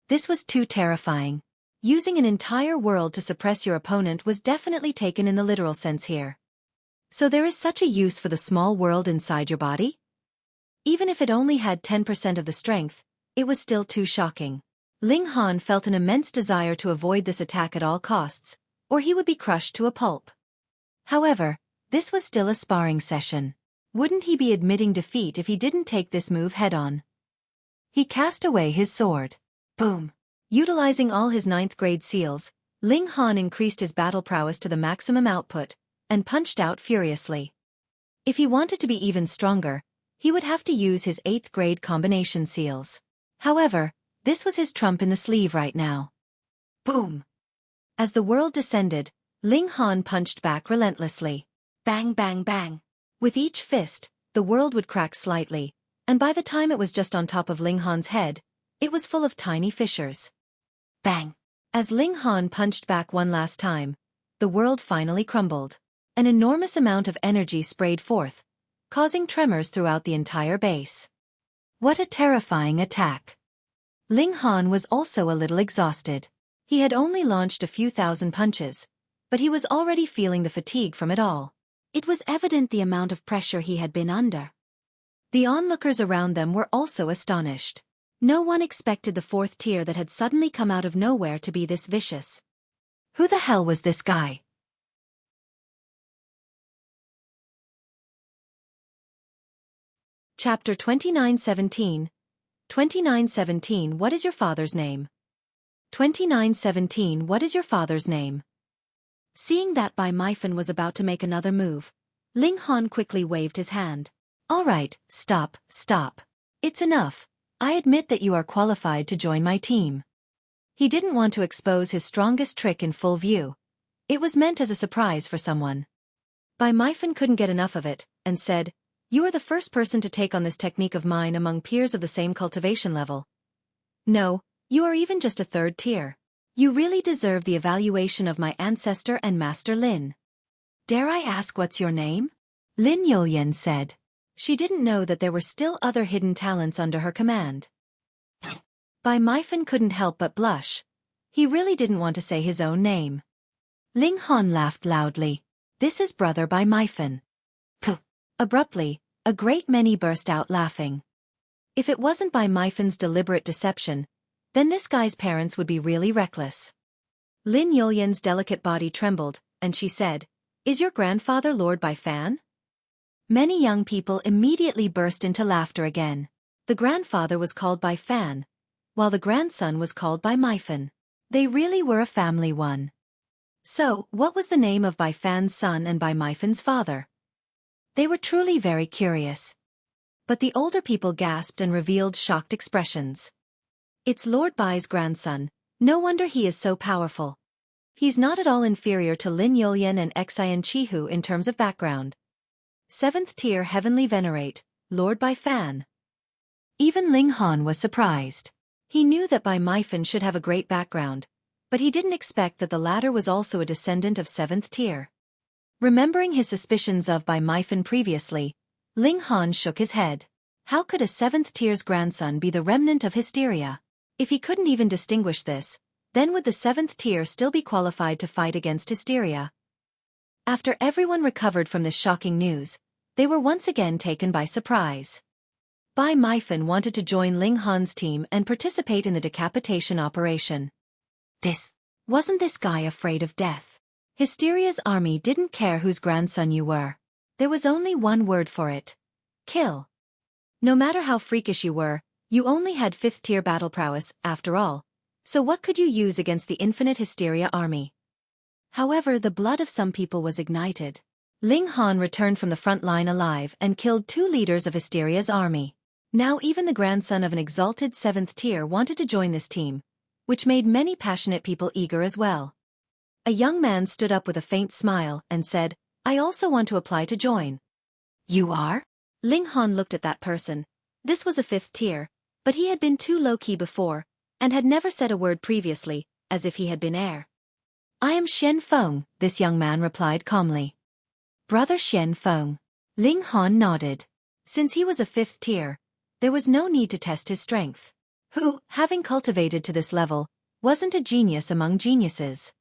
A: This was too terrifying. Using an entire world to suppress your opponent was definitely taken in the literal sense here. So there is such a use for the small world inside your body? Even if it only had 10% of the strength, it was still too shocking. Ling Han felt an immense desire to avoid this attack at all costs, or he would be crushed to a pulp. However, this was still a sparring session. Wouldn't he be admitting defeat if he didn't take this move head-on? He cast away his sword. Boom! Utilizing all his 9th grade seals, Ling Han increased his battle prowess to the maximum output, and punched out furiously. If he wanted to be even stronger, he would have to use his 8th grade combination seals. However, this was his trump in the sleeve right now. Boom! As the world descended, Ling Han punched back relentlessly. Bang bang bang. With each fist, the world would crack slightly, and by the time it was just on top of Ling Han's head, it was full of tiny fissures. Bang! As Ling Han punched back one last time, the world finally crumbled. An enormous amount of energy sprayed forth, causing tremors throughout the entire base. What a terrifying attack! Ling Han was also a little exhausted. He had only launched a few thousand punches, but he was already feeling the fatigue from it all. It was evident the amount of pressure he had been under. The onlookers around them were also astonished. No one expected the 4th tier that had suddenly come out of nowhere to be this vicious. Who the hell was this guy? Chapter 2917. 2917 What is your father's name? 2917 What is your father's name? Seeing that Bai Mifan was about to make another move, Ling Han quickly waved his hand. All right, stop. It's enough. I admit that you are qualified to join my team. He didn't want to expose his strongest trick in full view. It was meant as a surprise for someone. Bai Mifan couldn't get enough of it, and said, You are the first person to take on this technique of mine among peers of the same cultivation level. No, you are even just a 3rd tier. You really deserve the evaluation of my ancestor and Master Lin. Dare I ask what's your name? Lin Yulyan said. She didn't know that there were still other hidden talents under her command. Bai Mifan couldn't help but blush. He really didn't want to say his own name. Ling Han laughed loudly. This is brother Bai Mifan. Puh. Abruptly, a great many burst out laughing. If it wasn't Bai Mifan's deliberate deception, then this guy's parents would be really reckless. Lin Yulyan's delicate body trembled, and she said, Is your grandfather Lord Bai Fan? Many young people immediately burst into laughter again. The grandfather was called Bai Fan, while the grandson was called Bai Mifan. They really were a family one. So, what was the name of Bai Fan's son and Bai Mifan's father? They were truly very curious. But the older people gasped and revealed shocked expressions. It's Lord Bai's grandson. No wonder he is so powerful. He's not at all inferior to Lin Yulyan and Xian Chihu in terms of background. 7th tier Heavenly Venerate, Lord Bai Fan. Even Ling Han was surprised. He knew that Bai Mifan should have a great background, but he didn't expect that the latter was also a descendant of 7th tier. Remembering his suspicions of Bai Mifan previously, Ling Han shook his head. How could a 7th tier's grandson be the remnant of Hysteria? If he couldn't even distinguish this, then would the 7th tier still be qualified to fight against Hysteria? After everyone recovered from this shocking news, they were once again taken by surprise. Bai Mifan wanted to join Ling Han's team and participate in the decapitation operation. Wasn't this guy afraid of death? Hysteria's army didn't care whose grandson you were. There was only one word for it. Kill. No matter how freakish you were, you only had 5th tier battle prowess, after all, so what could you use against the infinite Hysteria army? However, the blood of some people was ignited. Ling Han returned from the front line alive and killed 2 leaders of Hysteria's army. Now even the grandson of an exalted 7th tier wanted to join this team, which made many passionate people eager as well. A young man stood up with a faint smile and said, I also want to apply to join. You are? Ling Han looked at that person. This was a 5th tier, but he had been too low-key before, and had never said a word previously, as if he had been heir. I am Feng, this young man replied calmly. Brother Feng. Ling Han nodded. Since he was a 5th tier, there was no need to test his strength. Who, having cultivated to this level, wasn't a genius among geniuses.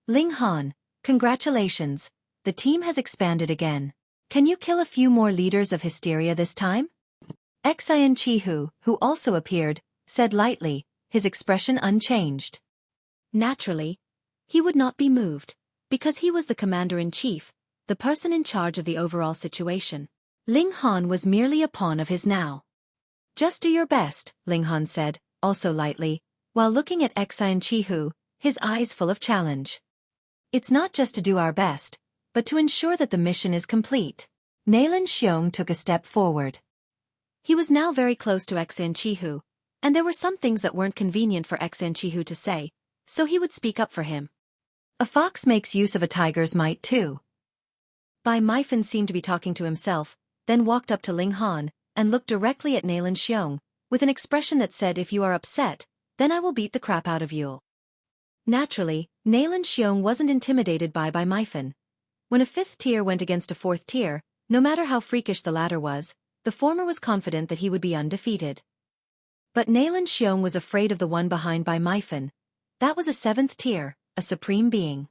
A: Ling Han, congratulations, the team has expanded again. Can you kill a few more leaders of Hysteria this time? Xian Chihu, who also appeared, said lightly, his expression unchanged. Naturally, he would not be moved, because he was the commander-in-chief, the person in charge of the overall situation. Ling Han was merely a pawn of his now. Just do your best, Ling Han said, also lightly, while looking at Xian Chihu, his eyes full of challenge. It's not just to do our best, but to ensure that the mission is complete. Ling Xi took a step forward. He was now very close to Xueqi, and there were some things that weren't convenient for Xueqi to say, so he would speak up for him. A fox makes use of a tiger's might too. Mifan seemed to be talking to himself, then walked up to Ling Han, and looked directly at Ling Xi, with an expression that said, "If you are upset, then I will beat the crap out of you." Naturally, Ling Xi wasn't intimidated by Mifan. When a fifth tier went against a fourth tier, no matter how freakish the latter was, the former was confident that he would be undefeated. But Ling Xi was afraid of the one behind Mifan. That was a seventh tier, a supreme being.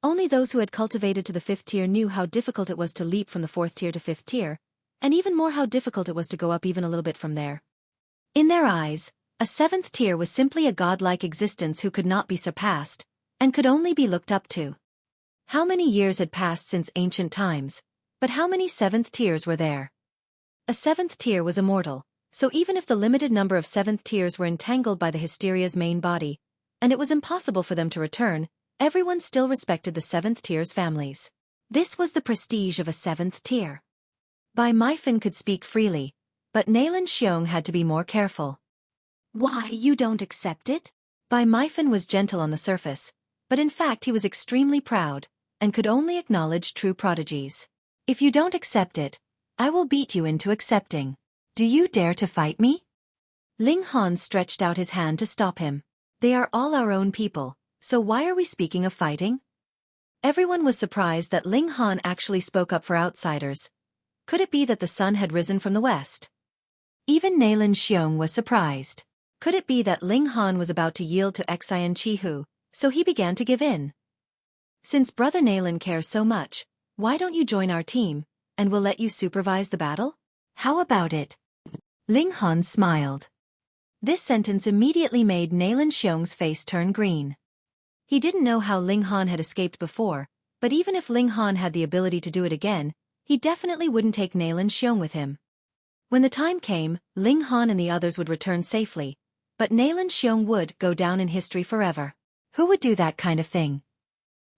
A: Only those who had cultivated to the fifth tier knew how difficult it was to leap from the fourth tier to fifth tier, and even more how difficult it was to go up even a little bit from there. In their eyes, a seventh tier was simply a godlike existence who could not be surpassed, and could only be looked up to. How many years had passed since ancient times, but how many seventh tiers were there? A seventh tier was immortal, so even if the limited number of seventh tiers were entangled by the Hysteria's main body, and it was impossible for them to return, everyone still respected the seventh tier's families. This was the prestige of a seventh tier. Mifan could speak freely, but Ling Xi had to be more careful. "Why, you don't accept it?" Mifan was gentle on the surface, but in fact he was extremely proud, and could only acknowledge true prodigies. "If you don't accept it, I will beat you into accepting. Do you dare to fight me?" Ling Han stretched out his hand to stop him. "They are all our own people, so why are we speaking of fighting?" Everyone was surprised that Ling Han actually spoke up for outsiders. Could it be that the sun had risen from the west? Even Ling Xi was surprised. Could it be that Ling Han was about to yield to Xueqi, so he began to give in? "Since Brother Ling cares so much, why don't you join our team, and we'll let you supervise the battle? How about it?" Ling Han smiled. This sentence immediately made Ling Xi's face turn green. He didn't know how Ling Han had escaped before, but even if Ling Han had the ability to do it again, he definitely wouldn't take Ling Xi with him. When the time came, Ling Han and the others would return safely, but Ling Xi would go down in history forever. Who would do that kind of thing?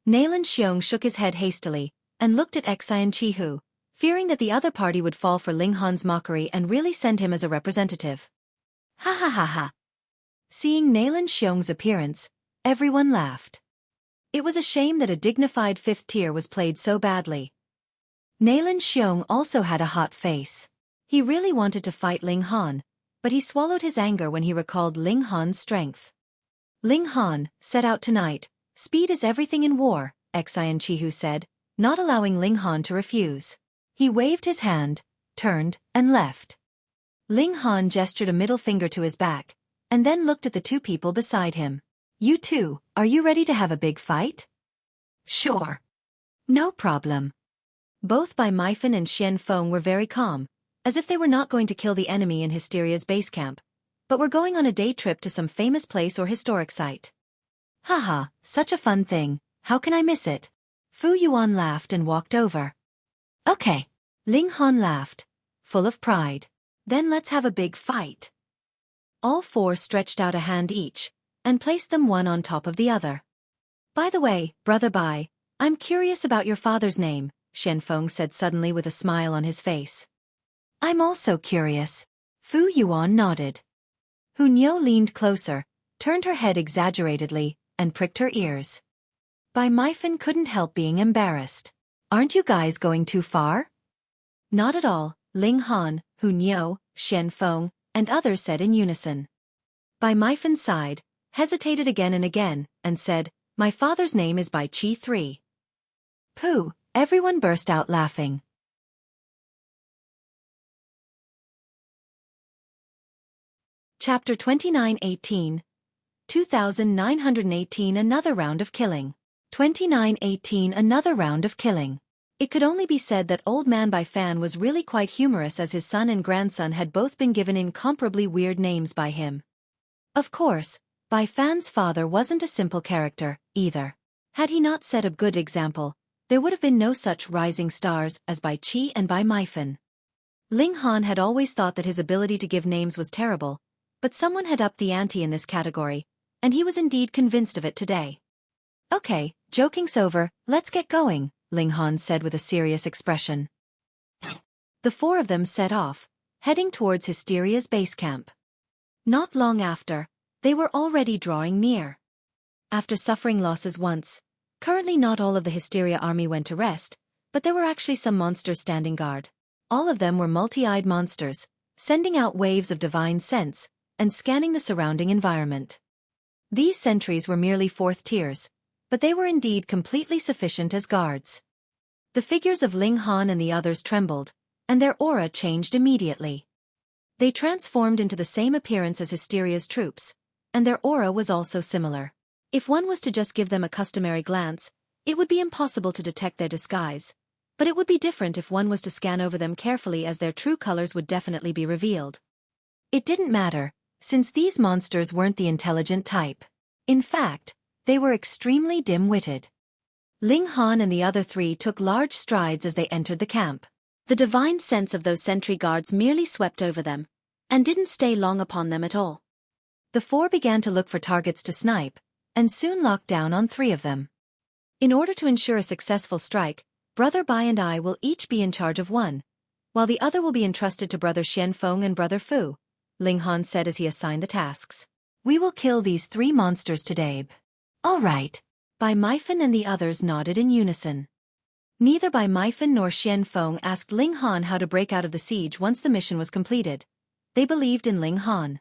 A: Ling Xi shook his head hastily, and looked at Xueqi, fearing that the other party would fall for Ling Han's mockery and really send him as a representative. Ha ha ha ha. Seeing Ling Xi's appearance, everyone laughed. It was a shame that a dignified fifth tier was played so badly. Ling Xi also had a hot face. He really wanted to fight Ling Han, but he swallowed his anger when he recalled Ling Han's strength. "Ling Han, set out tonight. Speed is everything in war," Xueqi said, not allowing Ling Han to refuse. He waved his hand, turned, and left. Ling Han gestured a middle finger to his back, and then looked at the two people beside him. "You two, are you ready to have a big fight?" "Sure. No problem." Both Mifan and Feng were very calm, as if they were not going to kill the enemy in Hysteria's base camp, but were going on a day trip to some famous place or historic site. "Haha, such a fun thing, how can I miss it?" Fu Yuan laughed and walked over. "Okay." Ling Han laughed, full of pride. "Then let's have a big fight." All four stretched out a hand each, and placed them one on top of the other. "By the way, Brother Bai, I'm curious about your father's name," Feng said suddenly with a smile on his face. "I'm also curious." Fu Yuan nodded. Hu Niu leaned closer, turned her head exaggeratedly, and pricked her ears. Mifan couldn't help being embarrassed. "Aren't you guys going too far?" "Not at all," Ling Han, Hu Niu, Feng, and others said in unison. Mifan's side, hesitated again and said, "My father's name is Bai Qi 3. Pooh, everyone burst out laughing. Chapter 29:18. 2918 Another round of killing. 2918 Another round of killing. It could only be said that Old Man Bai Fan was really quite humorous, as his son and grandson had both been given incomparably weird names by him. Of course, Bai Fan's father wasn't a simple character, either. Had he not set a good example, there would have been no such rising stars as Bai Qi and Bai Mifan. Ling Han had always thought that his ability to give names was terrible, but someone had upped the ante in this category, and he was indeed convinced of it today. "Okay, joking's over, let's get going," Ling Han said with a serious expression. The four of them set off, heading towards Hysteria's base camp. Not long after, they were already drawing near. After suffering losses once, currently not all of the Hysteria army went to rest, but there were actually some monsters standing guard. All of them were multi-eyed monsters, sending out waves of divine sense, and scanning the surrounding environment. These sentries were merely fourth tiers, but they were indeed completely sufficient as guards. The figures of Ling Han and the others trembled, and their aura changed immediately. They transformed into the same appearance as Hysteria's troops, and their aura was also similar. If one was to just give them a customary glance, it would be impossible to detect their disguise, but it would be different if one was to scan over them carefully, as their true colors would definitely be revealed. It didn't matter, since these monsters weren't the intelligent type. In fact, they were extremely dim-witted. Ling Han and the other three took large strides as they entered the camp. The divine sense of those sentry guards merely swept over them, and didn't stay long upon them at all. The four began to look for targets to snipe, and soon locked down on three of them. In order to ensure a successful strike, Brother Bai and I will each be in charge of one, while the other will be entrusted to Brother Feng and Brother Fu, Ling Han said as he assigned the tasks. We will kill these three monsters today. All right. Bai Mifan and the others nodded in unison. Neither Bai Mifan nor Feng asked Ling Han how to break out of the siege once the mission was completed. They believed in Ling Han.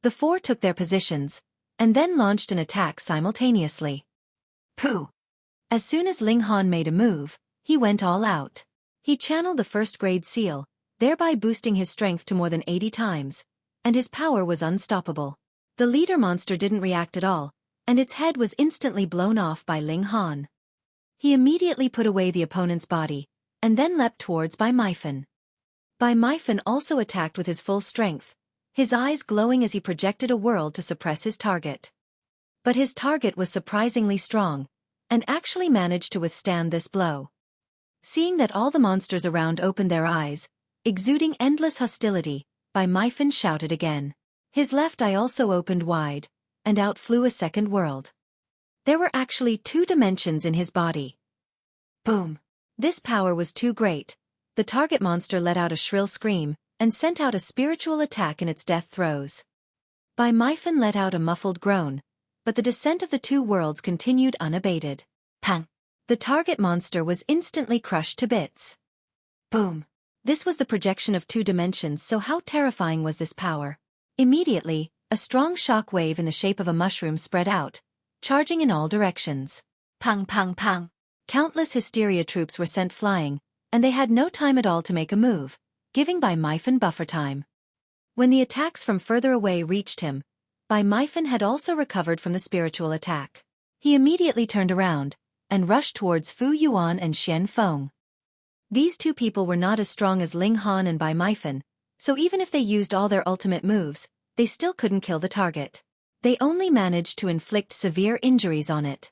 A: The four took their positions, and then launched an attack simultaneously. Pooh! As soon as Ling Han made a move, he went all out. He channeled the first-grade seal, thereby boosting his strength to more than 80 times, and his power was unstoppable. The leader monster didn't react at all, and its head was instantly blown off by Ling Han. He immediately put away the opponent's body, and then leapt towards Bai Mifan. Bai Mifan also attacked with his full strength, his eyes glowing as he projected a world to suppress his target. But his target was surprisingly strong, and actually managed to withstand this blow. Seeing that all the monsters around opened their eyes, exuding endless hostility, Bai Mifan shouted again. His left eye also opened wide, and out flew a second world. There were actually 2 dimensions in his body. Boom! This power was too great. The target monster let out a shrill scream, and sent out a spiritual attack in its death throes. Bai Mifan let out a muffled groan, but the descent of the 2 worlds continued unabated. Pang! The target monster was instantly crushed to bits. Boom! This was the projection of 2 dimensions, so how terrifying was this power? Immediately, a strong shock wave in the shape of a mushroom spread out, charging in all directions. Pang pang pang! Countless Hysteria troops were sent flying, and they had no time at all to make a move, giving Bai Mifan buffer time. When the attacks from further away reached him, Bai Mifan had also recovered from the spiritual attack. He immediately turned around, and rushed towards Fu Yuan and Feng. These 2 people were not as strong as Ling Han and Bai Mifan, so even if they used all their ultimate moves, they still couldn't kill the target. They only managed to inflict severe injuries on it.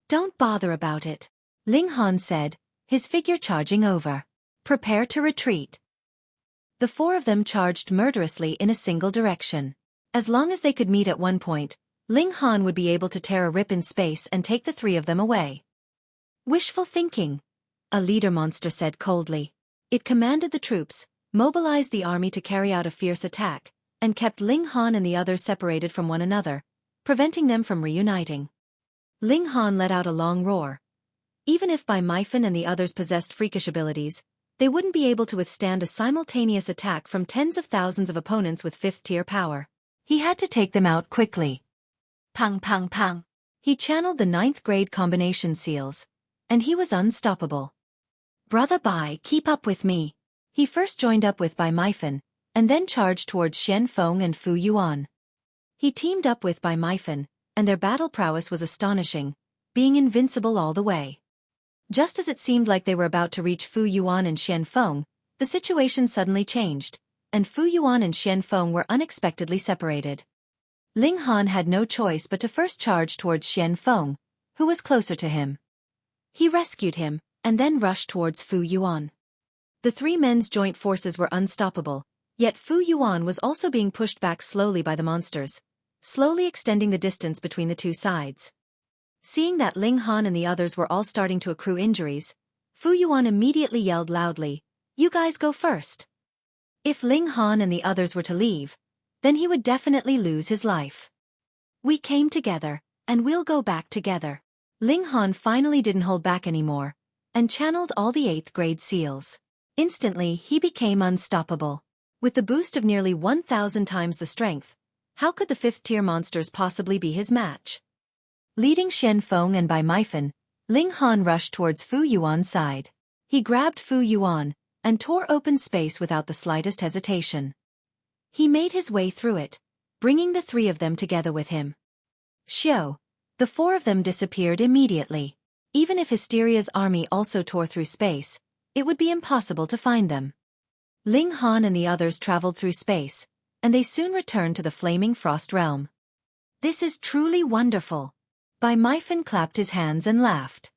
A: Don't bother about it, Ling Han said, his figure charging over. Prepare to retreat. The 4 of them charged murderously in a single direction. As long as they could meet at one point, Ling Han would be able to tear a rip in space and take the 3 of them away. Wishful thinking, a leader monster said coldly. It commanded the troops, mobilized the army to carry out a fierce attack, and kept Ling Han and the others separated from one another, preventing them from reuniting. Ling Han let out a long roar. Even if Bai Mifan and the others possessed freakish abilities, they wouldn't be able to withstand a simultaneous attack from tens of thousands of opponents with 5th-tier power. He had to take them out quickly. Pang pang pang. He channeled the 9th-grade combination seals, and he was unstoppable. Brother Bai, keep up with me. He first joined up with Bai Mifan, and then charged towards Feng and Fu Yuan. He teamed up with Bai Mifan, and their battle prowess was astonishing, being invincible all the way. Just as it seemed like they were about to reach Fu Yuan and Feng, the situation suddenly changed, and Fu Yuan and Feng were unexpectedly separated. Ling Han had no choice but to first charge towards Feng, who was closer to him. He rescued him, and then rushed towards Fu Yuan. The 3 men's joint forces were unstoppable, yet Fu Yuan was also being pushed back slowly by the monsters, slowly extending the distance between the 2 sides. Seeing that Ling Han and the others were all starting to accrue injuries, Fu Yuan immediately yelled loudly, "You guys go first." If Ling Han and the others were to leave, then he would definitely lose his life. "We came together, and we'll go back together." Ling Han finally didn't hold back anymore, and channeled all the 8th grade seals. Instantly, he became unstoppable. With the boost of nearly 1,000 times the strength, how could the 5th-tier monsters possibly be his match? Leading Feng and by Mifan, Ling Han rushed towards Fu Yuan's side. He grabbed Fu Yuan and tore open space without the slightest hesitation. He made his way through it, bringing the 3 of them together with him. The 4 of them disappeared immediately. Even if Hysteria's army also tore through space, it would be impossible to find them. Ling Han and the others traveled through space, and they soon returned to the flaming frost realm. "This is truly wonderful." Bai Mifan clapped his hands and laughed.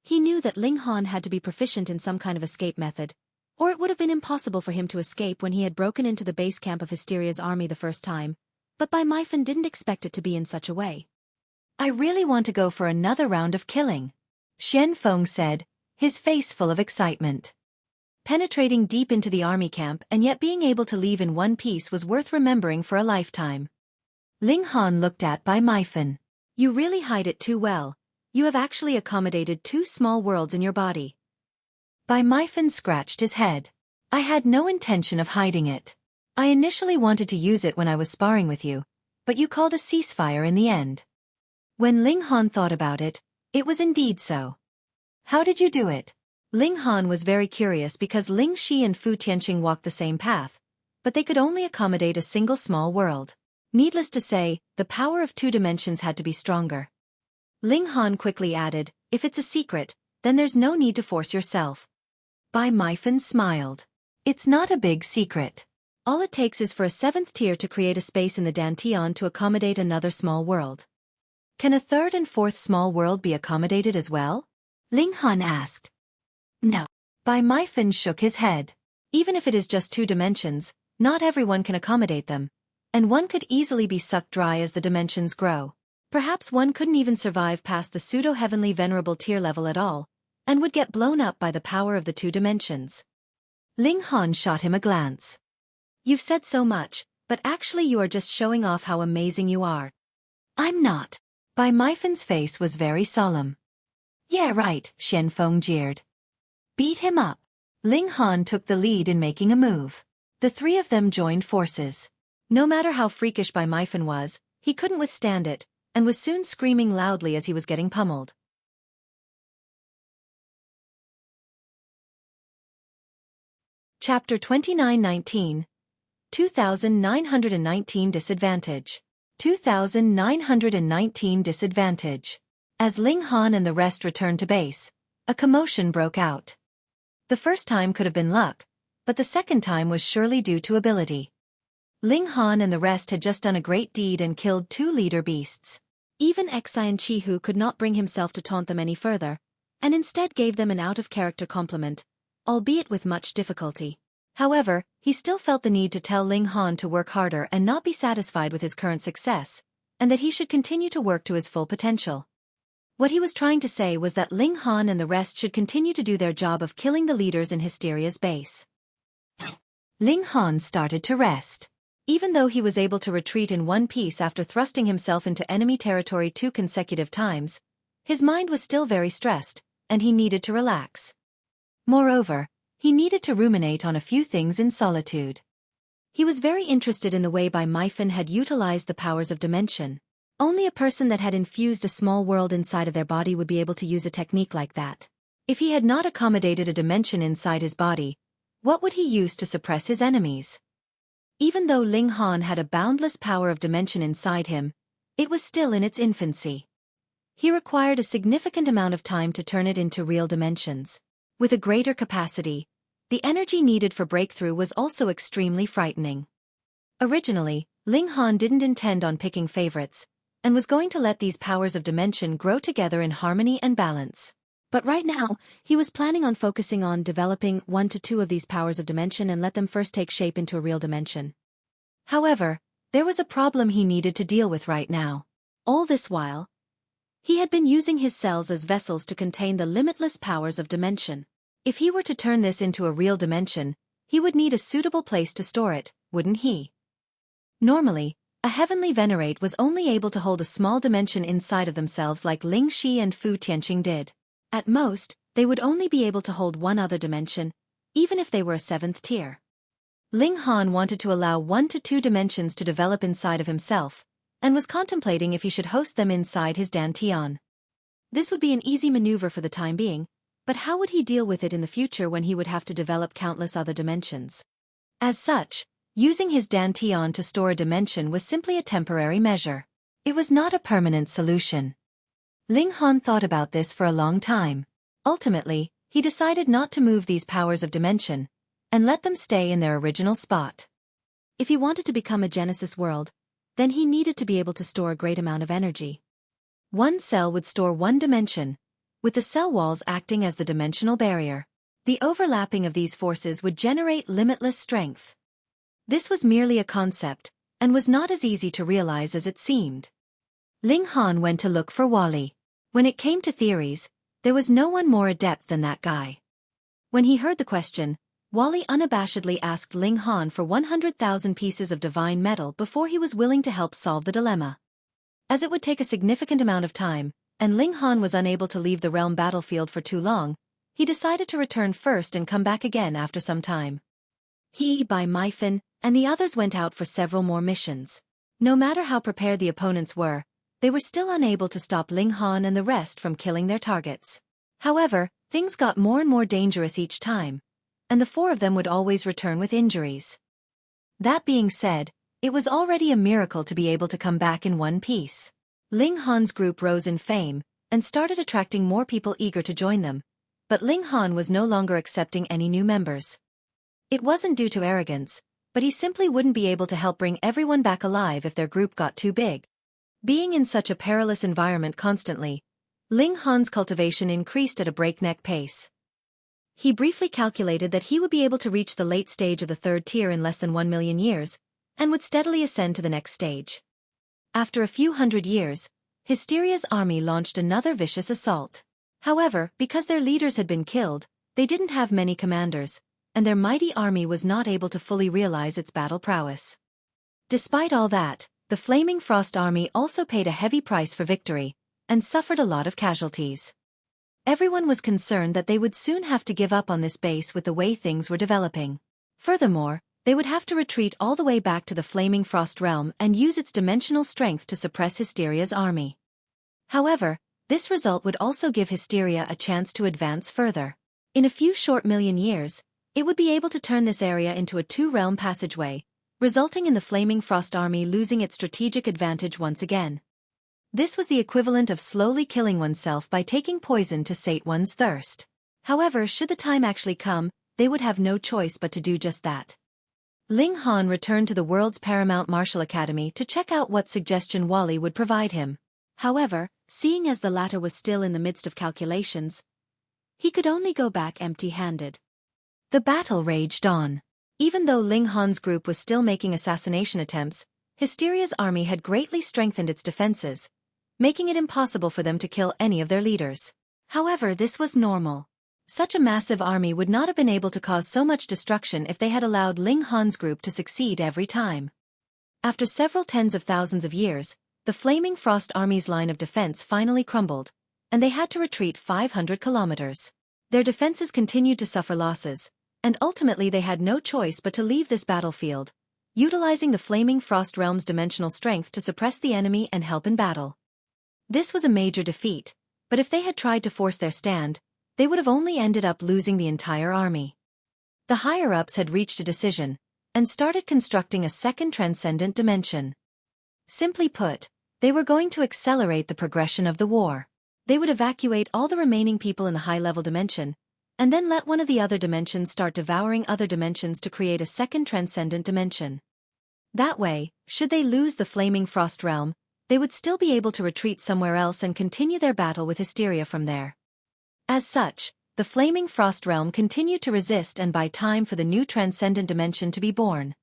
A: He knew that Ling Han had to be proficient in some kind of escape method, or it would have been impossible for him to escape when he had broken into the base camp of Hysteria's army the first time, but Bai Mifan didn't expect it to be in such a way. "I really want to go for another round of killing," Feng said, his face full of excitement. Penetrating deep into the army camp and yet being able to leave in one piece was worth remembering for a lifetime. Ling Han looked at Bai Mifan. "You really hide it too well. You have actually accommodated 2 small worlds in your body." Bai Mifan scratched his head. "I had no intention of hiding it. I initially wanted to use it when I was sparring with you, but you called a ceasefire in the end." When Ling Han thought about it, it was indeed so. "How did you do it?" Ling Han was very curious because Ling Xi and Fu Tianqing walked the same path, but they could only accommodate a single small world. Needless to say, the power of 2 dimensions had to be stronger. Ling Han quickly added, "If it's a secret, then there's no need to force yourself." Bai Mifan smiled. "It's not a big secret. All it takes is for a 7th tier to create a space in the Dantian to accommodate another small world." "Can a 3rd and 4th small world be accommodated as well?" Ling Han asked. "No." Bai Mifan shook his head. "Even if it is just 2 dimensions, not everyone can accommodate them, and one could easily be sucked dry as the dimensions grow. Perhaps one couldn't even survive past the pseudo-heavenly venerable tier level at all, and would get blown up by the power of the 2 dimensions. Ling Han shot him a glance. "You've said so much, but actually you are just showing off how amazing you are." "I'm not." Bai Mifan's face was very solemn. "Yeah, right," Feng jeered. "Beat him up." Ling Han took the lead in making a move. The 3 of them joined forces. No matter how freakish Bai Mifan was, he couldn't withstand it, and was soon screaming loudly as he was getting pummeled. Chapter 2919 2919 Disadvantage 2919 Disadvantage. As Ling Han and the rest returned to base, a commotion broke out. The first time could have been luck, but the second time was surely due to ability. Ling Han and the rest had just done a great deed and killed 2 leader beasts. Even Xian Chihu could not bring himself to taunt them any further, and instead gave them an out-of-character compliment, albeit with much difficulty. However, he still felt the need to tell Ling Han to work harder and not be satisfied with his current success, and that he should continue to work to his full potential. What he was trying to say was that Ling Han and the rest should continue to do their job of killing the leaders in Hysteria's base. Ling Han started to rest. Even though he was able to retreat in one piece after thrusting himself into enemy territory 2 consecutive times, his mind was still very stressed, and he needed to relax. Moreover, he needed to ruminate on a few things in solitude. He was very interested in the way Bai Mifan had utilized the powers of dimension. Only a person that had infused a small world inside of their body would be able to use a technique like that. If he had not accommodated a dimension inside his body, what would he use to suppress his enemies? Even though Ling Han had a boundless power of dimension inside him, it was still in its infancy. He required a significant amount of time to turn it into real dimensions. With a greater capacity, the energy needed for breakthrough was also extremely frightening. Originally, Ling Han didn't intend on picking favorites, and was going to let these powers of dimension grow together in harmony and balance. But right now, he was planning on focusing on developing 1 to 2 of these powers of dimension and let them first take shape into a real dimension. However, there was a problem he needed to deal with right now. All this while, He had been using his cells as vessels to contain the limitless powers of dimension. If he were to turn this into a real dimension, he would need a suitable place to store it, wouldn't he? Normally, a heavenly venerate was only able to hold a small dimension inside of themselves like Ling Xi and Fu Tianqing did. At most, they would only be able to hold one other dimension, even if they were a 7th tier. Ling Han wanted to allow 1 to 2 dimensions to develop inside of himself, and was contemplating if he should host them inside his dantian. This would be an easy maneuver for the time being, but how would he deal with it in the future when he would have to develop countless other dimensions? As such, using his dantian to store a dimension was simply a temporary measure. It was not a permanent solution. Ling Han thought about this for a long time. Ultimately, he decided not to move these powers of dimension, and let them stay in their original spot. If he wanted to become a Genesis world, then he needed to be able to store a great amount of energy. One cell would store one dimension, with the cell walls acting as the dimensional barrier. The overlapping of these forces would generate limitless strength. This was merely a concept, and was not as easy to realize as it seemed. Ling Han went to look for Wally. When it came to theories, there was no one more adept than that guy. When he heard the question, Wally unabashedly asked Ling Han for 100,000 pieces of divine metal before he was willing to help solve the dilemma. As it would take a significant amount of time, and Ling Han was unable to leave the realm battlefield for too long, he decided to return first and come back again after some time. He, by Mifan, and the others went out for several more missions. No matter how prepared the opponents were, they were still unable to stop Ling Han and the rest from killing their targets. However, things got more and more dangerous each time, and the 4 of them would always return with injuries. That being said, it was already a miracle to be able to come back in one piece. Ling Han's group rose in fame, and started attracting more people eager to join them, but Ling Han was no longer accepting any new members. It wasn't due to arrogance, but he simply wouldn't be able to help bring everyone back alive if their group got too big. Being in such a perilous environment constantly, Ling Han's cultivation increased at a breakneck pace. He briefly calculated that he would be able to reach the late stage of the 3rd tier in less than 1 million years, and would steadily ascend to the next stage. After a few hundred years, Hysteria's army launched another vicious assault. However, because their leaders had been killed, they didn't have many commanders, and their mighty army was not able to fully realize its battle prowess. Despite all that, the Flaming Frost army also paid a heavy price for victory, and suffered a lot of casualties. Everyone was concerned that they would soon have to give up on this base with the way things were developing. Furthermore, they would have to retreat all the way back to the Flaming Frost realm and use its dimensional strength to suppress Hysteria's army. However, this result would also give Hysteria a chance to advance further. In a few short million years, it would be able to turn this area into a 2-realm passageway, resulting in the Flaming Frost army losing its strategic advantage once again. This was the equivalent of slowly killing oneself by taking poison to sate one's thirst. However, should the time actually come, they would have no choice but to do just that. Ling Han returned to the world's paramount martial academy to check out what suggestion Wally would provide him. However, seeing as the latter was still in the midst of calculations, he could only go back empty-handed. The battle raged on. Even though Ling Han's group was still making assassination attempts, Hysteria's army had greatly strengthened its defenses, making it impossible for them to kill any of their leaders. However, this was normal. Such a massive army would not have been able to cause so much destruction if they had allowed Ling Han's group to succeed every time. After several tens of thousands of years, the Flaming Frost army's line of defense finally crumbled, and they had to retreat 500 kilometers. Their defenses continued to suffer losses, and ultimately they had no choice but to leave this battlefield, utilizing the Flaming Frost realm's dimensional strength to suppress the enemy and help in battle. This was a major defeat, but if they had tried to force their stand, they would have only ended up losing the entire army. The higher-ups had reached a decision, and started constructing a second transcendent dimension. Simply put, they were going to accelerate the progression of the war. They would evacuate all the remaining people in the high-level dimension, and then let one of the other dimensions start devouring other dimensions to create a second transcendent dimension. That way, should they lose the Flaming Frost realm, they would still be able to retreat somewhere else and continue their battle with Hysteria from there. As such, the Flaming Frost realm continued to resist and buy time for the new transcendent dimension to be born.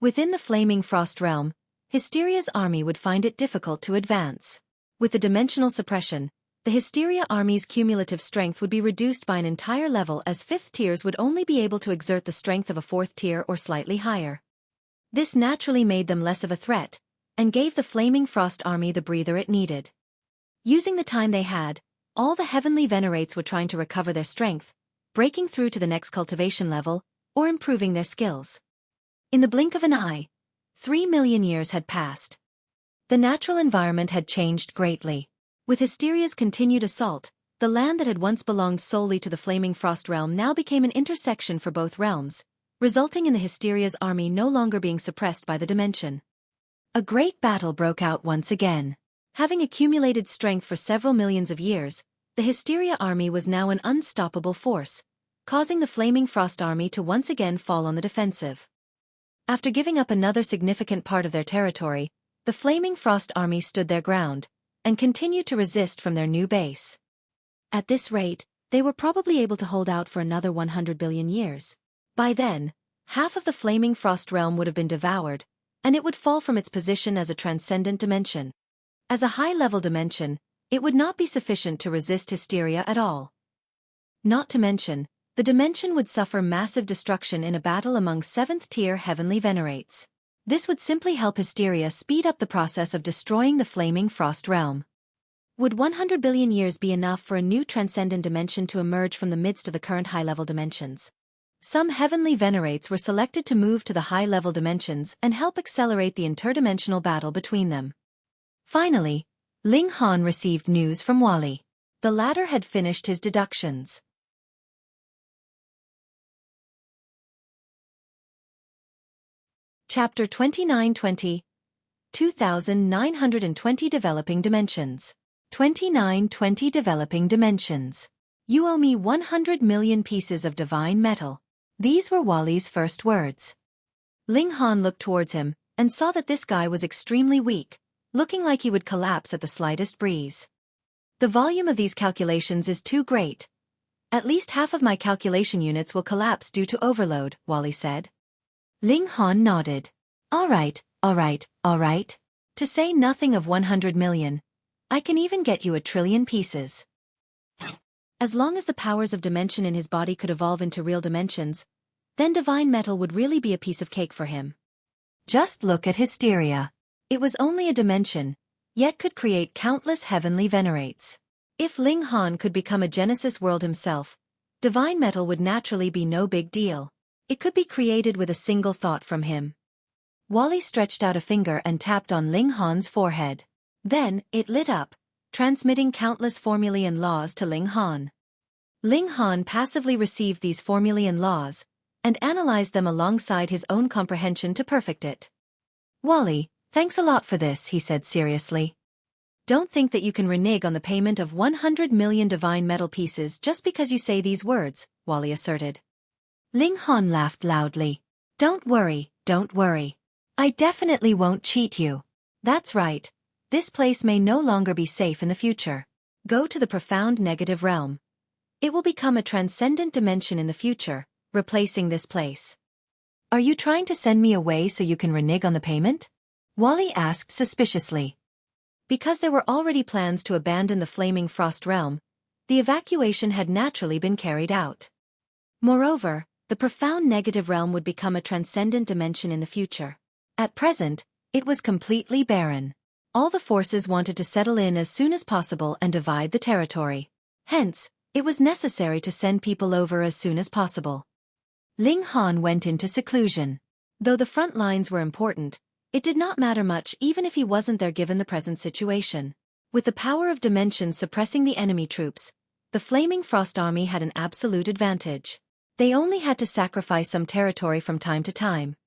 A: Within the Flaming Frost realm, Hysteria's army would find it difficult to advance. With the dimensional suppression, the Hysteria army's cumulative strength would be reduced by an entire level, as fifth tiers would only be able to exert the strength of a fourth tier or slightly higher. This naturally made them less of a threat, and gave the Flaming Frost army the breather it needed. Using the time they had, all the heavenly venerates were trying to recover their strength, breaking through to the next cultivation level, or improving their skills. In the blink of an eye, 3 million years had passed. The natural environment had changed greatly. With Hysteria's continued assault, the land that had once belonged solely to the Flaming Frost realm now became an intersection for both realms, resulting in the Hysteria's army no longer being suppressed by the dimension. A great battle broke out once again. Having accumulated strength for several millions of years, the Hysteria army was now an unstoppable force, causing the Flaming Frost army to once again fall on the defensive. After giving up another significant part of their territory, the Flaming Frost army stood their ground, and continued to resist from their new base. At this rate, they were probably able to hold out for another 100 billion years. By then, half of the Flaming Frost realm would have been devoured, and it would fall from its position as a transcendent dimension. As a high-level dimension, it would not be sufficient to resist Hysteria at all. Not to mention, the dimension would suffer massive destruction in a battle among 7th-tier heavenly venerates. This would simply help Hysteria speed up the process of destroying the Flaming Frost realm. Would 100 billion years be enough for a new transcendent dimension to emerge from the midst of the current high-level dimensions? Some heavenly venerates were selected to move to the high-level dimensions and help accelerate the interdimensional battle between them. Finally, Ling Han received news from Wally. The latter had finished his deductions. Chapter 2920 2920 Developing Dimensions. 2920 Developing Dimensions. You owe me 100 million pieces of divine metal. These were Wally's first words. Ling Han looked towards him, and saw that this guy was extremely weak, looking like he would collapse at the slightest breeze. The volume of these calculations is too great. At least half of my calculation units will collapse due to overload, Wally said. Ling Han nodded. All right. To say nothing of 100 million. I can even get you 1 trillion pieces. As long as the powers of dimension in his body could evolve into real dimensions, then divine metal would really be a piece of cake for him. Just look at Hysteria. It was only a dimension, yet could create countless heavenly venerates. If Ling Han could become a Genesis world himself, divine metal would naturally be no big deal. It could be created with a single thought from him. Wally stretched out a finger and tapped on Ling Han's forehead. Then, it lit up, transmitting countless formulae and laws to Ling Han. Ling Han passively received these formulae and laws, and analyzed them alongside his own comprehension to perfect it. Wally, thanks a lot for this, he said seriously. Don't think that you can renege on the payment of 100 million divine metal pieces just because you say these words, Wally asserted. Ling Han laughed loudly. Don't worry. I definitely won't cheat you. That's right. This place may no longer be safe in the future. Go to the profound negative realm. It will become a transcendent dimension in the future, replacing this place. Are you trying to send me away so you can renege on the payment? Wally asked suspiciously. Because there were already plans to abandon the Flaming Frost realm, the evacuation had naturally been carried out. Moreover, the profound negative realm would become a transcendent dimension in the future. At present, it was completely barren. All the forces wanted to settle in as soon as possible and divide the territory. Hence, it was necessary to send people over as soon as possible. Ling Han went into seclusion. Though the front lines were important, it did not matter much even if he wasn't there given the present situation. With the power of dimensions suppressing the enemy troops, the Flaming Frost army had an absolute advantage. They only had to sacrifice some territory from time to time.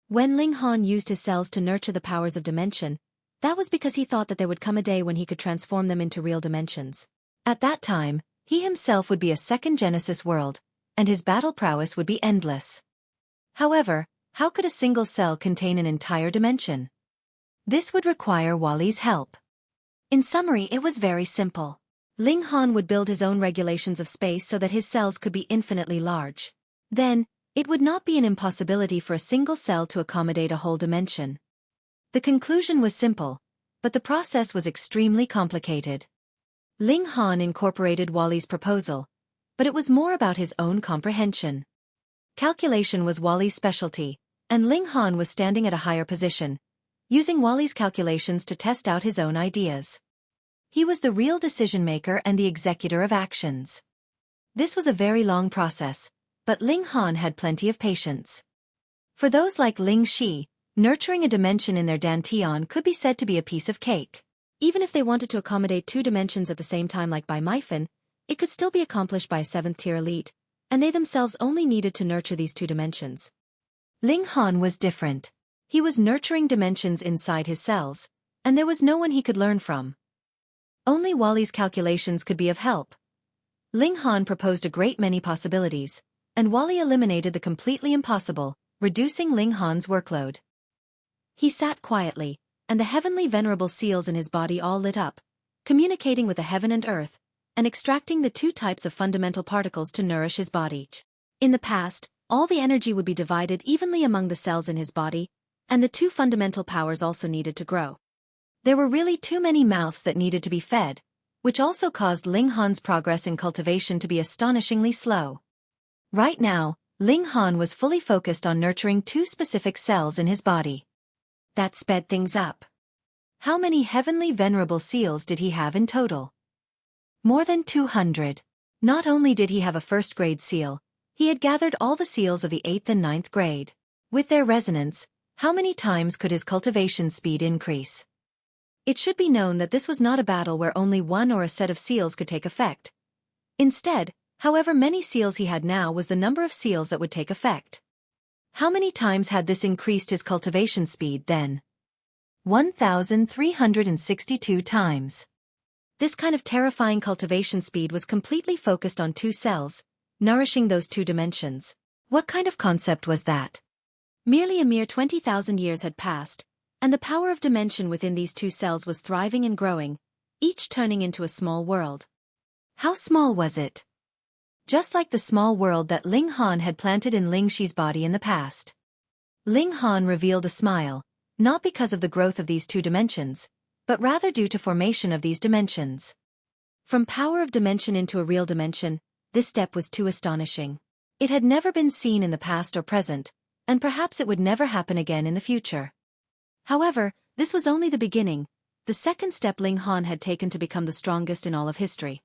A: When Ling Han used his cells to nurture the powers of dimension, that was because he thought that there would come a day when he could transform them into real dimensions. At that time, he himself would be a second Genesis world, and his battle prowess would be endless. However, how could a single cell contain an entire dimension? This would require Wally's help. In summary, it was very simple. Ling Han would build his own regulations of space so that his cells could be infinitely large. Then, it would not be an impossibility for a single cell to accommodate a whole dimension. The conclusion was simple. but the process was extremely complicated. Ling Han incorporated Wally's proposal, but it was more about his own comprehension. Calculation was Wally's specialty, and Ling Han was standing at a higher position, using Wally's calculations to test out his own ideas. He was the real decision-maker and the executor of actions. This was a very long process, but Ling Han had plenty of patience. For those like Ling Xi, nurturing a dimension in their dantian could be said to be a piece of cake. Even if they wanted to accommodate 2 dimensions at the same time like by Mifan, it could still be accomplished by a 7th-tier elite, and they themselves only needed to nurture these 2 dimensions. Ling Han was different. He was nurturing dimensions inside his cells, and there was no one he could learn from. Only Wally's calculations could be of help. Ling Han proposed a great many possibilities, and Wally eliminated the completely impossible, reducing Ling Han's workload. He sat quietly, and the heavenly venerable seals in his body all lit up, communicating with the heaven and earth, and extracting the 2 types of fundamental particles to nourish his body. In the past, all the energy would be divided evenly among the cells in his body, and the 2 fundamental powers also needed to grow. There were really too many mouths that needed to be fed, which also caused Ling Han's progress in cultivation to be astonishingly slow. Right now, Ling Han was fully focused on nurturing 2 specific cells in his body. That sped things up. How many heavenly venerable seals did he have in total? More than 200. Not only did he have a 1st-grade seal, he had gathered all the seals of the 8th and 9th grade. With their resonance, how many times could his cultivation speed increase? It should be known that this was not a battle where only one or a set of seals could take effect. Instead, however many seals he had now was the number of seals that would take effect. How many times had this increased his cultivation speed then? 1,362 times. This kind of terrifying cultivation speed was completely focused on 2 cells, nourishing those 2 dimensions. What kind of concept was that? Merely a mere 20,000 years had passed, and the power of dimension within these 2 cells was thriving and growing, each turning into a small world. How small was it? Just like the small world that Ling Han had planted in Ling Xi's body in the past. Ling Han revealed a smile, not because of the growth of these 2 dimensions, but rather due to formation of these dimensions. From power of dimension into a real dimension, this step was too astonishing. It had never been seen in the past or present, and perhaps it would never happen again in the future. However, this was only the beginning, the 2nd step Ling Han had taken to become the strongest in all of history.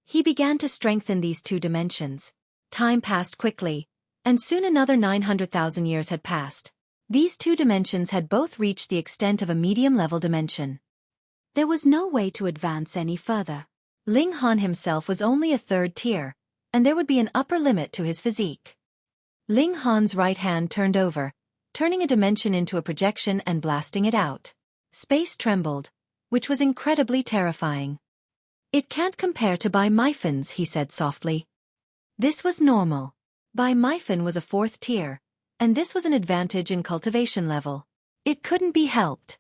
A: He began to strengthen these 2 dimensions. Time passed quickly, and soon another 900,000 years had passed. These 2 dimensions had both reached the extent of a medium-level dimension. There was no way to advance any further. Ling Han himself was only a 3rd tier, and there would be an upper limit to his physique. Ling Han's right hand turned over, turning a dimension into a projection and blasting it out. Space trembled, which was incredibly terrifying. It can't compare to Bai Mifan's, he said softly. This was normal. Bai Mifan was a 4th tier, and this was an advantage in cultivation level. It couldn't be helped.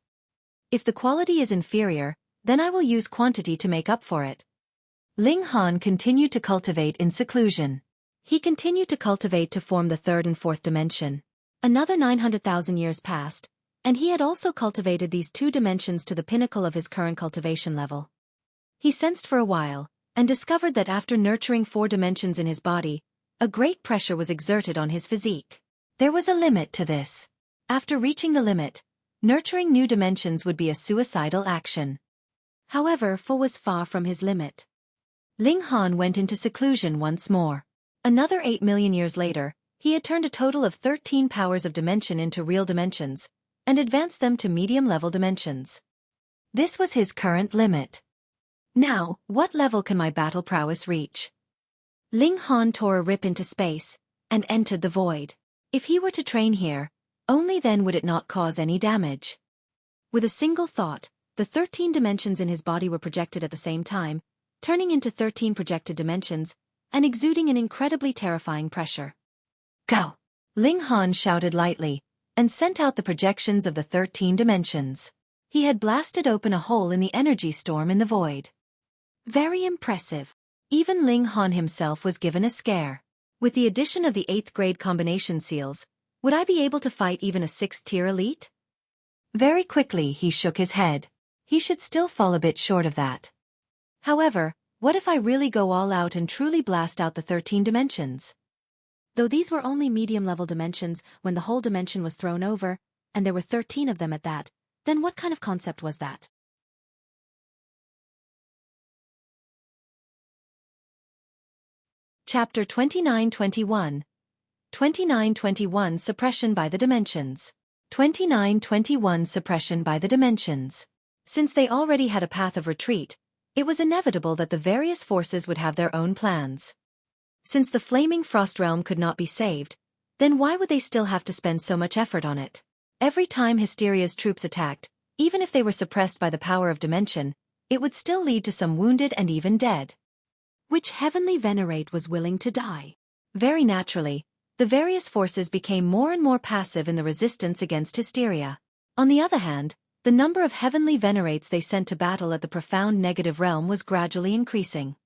A: If the quality is inferior, then I will use quantity to make up for it. Ling Han continued to cultivate in seclusion. He continued to cultivate to form the 3rd and 4th dimension. Another 900,000 years passed, and he had also cultivated these 2 dimensions to the pinnacle of his current cultivation level. He sensed for a while, and discovered that after nurturing 4 dimensions in his body, a great pressure was exerted on his physique. There was a limit to this. After reaching the limit, nurturing new dimensions would be a suicidal action. However, Fo was far from his limit. Ling Han went into seclusion once more. Another 8 million years later, he had turned a total of 13 powers of dimension into real dimensions, and advanced them to medium-level dimensions. This was his current limit. Now, what level can my battle prowess reach? Ling Han tore a rip into space, and entered the void. If he were to train here, only then would it not cause any damage. With a single thought, the 13 dimensions in his body were projected at the same time, turning into 13 projected dimensions, and exuding an incredibly terrifying pressure. Go! Ling Han shouted lightly, and sent out the projections of the 13 dimensions. He had blasted open a hole in the energy storm in the void. Very impressive. Even Ling Han himself was given a scare. With the addition of the 8th grade combination seals, would I be able to fight even a 6th tier elite? Very quickly he shook his head. He should still fall a bit short of that. However, what if I really go all out and truly blast out the 13 dimensions? Though these were only medium-level dimensions when the whole dimension was thrown over, and there were 13 of them at that, then what kind of concept was that? Chapter 29-21. 29-21 Suppression by the Dimensions. 29-21 Suppression by the Dimensions. Since they already had a path of retreat, it was inevitable that the various forces would have their own plans. Since the flaming frost realm could not be saved, then why would they still have to spend so much effort on it? Every time Hysteria's troops attacked, even if they were suppressed by the power of dimension, it would still lead to some wounded and even dead. Which heavenly venerate was willing to die? Very naturally, the various forces became more and more passive in the resistance against Hysteria. On the other hand, the number of heavenly venerates they sent to battle at the profound negative realm was gradually increasing.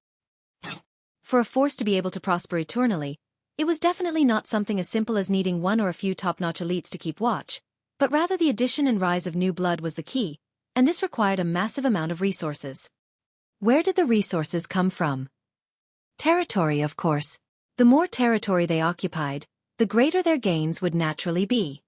A: For a force to be able to prosper eternally, it was definitely not something as simple as needing one or a few top-notch elites to keep watch, but rather the addition and rise of new blood was the key, and this required a massive amount of resources. Where did the resources come from? Territory, of course. The more territory they occupied, the greater their gains would naturally be.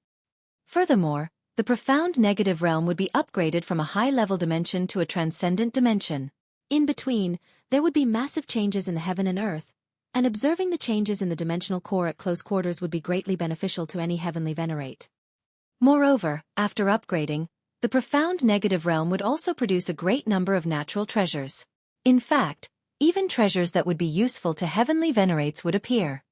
A: Furthermore, the profound negative realm would be upgraded from a high-level dimension to a transcendent dimension. In between, there would be massive changes in the heaven and earth, and observing the changes in the dimensional core at close quarters would be greatly beneficial to any heavenly venerate. Moreover, after upgrading, the profound negative realm would also produce a great number of natural treasures. In fact, even treasures that would be useful to heavenly venerates would appear.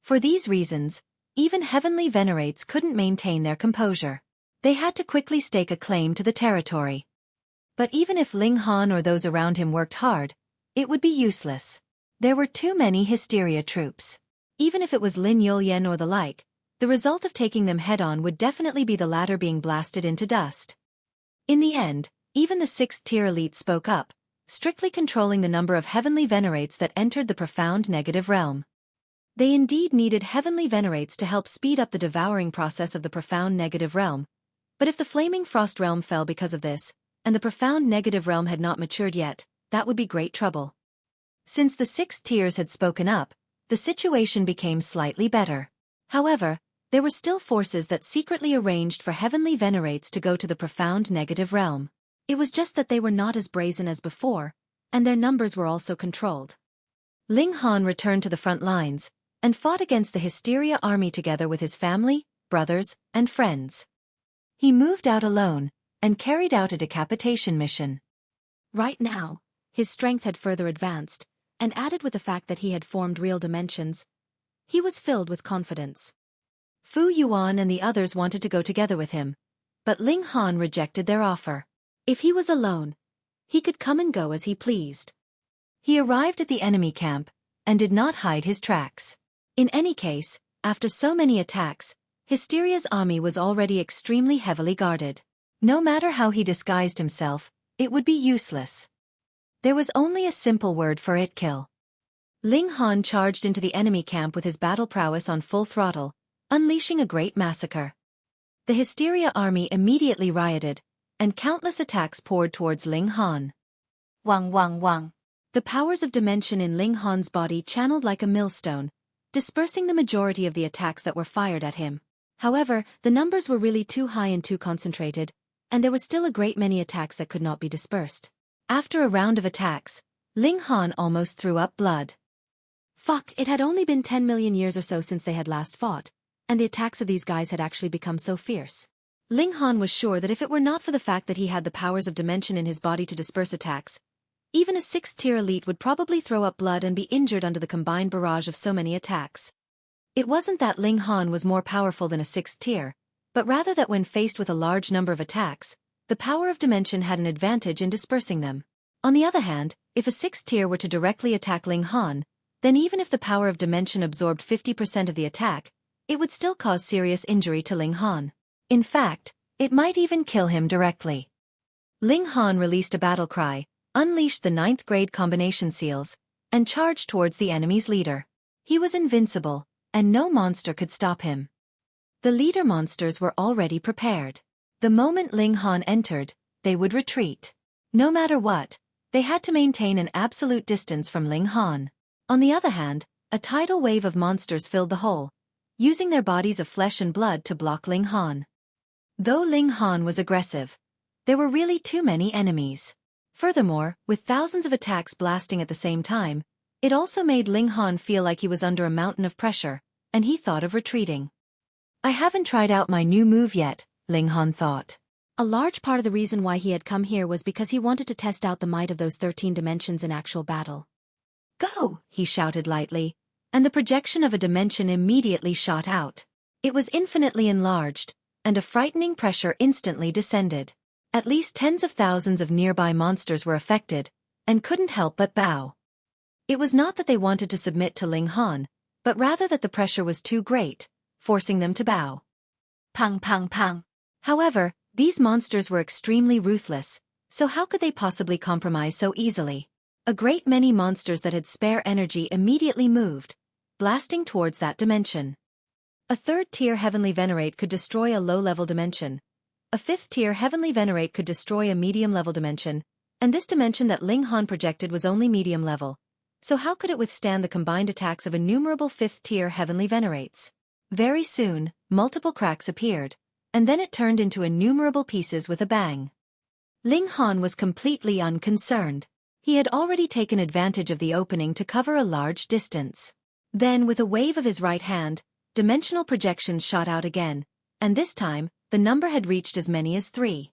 A: For these reasons, even heavenly venerates couldn't maintain their composure. They had to quickly stake a claim to the territory. But even if Ling Han or those around him worked hard, it would be useless. There were too many Hysteria troops. Even if it was Lin Yulyen or the like, the result of taking them head-on would definitely be the latter being blasted into dust. In the end, even the 6th-tier elite spoke up, strictly controlling the number of heavenly venerates that entered the profound negative realm. They indeed needed heavenly venerates to help speed up the devouring process of the profound negative realm, but if the flaming frost realm fell because of this, and the profound negative realm had not matured yet, that would be great trouble. Since the 6th tiers had spoken up, the situation became slightly better. However, there were still forces that secretly arranged for heavenly venerates to go to the profound negative realm. It was just that they were not as brazen as before, and their numbers were also controlled. Ling Han returned to the front lines, and fought against the Hysteria army together with his family, brothers, and friends. He moved out alone, and carried out a decapitation mission. Right now, his strength had further advanced, and added with the fact that he had formed real dimensions, he was filled with confidence. Fu Yuan and the others wanted to go together with him, but Ling Han rejected their offer. If he was alone, he could come and go as he pleased. He arrived at the enemy camp, and did not hide his tracks. In any case, after so many attacks, Hysteria's army was already extremely heavily guarded. No matter how he disguised himself, it would be useless. There was only a simple word for it: kill. Ling Han charged into the enemy camp with his battle prowess on full throttle, unleashing a great massacre. The Hysteria army immediately rioted, and countless attacks poured towards Ling Han. Wang wang wang. The powers of dimension in Ling Han's body channeled like a millstone, dispersing the majority of the attacks that were fired at him. However, the numbers were really too high and too concentrated, and there were still a great many attacks that could not be dispersed. After a round of attacks, Ling Han almost threw up blood. Fuck, it had only been 10 million years or so since they had last fought, and the attacks of these guys had actually become so fierce. Ling Han was sure that if it were not for the fact that he had the powers of dimension in his body to disperse attacks, even a 6th-tier elite would probably throw up blood and be injured under the combined barrage of so many attacks. It wasn't that Ling Han was more powerful than a 6th tier, but rather that when faced with a large number of attacks, the power of dimension had an advantage in dispersing them. On the other hand, if a 6th tier were to directly attack Ling Han, then even if the power of dimension absorbed 50% of the attack, it would still cause serious injury to Ling Han. In fact, it might even kill him directly. Ling Han released a battle cry, unleashed the 9th-grade combination seals, and charged towards the enemy's leader. He was invincible, and no monster could stop him. The leader monsters were already prepared. The moment Ling Han entered, they would retreat. No matter what, they had to maintain an absolute distance from Ling Han. On the other hand, a tidal wave of monsters filled the hole, using their bodies of flesh and blood to block Ling Han. Though Ling Han was aggressive, there were really too many enemies. Furthermore, with thousands of attacks blasting at the same time, it also made Ling Han feel like he was under a mountain of pressure, and he thought of retreating. I haven't tried out my new move yet, Ling Han thought.
B: A large part of the reason why he had come here was because he wanted to test out the might of those 13 dimensions in actual battle.
A: Go, he shouted lightly, and the projection of a dimension immediately shot out. It was infinitely enlarged, and a frightening pressure instantly descended. At least tens of thousands of nearby monsters were affected, and couldn't help but bow. It was not that they wanted to submit to Ling Han, but rather that the pressure was too great, forcing them to bow.
B: Pang pang pang.
A: However, these monsters were extremely ruthless, so how could they possibly compromise so easily? A great many monsters that had spare energy immediately moved, blasting towards that dimension. A third-tier Heavenly Venerate could destroy a low-level dimension. A fifth-tier Heavenly Venerate could destroy a medium-level dimension, and this dimension that Ling Han projected was only medium-level. So how could it withstand the combined attacks of innumerable fifth-tier Heavenly Venerates? Very soon, multiple cracks appeared, and then it turned into innumerable pieces with a bang. Ling Han was completely unconcerned. He had already taken advantage of the opening to cover a large distance. Then, with a wave of his right hand, dimensional projections shot out again, and this time, the number had reached as many as 3.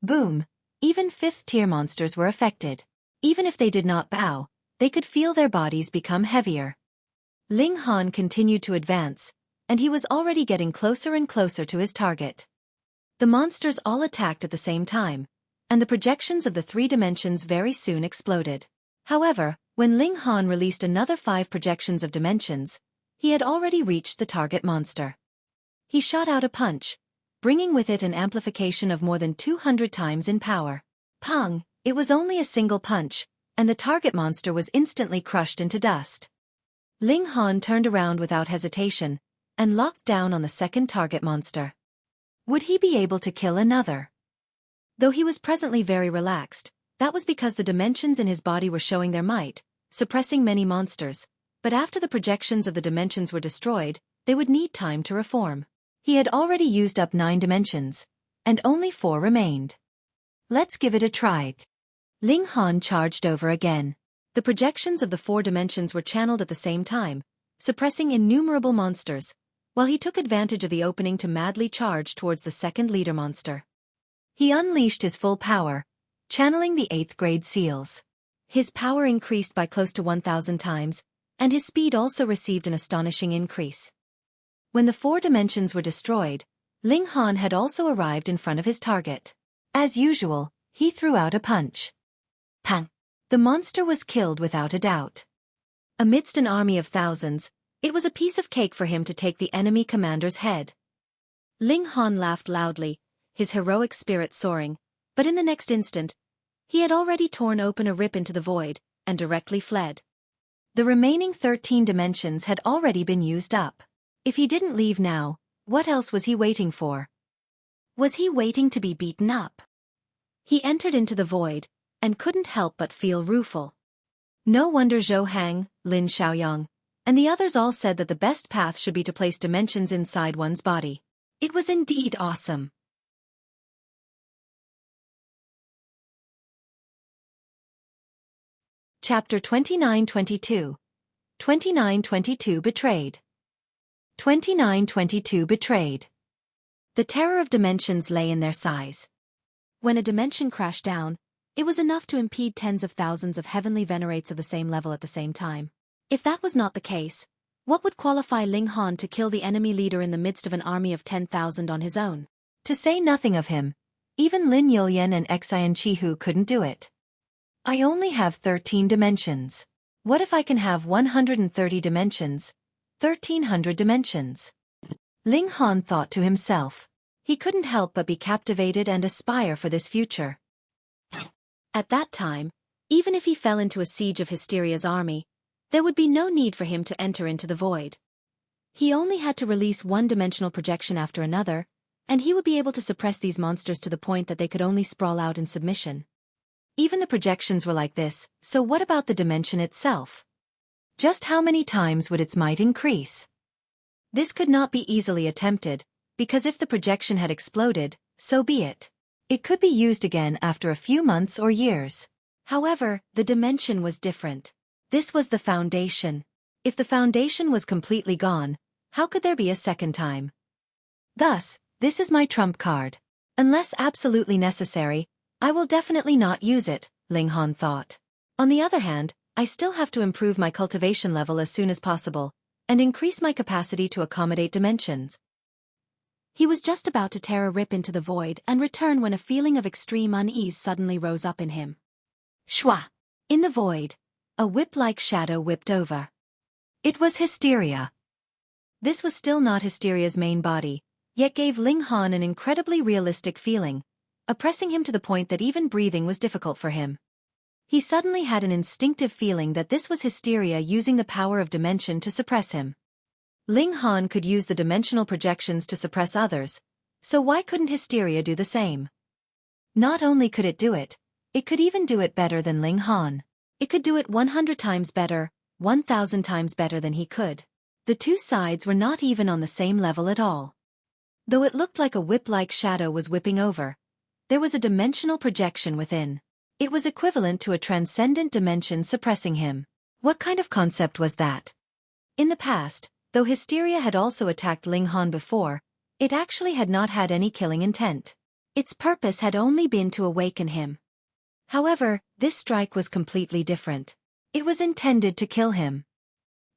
A: Boom! Even fifth-tier monsters were affected. Even if they did not bow, they could feel their bodies become heavier. Ling Han continued to advance, and he was already getting closer and closer to his target. The monsters all attacked at the same time, and the projections of the 3 dimensions very soon exploded. However, when Ling Han released another 5 projections of dimensions, he had already reached the target monster. He shot out a punch, bringing with it an amplification of more than 200 times in power. Pang! It was only a single punch, and the target monster was instantly crushed into dust. Ling Han turned around without hesitation, and locked down on the second target monster. Would he be able to kill another? Though he was presently very relaxed, that was because the dimensions in his body were showing their might, suppressing many monsters, but after the projections of the dimensions were destroyed, they would need time to reform. He had already used up 9 dimensions, and only 4 remained. Let's give it a try. Ling Han charged over again. The projections of the 4 dimensions were channeled at the same time, suppressing innumerable monsters, while he took advantage of the opening to madly charge towards the second leader monster. He unleashed his full power, channeling the 8th grade seals. His power increased by close to 1,000 times, and his speed also received an astonishing increase. When the 4 dimensions were destroyed, Ling Han had also arrived in front of his target. As usual, he threw out a punch. Pang! The monster was killed without a doubt. Amidst an army of thousands, it was a piece of cake for him to take the enemy commander's head. Ling Han laughed loudly, his heroic spirit soaring, but in the next instant, he had already torn open a rip into the void, and directly fled. The remaining 13 dimensions had already been used up. If he didn't leave now, what else was he waiting for? Was he waiting to be beaten up? He entered into the void, and couldn't help but feel rueful. No wonder Zhou Hang, Lin Xiaoyang, and the others all said that the best path should be to place dimensions inside one's body. It was indeed awesome. Chapter 29-22. 29-22 Betrayed. 29-22 Betrayed. The terror of dimensions lay in their size. When a dimension crashed down, it was enough to impede tens of thousands of heavenly venerates of the same level at the same time. If that was not the case, what would qualify Ling Han to kill the enemy leader in the midst of an army of 10,000 on his own? To say nothing of him, even Lin Yulyan and Xian Chihu couldn't do it. I only have 13 dimensions. What if I can have 130 dimensions? 1,300 dimensions. Ling Han thought to himself. He couldn't help but be captivated and aspire for this future. At that time, even if he fell into a siege of Hysteria's army, there would be no need for him to enter into the void. He only had to release one dimensional projection after another,
B: And he would be able to suppress these monsters to the point that they could only sprawl out in submission. Even the projections were like this, so what about the dimension itself? Just how many times would its might increase? This could not be easily attempted, because if the projection had exploded, so be it. It could be used again after a few months or years. However, the dimension was different. This was the foundation. If the foundation was completely gone, how could there be a second time? Thus, this is my trump card. Unless absolutely necessary, I will definitely not use it, Ling Han thought. On the other hand, I still have to improve my cultivation level as soon as possible, and increase my capacity to accommodate dimensions. He was just about to tear a rip into the void and return when a feeling of extreme unease suddenly rose up in him. Shwa! In the void, a whip-like shadow whipped over. It was Hysteria. This was still not Hysteria's main body, yet gave Ling Han an incredibly realistic feeling, oppressing him to the point that even breathing was difficult for him. He suddenly had an instinctive feeling that this was Hysteria using the power of dimension to suppress him. Ling Han could use the dimensional projections to suppress others, so why couldn't Hysteria do the same? Not only could it could even do it better than Ling Han. It could do it 100 times better, 1,000 times better than he could. The two sides were not even on the same level at all. Though it looked like a whip-like shadow was whipping over, there was a dimensional projection within. It was equivalent to a transcendent dimension suppressing him. What kind of concept was that? In the past, though Hysteria had also attacked Ling Han before, it actually had not had any killing intent. Its purpose had only been to awaken him. However, this strike was completely different. It was intended to kill him.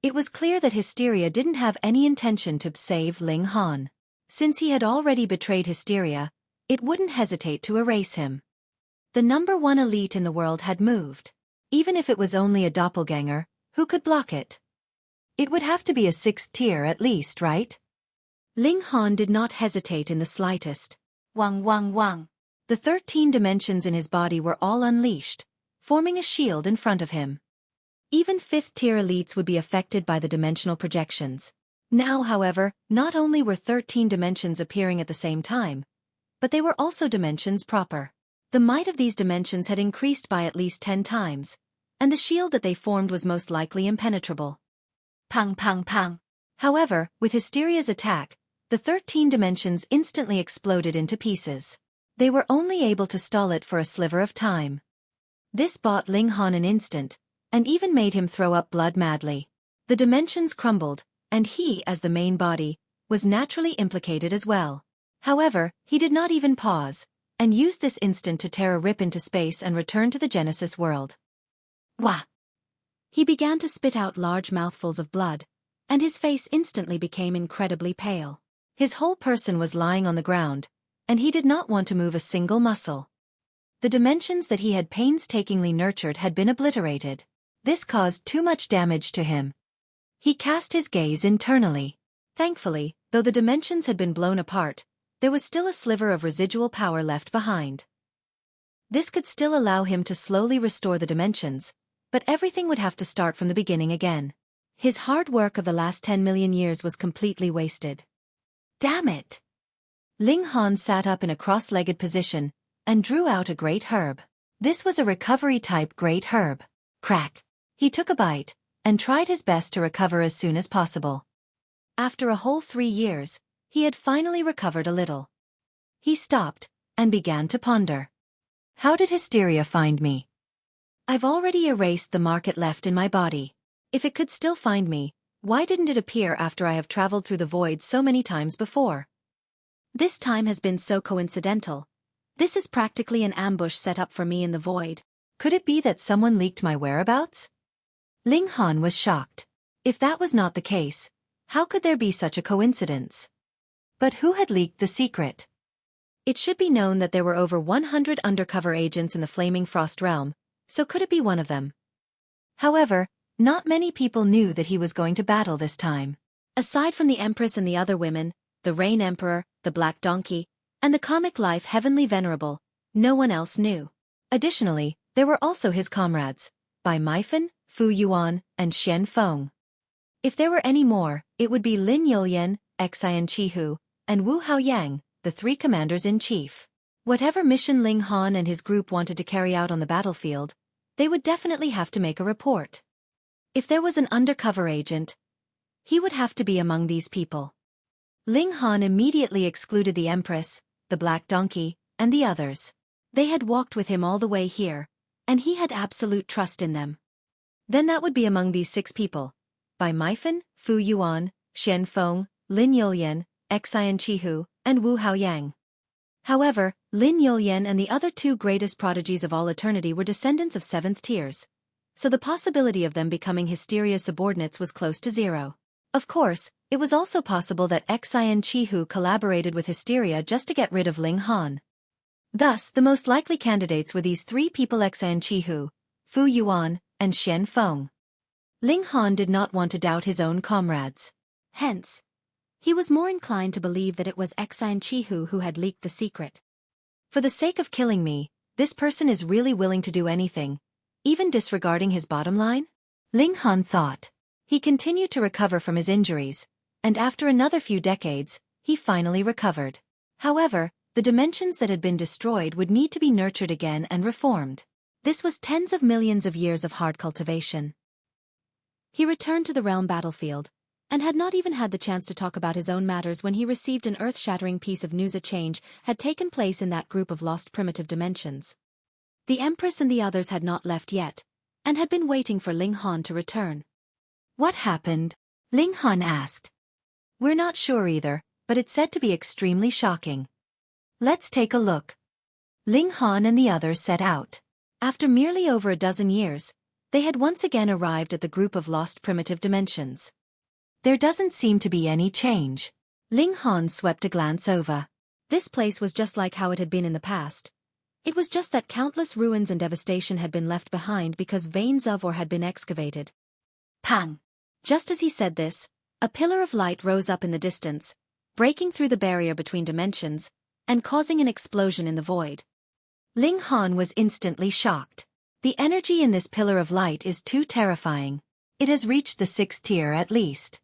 B: It was clear that Hysteria didn't have any intention to save Ling Han. Since he had already betrayed Hysteria, it wouldn't hesitate to erase him. The #1 elite in the world had moved. Even if it was only a doppelganger, who could block it? It would have to be a 6th tier at least, right? Ling Han did not hesitate in the slightest. Wang wang wang. The 13 dimensions in his body were all unleashed, forming a shield in front of him. Even 5th tier elites would be affected by the dimensional projections. Now, however, not only were 13 dimensions appearing at the same time, but they were also dimensions proper. The might of these dimensions had increased by at least 10 times, and the shield that they formed was most likely impenetrable. Pang pang pang. However, with Hysteria's attack, the 13 dimensions instantly exploded into pieces. They were only able to stall it for a sliver of time. This bought Ling Han an instant, and even made him throw up blood madly. The dimensions crumbled, and he, as the main body, was naturally implicated as well. However, he did not even pause, and used this instant to tear a rip into space and return to the Genesis world. Wah! He began to spit out large mouthfuls of blood, and his face instantly became incredibly pale. His whole person was lying on the ground, and he did not want to move a single muscle. The dimensions that he had painstakingly nurtured had been obliterated. This caused too much damage to him. He cast his gaze internally. Thankfully, though the dimensions had been blown apart, there was still a sliver of residual power left behind. This could still allow him to slowly restore the dimensions, but everything would have to start from the beginning again. His hard work of the last 10 million years was completely wasted. Damn it! Ling Han sat up in a cross-legged position, and drew out a great herb. This was a recovery-type great herb. Crack! He took a bite, and tried his best to recover as soon as possible. After a whole 3 years, he had finally recovered a little. He stopped, and began to ponder. How did Hysteria find me? I've already erased the mark it left in my body. If it could still find me, why didn't it appear after I have traveled through the void so many times before? This time has been so coincidental. This is practically an ambush set up for me in the void. Could it be that someone leaked my whereabouts? Ling Han was shocked. If that was not the case, how could there be such a coincidence? But who had leaked the secret? It should be known that there were over 100 undercover agents in the Flaming Frost realm, so could it be one of them? However, not many people knew that he was going to battle this time. Aside from the Empress and the other women, the Rain Emperor, the Black Donkey, and the comic life Heavenly Venerable, no one else knew. Additionally, there were also his comrades, Bai Mifan, Fu Yuan, and Xian Feng. If there were any more, it would be Lin Youlian, Xian Chihu, and Wu Haoyang, the three commanders-in-chief. Whatever mission Ling Han and his group wanted to carry out on the battlefield, they would definitely have to make a report. If there was an undercover agent, he would have to be among these people. Ling Han immediately excluded the Empress, the Black Donkey, and the others. They had walked with him all the way here, and he had absolute trust in them. Then that would be among these 6 people. By Mifan, Fu Yuan, Xian Feng, Lin Yolian, Xian Chihu, and Wu Haoyang. However, Lin Yolian and the other 2 greatest prodigies of all eternity were descendants of 7th tiers, so the possibility of them becoming Hysteria's subordinates was close to 0. Of course, it was also possible that Xian Chihu collaborated with Hysteria just to get rid of Ling Han. Thus, the most likely candidates were these 3 people: Xian Chihu, Fu Yuan, and Xian Feng. Ling Han did not want to doubt his own comrades. Hence, he was more inclined to believe that it was Xian Chihu who had leaked the secret. For the sake of killing me, this person is really willing to do anything, even disregarding his bottom line? Ling Han thought. He continued to recover from his injuries, and after another few decades, he finally recovered. However, the dimensions that had been destroyed would need to be nurtured again and reformed. This was tens of millions of years of hard cultivation. He returned to the realm battlefield, and had not even had the chance to talk about his own matters when he received an earth-shattering piece of news. A change had taken place in that group of lost primitive dimensions. The Empress and the others had not left yet, and had been waiting for Ling Han to return.
A: What happened? Ling Han asked. We're not sure either, but it's said to be extremely shocking. Let's take a look. Ling Han and the others set out. After merely over a dozen years, they had once again arrived at the group of lost primitive dimensions. There doesn't seem to be any change. Ling Han swept a glance over.
B: This place was just like how it had been in the past. It was just that countless ruins and devastation had been left behind because veins of ore had been excavated.
A: Pang!
B: Just as he said this, a pillar of light rose up in the distance, breaking through the barrier between dimensions, and causing an explosion in the void.
A: Ling Han was instantly shocked. The energy in this pillar of light is too terrifying. It has reached the 6th tier at least.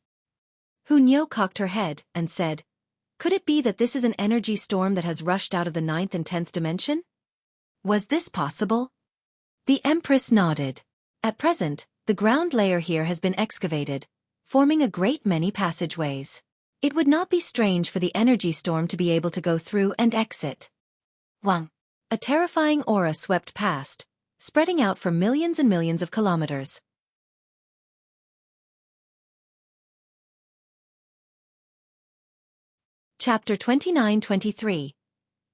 B: Hunyo cocked her head and said, "Could it be that this is an energy storm that has rushed out of the 9th and 10th dimension?"
A: Was this possible? The Empress nodded. At present, the ground layer here has been excavated, forming a great many passageways. It would not be strange for the energy storm to be able to go through and exit. Wang! A terrifying aura swept past, spreading out for millions and millions of kilometers. Chapter 29-23.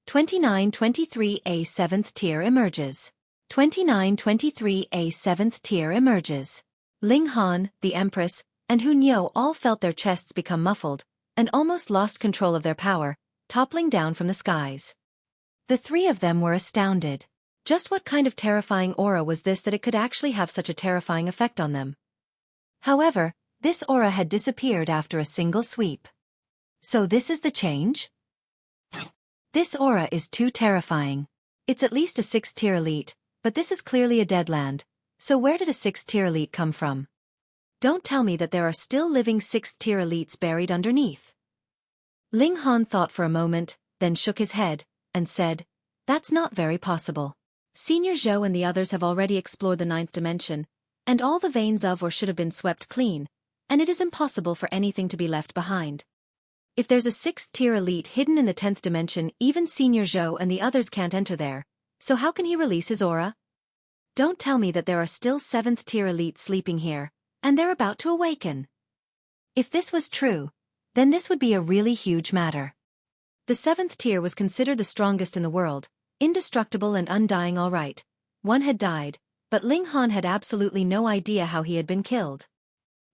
A: 29-23 A 7th tier emerges. 29-23 A 7th tier emerges. Ling Han, the Empress, and Hunyo all felt their chests become muffled, and almost lost control of their power, toppling down from the skies. The 3 of them were astounded. Just what kind of terrifying aura was this that it could actually have such a terrifying effect on them? However, this aura had disappeared after a single sweep. So this is the change? This aura is too terrifying. It's at least a 6th tier elite, but this is clearly a deadland, so where did a 6th tier elite come from? Don't tell me that there are still living 6th tier elites buried underneath. Ling Han thought for a moment, then shook his head, and said, "That's not very possible. Senior Zhou and the others have already explored the 9th dimension, and all the veins of or should have been swept clean, and it is impossible for anything to be left behind. If there's a 6th tier elite hidden in the 10th dimension, even Senior Zhou and the others can't enter there, so how can he release his aura? Don't tell me that there are still 7th tier elites sleeping here, and they're about to awaken. If this was true, then this would be a really huge matter." The 7th tier was considered the strongest in the world, indestructible and undying. All right, one had died, but Ling Han had absolutely no idea how he had been killed.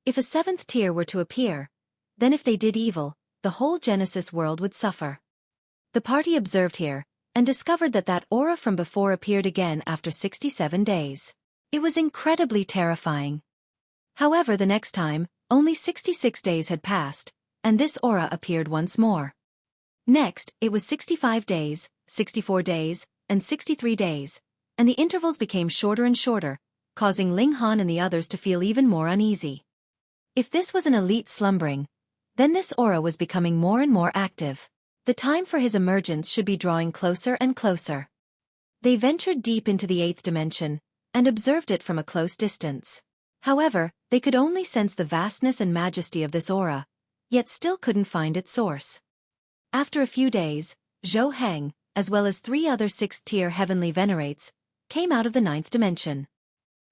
A: If a 7th tier were to appear, then if they did evil, the whole Genesis world would suffer. The party observed here, and discovered that that aura from before appeared again after 67 days. It was incredibly terrifying. However, the next time, only 66 days had passed, and this aura appeared once more. Next, it was 65 days, 64 days, and 63 days, and the intervals became shorter and shorter, causing Ling Han and the others to feel even more uneasy. If this was an elite slumbering, then this aura was becoming more and more active.
B: The time for his emergence should be drawing closer and closer. They ventured deep into the 8th dimension, and observed it from a close distance. However, they could only sense the vastness and majesty of this aura, yet still couldn't find its source. After a few days, Xueqi, as well as 3 other 6th-tier heavenly venerates, came out of the 9th dimension.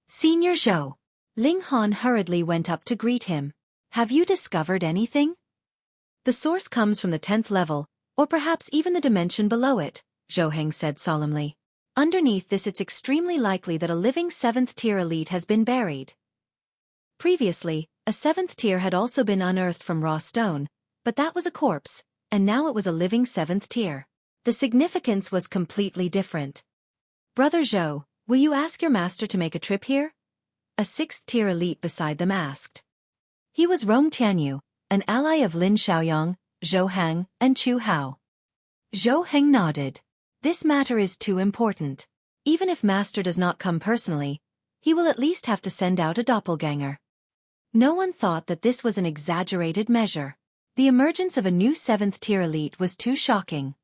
A: Senior Zhou.
B: Ling Han hurriedly went up to greet him. Have you discovered anything? The source comes from the 10th level, or perhaps even the dimension below it, Xueqi said solemnly. Underneath this it's extremely likely that a living 7th-tier elite has been buried. Previously, a 7th tier had also been unearthed from raw stone, but that was a corpse, and now it was a living 7th tier. The significance was completely different. Brother Zhou, will you ask your master to make a trip here? A 6th-tier elite beside them asked. He was Rong Tianyu, an ally of Lin Xiaoyang, Zhou Hang, and Chu Hao.
A: Xueqi nodded.
B: This matter is too important. Even if master does not come personally, he will at least have to send out a doppelganger. No one thought that this was an exaggerated measure. The emergence of a new 7th-tier elite was too shocking.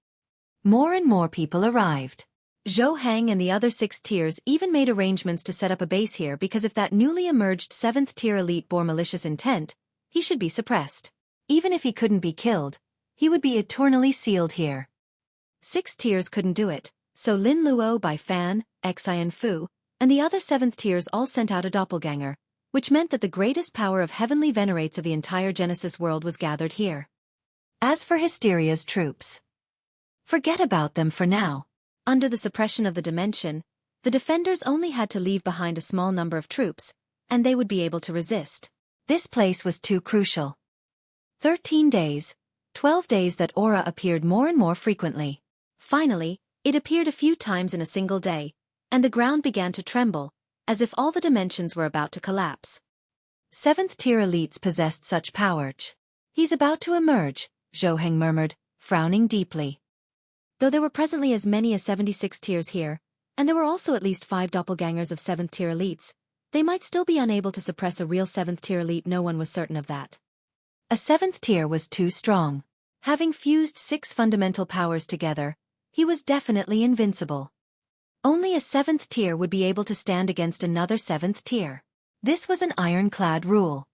B: More and more people arrived. Zhou Hang and the other 6th tiers even made arrangements to set up a base here because if that newly emerged 7th-tier elite bore malicious intent, he should be suppressed. Even if he couldn't be killed, he would be eternally sealed here. 6th tiers couldn't do it, so Lin Luo by Fan, Xi and Fu, and the other 7th tiers all sent out a doppelganger, which meant that the greatest power of heavenly venerates of the entire Genesis world was gathered here.
A: As for Hysteria's troops,
B: forget about them for now. Under the suppression of the dimension, the defenders only had to leave behind a small number of troops, and they would be able to resist.
A: This place was too crucial.
B: 13 days, 12 days that aura appeared more and more frequently. Finally, it appeared a few times in a single day, and the ground began to tremble, as if all the dimensions were about to collapse.
A: 7th-tier elites possessed such power.
B: He's about to emerge, Xueqi murmured, frowning deeply. Though there were presently as many as 76 tiers here, and there were also at least 5 doppelgangers of 7th-tier elites, they might still be unable to suppress a real 7th-tier elite. No one was certain of that.
A: A 7th tier was too strong.
B: Having fused 6 fundamental powers together, he was definitely invincible. Only a 7th tier would be able to stand against another 7th tier.
A: This was an ironclad rule.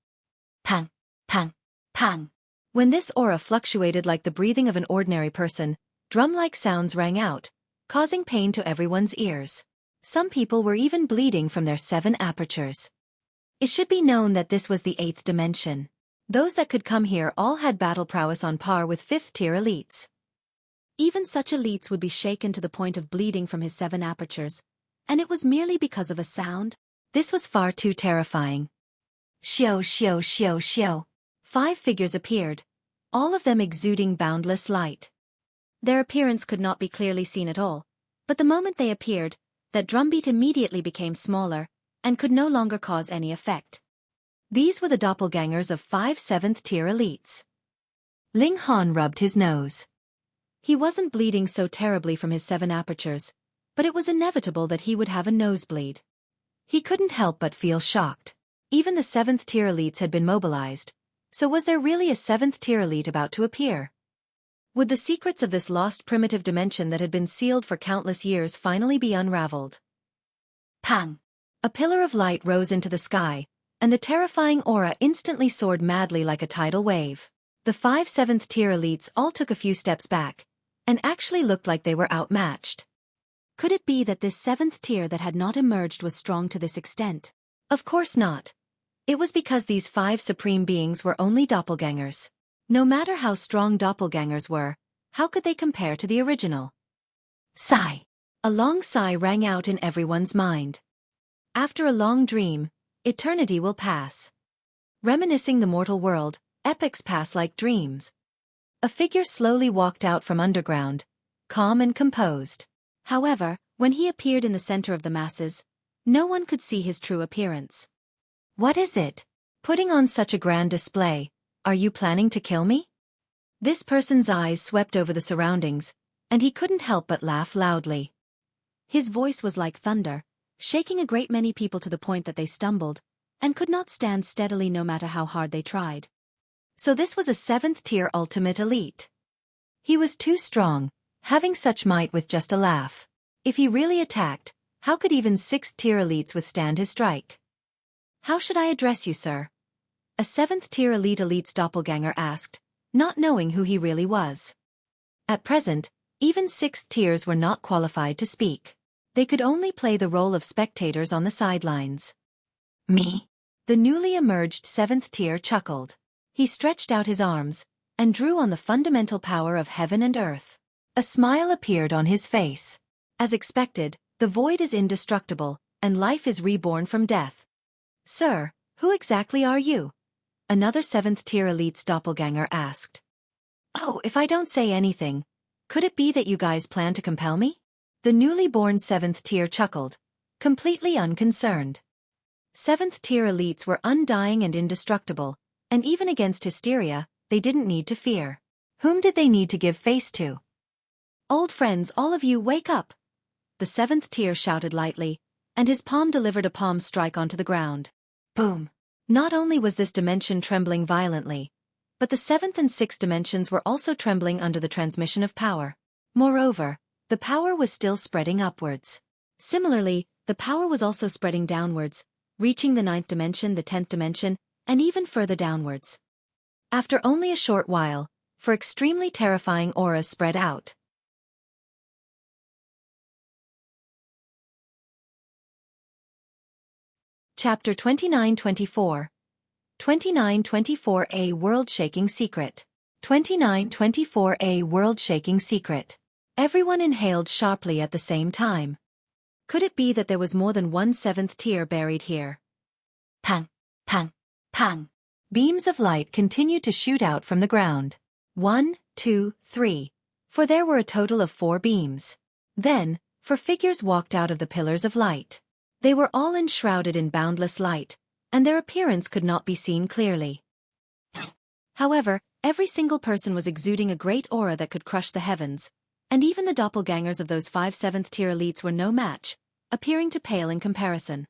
B: Pang, pang, pang. When this aura fluctuated like the breathing of an ordinary person, drum-like sounds rang out, causing pain to everyone's ears. Some people were even bleeding from their 7 apertures. It should be known that this was the 8th dimension. Those that could come here all had battle prowess on par with 5th-tier elites. Even such elites would be shaken to the point of bleeding from his 7 apertures, and it was merely because of a sound.
A: This was far too terrifying.
B: Xiao, xiao, xiao, xiao. 5 figures appeared, all of them exuding boundless light. Their appearance could not be clearly seen at all, but the moment they appeared, that drumbeat immediately became smaller, and could no longer cause any effect. These were the doppelgangers of 5 7th-tier elites.
A: Ling Han rubbed his nose.
B: He wasn't bleeding so terribly from his 7 apertures, but it was inevitable that he would have a nosebleed. He couldn't help but feel shocked. Even the 7th-tier elites had been mobilized, so was there really a 7th-tier elite about to appear? Would the secrets of this lost primitive dimension that had been sealed for countless years finally be unraveled? Pang! A pillar of light rose into the sky, and the terrifying aura instantly soared madly like a tidal wave. The 5 7th-tier elites all took a few steps back, and actually looked like they were outmatched. Could it be that this 7th tier that had not emerged was strong to this extent? Of course not. It was because these 5 supreme beings were only doppelgangers. No matter how strong doppelgangers were, how could they compare to the original? Sigh. A long sigh rang out in everyone's mind. After a long dream, eternity will pass. Reminiscing the mortal world, epochs pass like dreams. A figure slowly walked out from underground, calm and composed. However, when he appeared in the center of the masses, no one could see his true appearance.
A: What is it?
B: Putting on such a grand display, are you planning to kill me? This person's eyes swept over the surroundings, and he couldn't help but laugh loudly. His voice was like thunder, shaking a great many people to the point that they stumbled, and could not stand steadily no matter how hard they tried. So this was a 7th-tier ultimate elite.
A: He was too strong, having such might with just a laugh. If he really attacked, how could even 6th-tier elites withstand his strike?
B: How should I address you, sir? A 7th-tier elite's doppelganger asked, not knowing who he really was. At present, even 6th tiers were not qualified to speak. They could only play the role of spectators on the sidelines.
A: Me?
B: The newly emerged 7th tier chuckled. He stretched out his arms and drew on the fundamental power of heaven and earth. A smile appeared on his face. As expected, the void is indestructible, and life is reborn from death.
A: Sir, who exactly are you?
B: Another 7th-tier elite's doppelganger asked.
A: Oh, if I don't say anything, could it be that you guys plan to compel me?
B: The newly born 7th-tier chuckled, completely unconcerned. 7th-tier elites were undying and indestructible, and even against hysteria, they didn't need to fear.
A: Whom did they need to give face to?
B: Old friends, all of you, wake up! The 7th-tier shouted lightly, and his palm delivered a palm strike onto the ground.
A: Boom!
B: Not only was this dimension trembling violently, but the 7th and 6th dimensions were also trembling under the transmission of power. Moreover, the power was still spreading upwards. Similarly, the power was also spreading downwards, reaching the 9th dimension, the 10th dimension, and even further downwards. After only a short while, four extremely terrifying auras spread out. Chapter 29-24 29-24 A World-Shaking Secret 29-24 A World-Shaking Secret. Everyone inhaled sharply at the same time. Could it be that there was more than one 7th tier buried here?
A: Pang! Pang! Pang! Beams of light continued to shoot out from the ground.
B: 1, 2, 3. For there were a total of 4 beams. Then, 4 figures walked out of the pillars of light. They were all enshrouded in boundless light, and their appearance could not be seen clearly. However, every single person was exuding a great aura that could crush the heavens, and even the doppelgangers of those 5 7th-tier elites were no match, appearing to pale in comparison.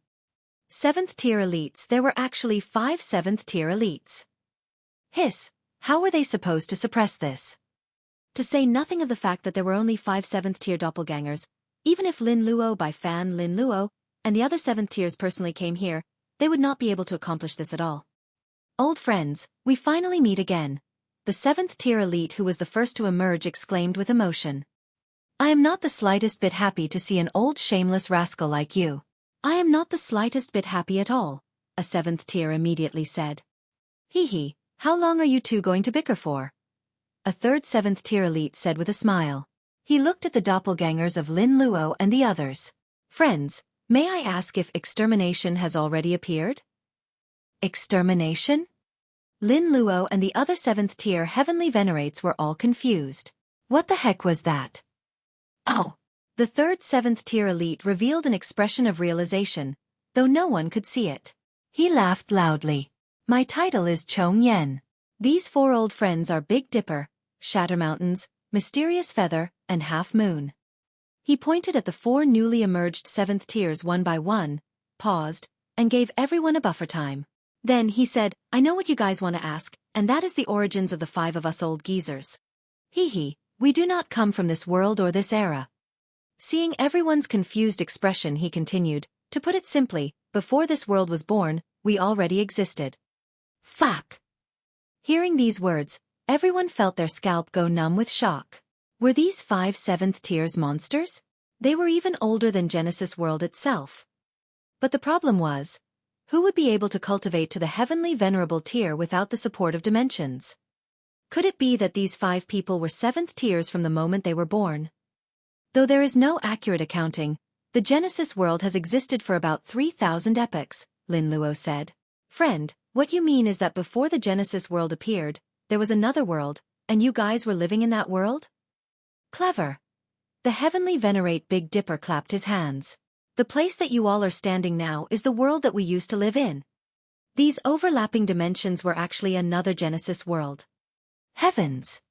B: 7th-tier elites, there were actually 5 7th-tier elites. Hiss, how were they supposed to suppress this? To say nothing of the fact that there were only 5 7th-tier doppelgangers, even if Lin Luo by Fan Lin Luo and the other 7th tiers personally came here, they would not be able to accomplish this at all. Old friends, we finally meet again. The 7th-tier elite who was the first to emerge exclaimed with emotion.
A: I am not the slightest bit happy to see an old shameless rascal like you.
B: I am not the slightest bit happy at all, a 7th tier immediately said.
A: Hee hee, how long are you two going to bicker for?
B: A third 7th-tier elite said with a smile.
A: He looked at the doppelgangers of Lin Luo and the others.
B: Friends, may I ask if extermination has already appeared?
A: Extermination?
B: Lin Luo and the other 7th-tier heavenly venerates were all confused.
A: What the heck was that?
B: Oh! The third 7th-tier elite revealed an expression of realization, though no one could see it.
A: He laughed loudly. My title is Chong Yen.
B: These 4 old friends are Big Dipper, Shatter Mountains, Mysterious Feather, and Half Moon. He pointed at the 4 newly emerged 7th tiers one by one, paused, and gave everyone a buffer time. Then he said, I know what you guys want to ask, and that is the origins of the 5 of us old geezers.
A: Hee hee, we do not come from this world or this era.
B: Seeing everyone's confused expression, he continued, to put it simply, before this world was born, we already existed.
A: Fuck!
B: Hearing these words, everyone felt their scalp go numb with shock. Were these 5 7th tiers monsters? They were even older than Genesis World itself. But the problem was, who would be able to cultivate to the heavenly venerable tier without the support of dimensions? Could it be that these 5 people were 7th tiers from the moment they were born? Though there is no accurate accounting, the Genesis World has existed for about 3,000 epochs, Lin Luo said. Friend, what you mean is that before the Genesis World appeared, there was another world, and you guys were living in that world? Clever. The heavenly venerate Big Dipper clapped his hands. The place that you all are standing now is the world that we used to live in. These overlapping dimensions were actually another Genesis world.
A: Heavens!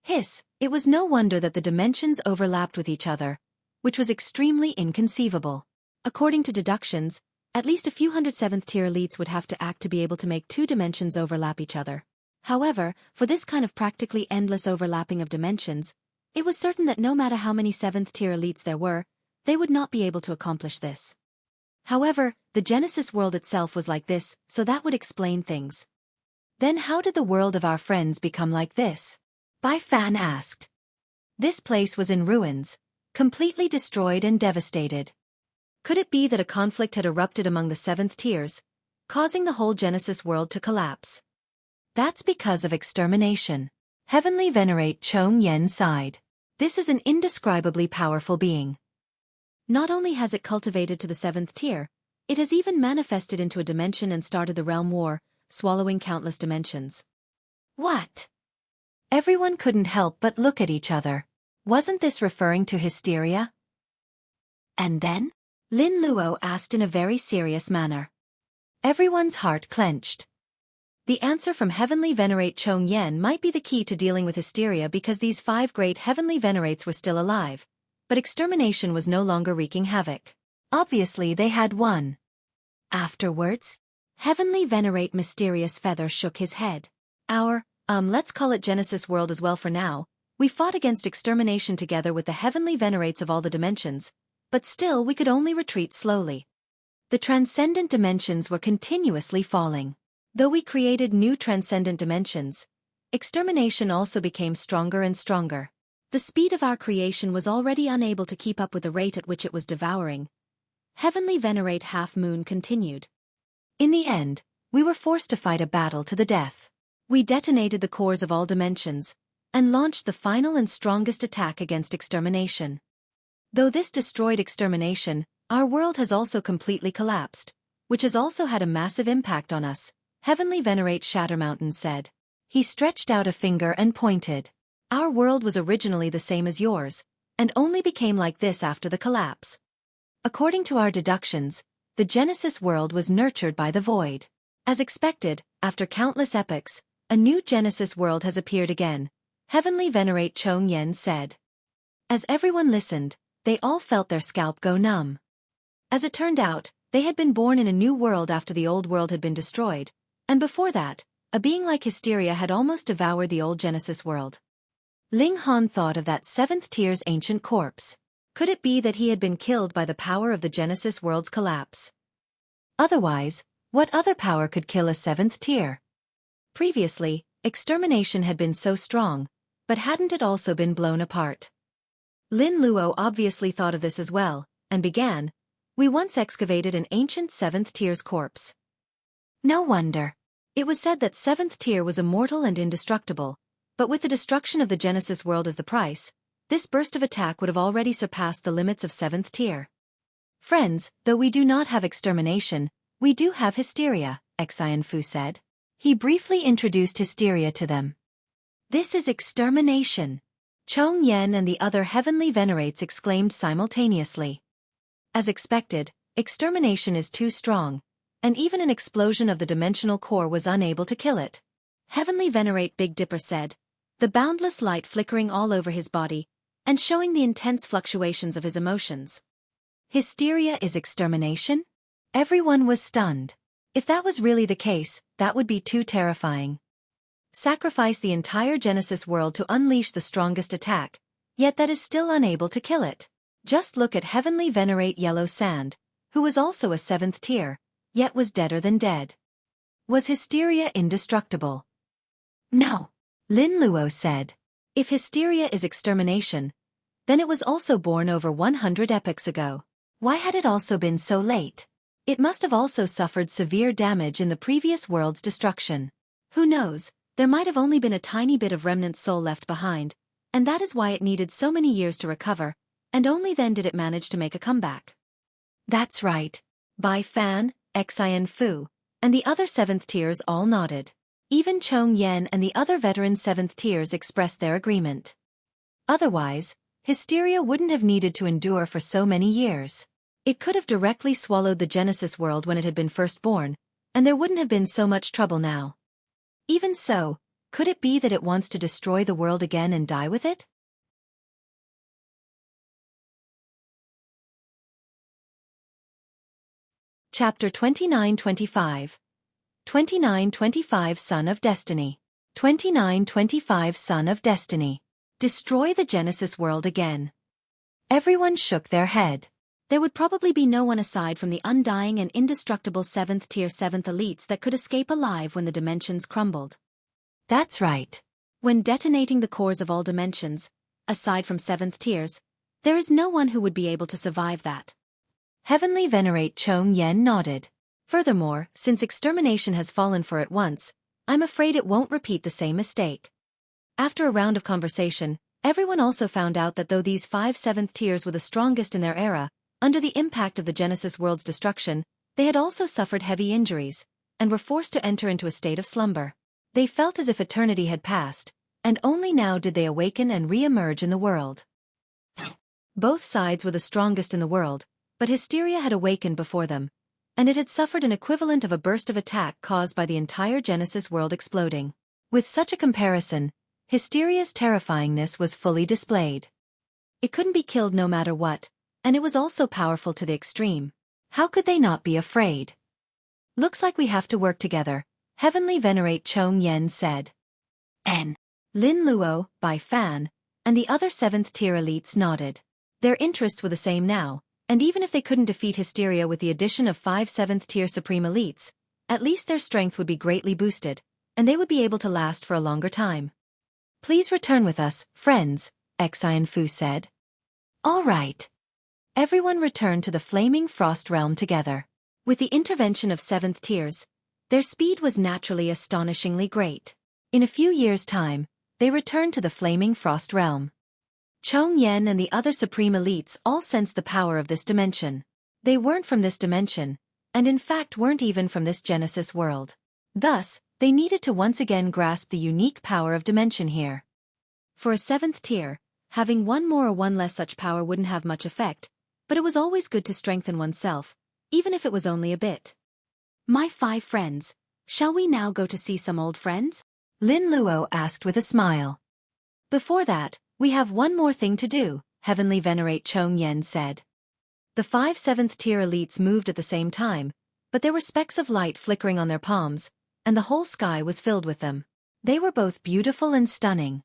B: Hiss, it was no wonder that the dimensions overlapped with each other, which was extremely inconceivable. According to deductions, at least a few hundred 7th tier elites would have to act to be able to make 2 dimensions overlap each other. However, for this kind of practically endless overlapping of dimensions, it was certain that no matter how many 7th-tier elites there were, they would not be able to accomplish this. However, the Genesis world itself was like this, so that would explain things. Then how did the world of our friends become like this? Fan asked. This place was in ruins, completely destroyed and devastated. Could it be that a conflict had erupted among the 7th tiers, causing the whole Genesis world to collapse? That's because of extermination. Heavenly Venerate Chong Yen sighed. This is an indescribably powerful being. Not only has it cultivated to the 7th tier, it has even manifested into a dimension and started the realm war, swallowing countless dimensions. What? Everyone couldn't help but look at each other. Wasn't this referring to hysteria? And then? Lin Luo asked in a very serious manner. Everyone's heart clenched. The answer from Heavenly Venerate Chong Yen might be the key to dealing with hysteria because these 5 great Heavenly Venerates were still alive, but extermination was no longer wreaking havoc. Obviously they had won. Afterwards, Heavenly Venerate Mysterious Feather shook his head. Let's call it Genesis world as well for now. We fought against extermination together with the Heavenly Venerates of all the dimensions, but still we could only retreat slowly. The transcendent dimensions were continuously falling. Though we created new transcendent dimensions, extermination also became stronger and stronger. The speed of our creation was already unable to keep up with the rate at which it was devouring. Heavenly Venerate Half Moon continued. In the end, we were forced to fight a battle to the death. We detonated the cores of all dimensions, and launched the final and strongest attack against extermination. Though this destroyed extermination, our world has also completely collapsed, which has also had a massive impact on us, Heavenly Venerate Shattermountain said. He stretched out a finger and pointed. Our world was originally the same as yours, and only became like this after the collapse. According to our deductions, the Genesis world was nurtured by the void. As expected, after countless epochs, a new Genesis world has appeared again, Heavenly Venerate Chong Yen said. As everyone listened, they all felt their scalp go numb. As it turned out, they had been born in a new world after the old world had been destroyed, and before that, a being like Hysteria had almost devoured the old Genesis world. Ling Han thought of that 7th tier's ancient corpse. Could it be that he had been killed by the power of the Genesis world's collapse? Otherwise, what other power could kill a 7th tier? Previously, extermination had been so strong, but hadn't it also been blown apart? Lin Luo obviously thought of this as well, and began, we once excavated an ancient 7th tier's corpse. No wonder. It was said that 7th tier was immortal and indestructible, but with the destruction of the Genesis world as the price, this burst of attack would have already surpassed the limits of 7th tier. Friends, though we do not have extermination, we do have hysteria, Xian Fu said. He briefly introduced hysteria to them. This is extermination. Chong Yen and the other Heavenly Venerates exclaimed simultaneously. As expected, extermination is too strong, and even an explosion of the dimensional core was unable to kill it. Heavenly Venerate Big Dipper said, the boundless light flickering all over his body, and showing the intense fluctuations of his emotions. Hysteria is extermination? Everyone was stunned. If that was really the case, that would be too terrifying. Sacrifice the entire Genesis world to unleash the strongest attack, yet that is still unable to kill it. Just look at Heavenly Venerate Yellow Sand, who was also a 7th tier, yet was deader than dead. Was hysteria indestructible? No. Lin Luo said. If hysteria is extermination, then it was also born over 100 epochs ago. Why had it also been so late? It must have also suffered severe damage in the previous world's destruction. Who knows, there might have only been a tiny bit of remnant soul left behind, and that is why it needed so many years to recover, and only then did it manage to make a comeback. That's right. Bai Fan, Xian Fu, and the other 7th tiers all nodded. Even Chong Yen and the other veteran 7th tiers expressed their agreement. Otherwise, hysteria wouldn't have needed to endure for so many years. It could have directly swallowed the Genesis world when it had been first born, and there wouldn't have been so much trouble now. Even so, could it be that it wants to destroy the world again and die with it? Chapter 29-25. 29-25 Son of Destiny.
A: 2925 Son of Destiny. Destroy the Genesis world again. Everyone shook their head.
B: There would probably be no one aside from the undying and indestructible 7th tier 7th elites that could escape alive when the dimensions crumbled.
A: That's right.
B: When detonating the cores of all dimensions, aside from 7th tiers, there is no one who would be able to survive that.
A: Heavenly Venerate Chong Yen nodded. Furthermore, since extermination has fallen for it once, I'm afraid it won't repeat the same mistake. After a round of conversation, everyone also found out that though these 5 7th tiers were the strongest in their era, under the impact of the Genesis world's destruction, they had also suffered heavy injuries, and were forced to enter into a state of slumber. They felt as if eternity had passed, and only now did they awaken and re-emerge in the world. Both sides were the strongest in the world, but hysteria had awakened before them, and it had suffered an equivalent of a burst of attack caused by the entire Genesis world exploding. With such a comparison, hysteria's terrifyingness was fully displayed. It couldn't be killed no matter what, and it was also powerful to the extreme. How could they not be afraid? Looks like we have to work together, Heavenly Venerate Chong Yen said. Lin Luo, Bai Fan, and the other 7th tier elites nodded. Their interests were the same now, and even if they couldn't defeat hysteria with the addition of 5 7th tier supreme elites, at least their strength would be greatly boosted, and they would be able to last for a longer time. Please return with us, friends, Xian Fu said. All right. Everyone returned to the Flaming Frost Realm together. With the intervention of 7th tiers, their speed was naturally astonishingly great. In a few years' time, they returned to the Flaming Frost Realm. Chong Yen and the other supreme elites all sensed the power of this dimension. They weren't from this dimension, and in fact weren't even from this Genesis world. Thus, they needed to once again grasp the unique power of dimension here. For a 7th tier, having one more or one less such power wouldn't have much effect, but it was always good to strengthen oneself, even if it was only a bit. My 5 friends, shall we now go to see some old friends? Lin Luo asked with a smile. Before that, we have one more thing to do, Heavenly Venerate Chong Yen said. The 5 7th tier elites moved at the same time, but there were specks of light flickering on their palms, and the whole sky was filled with them. They were both beautiful and stunning.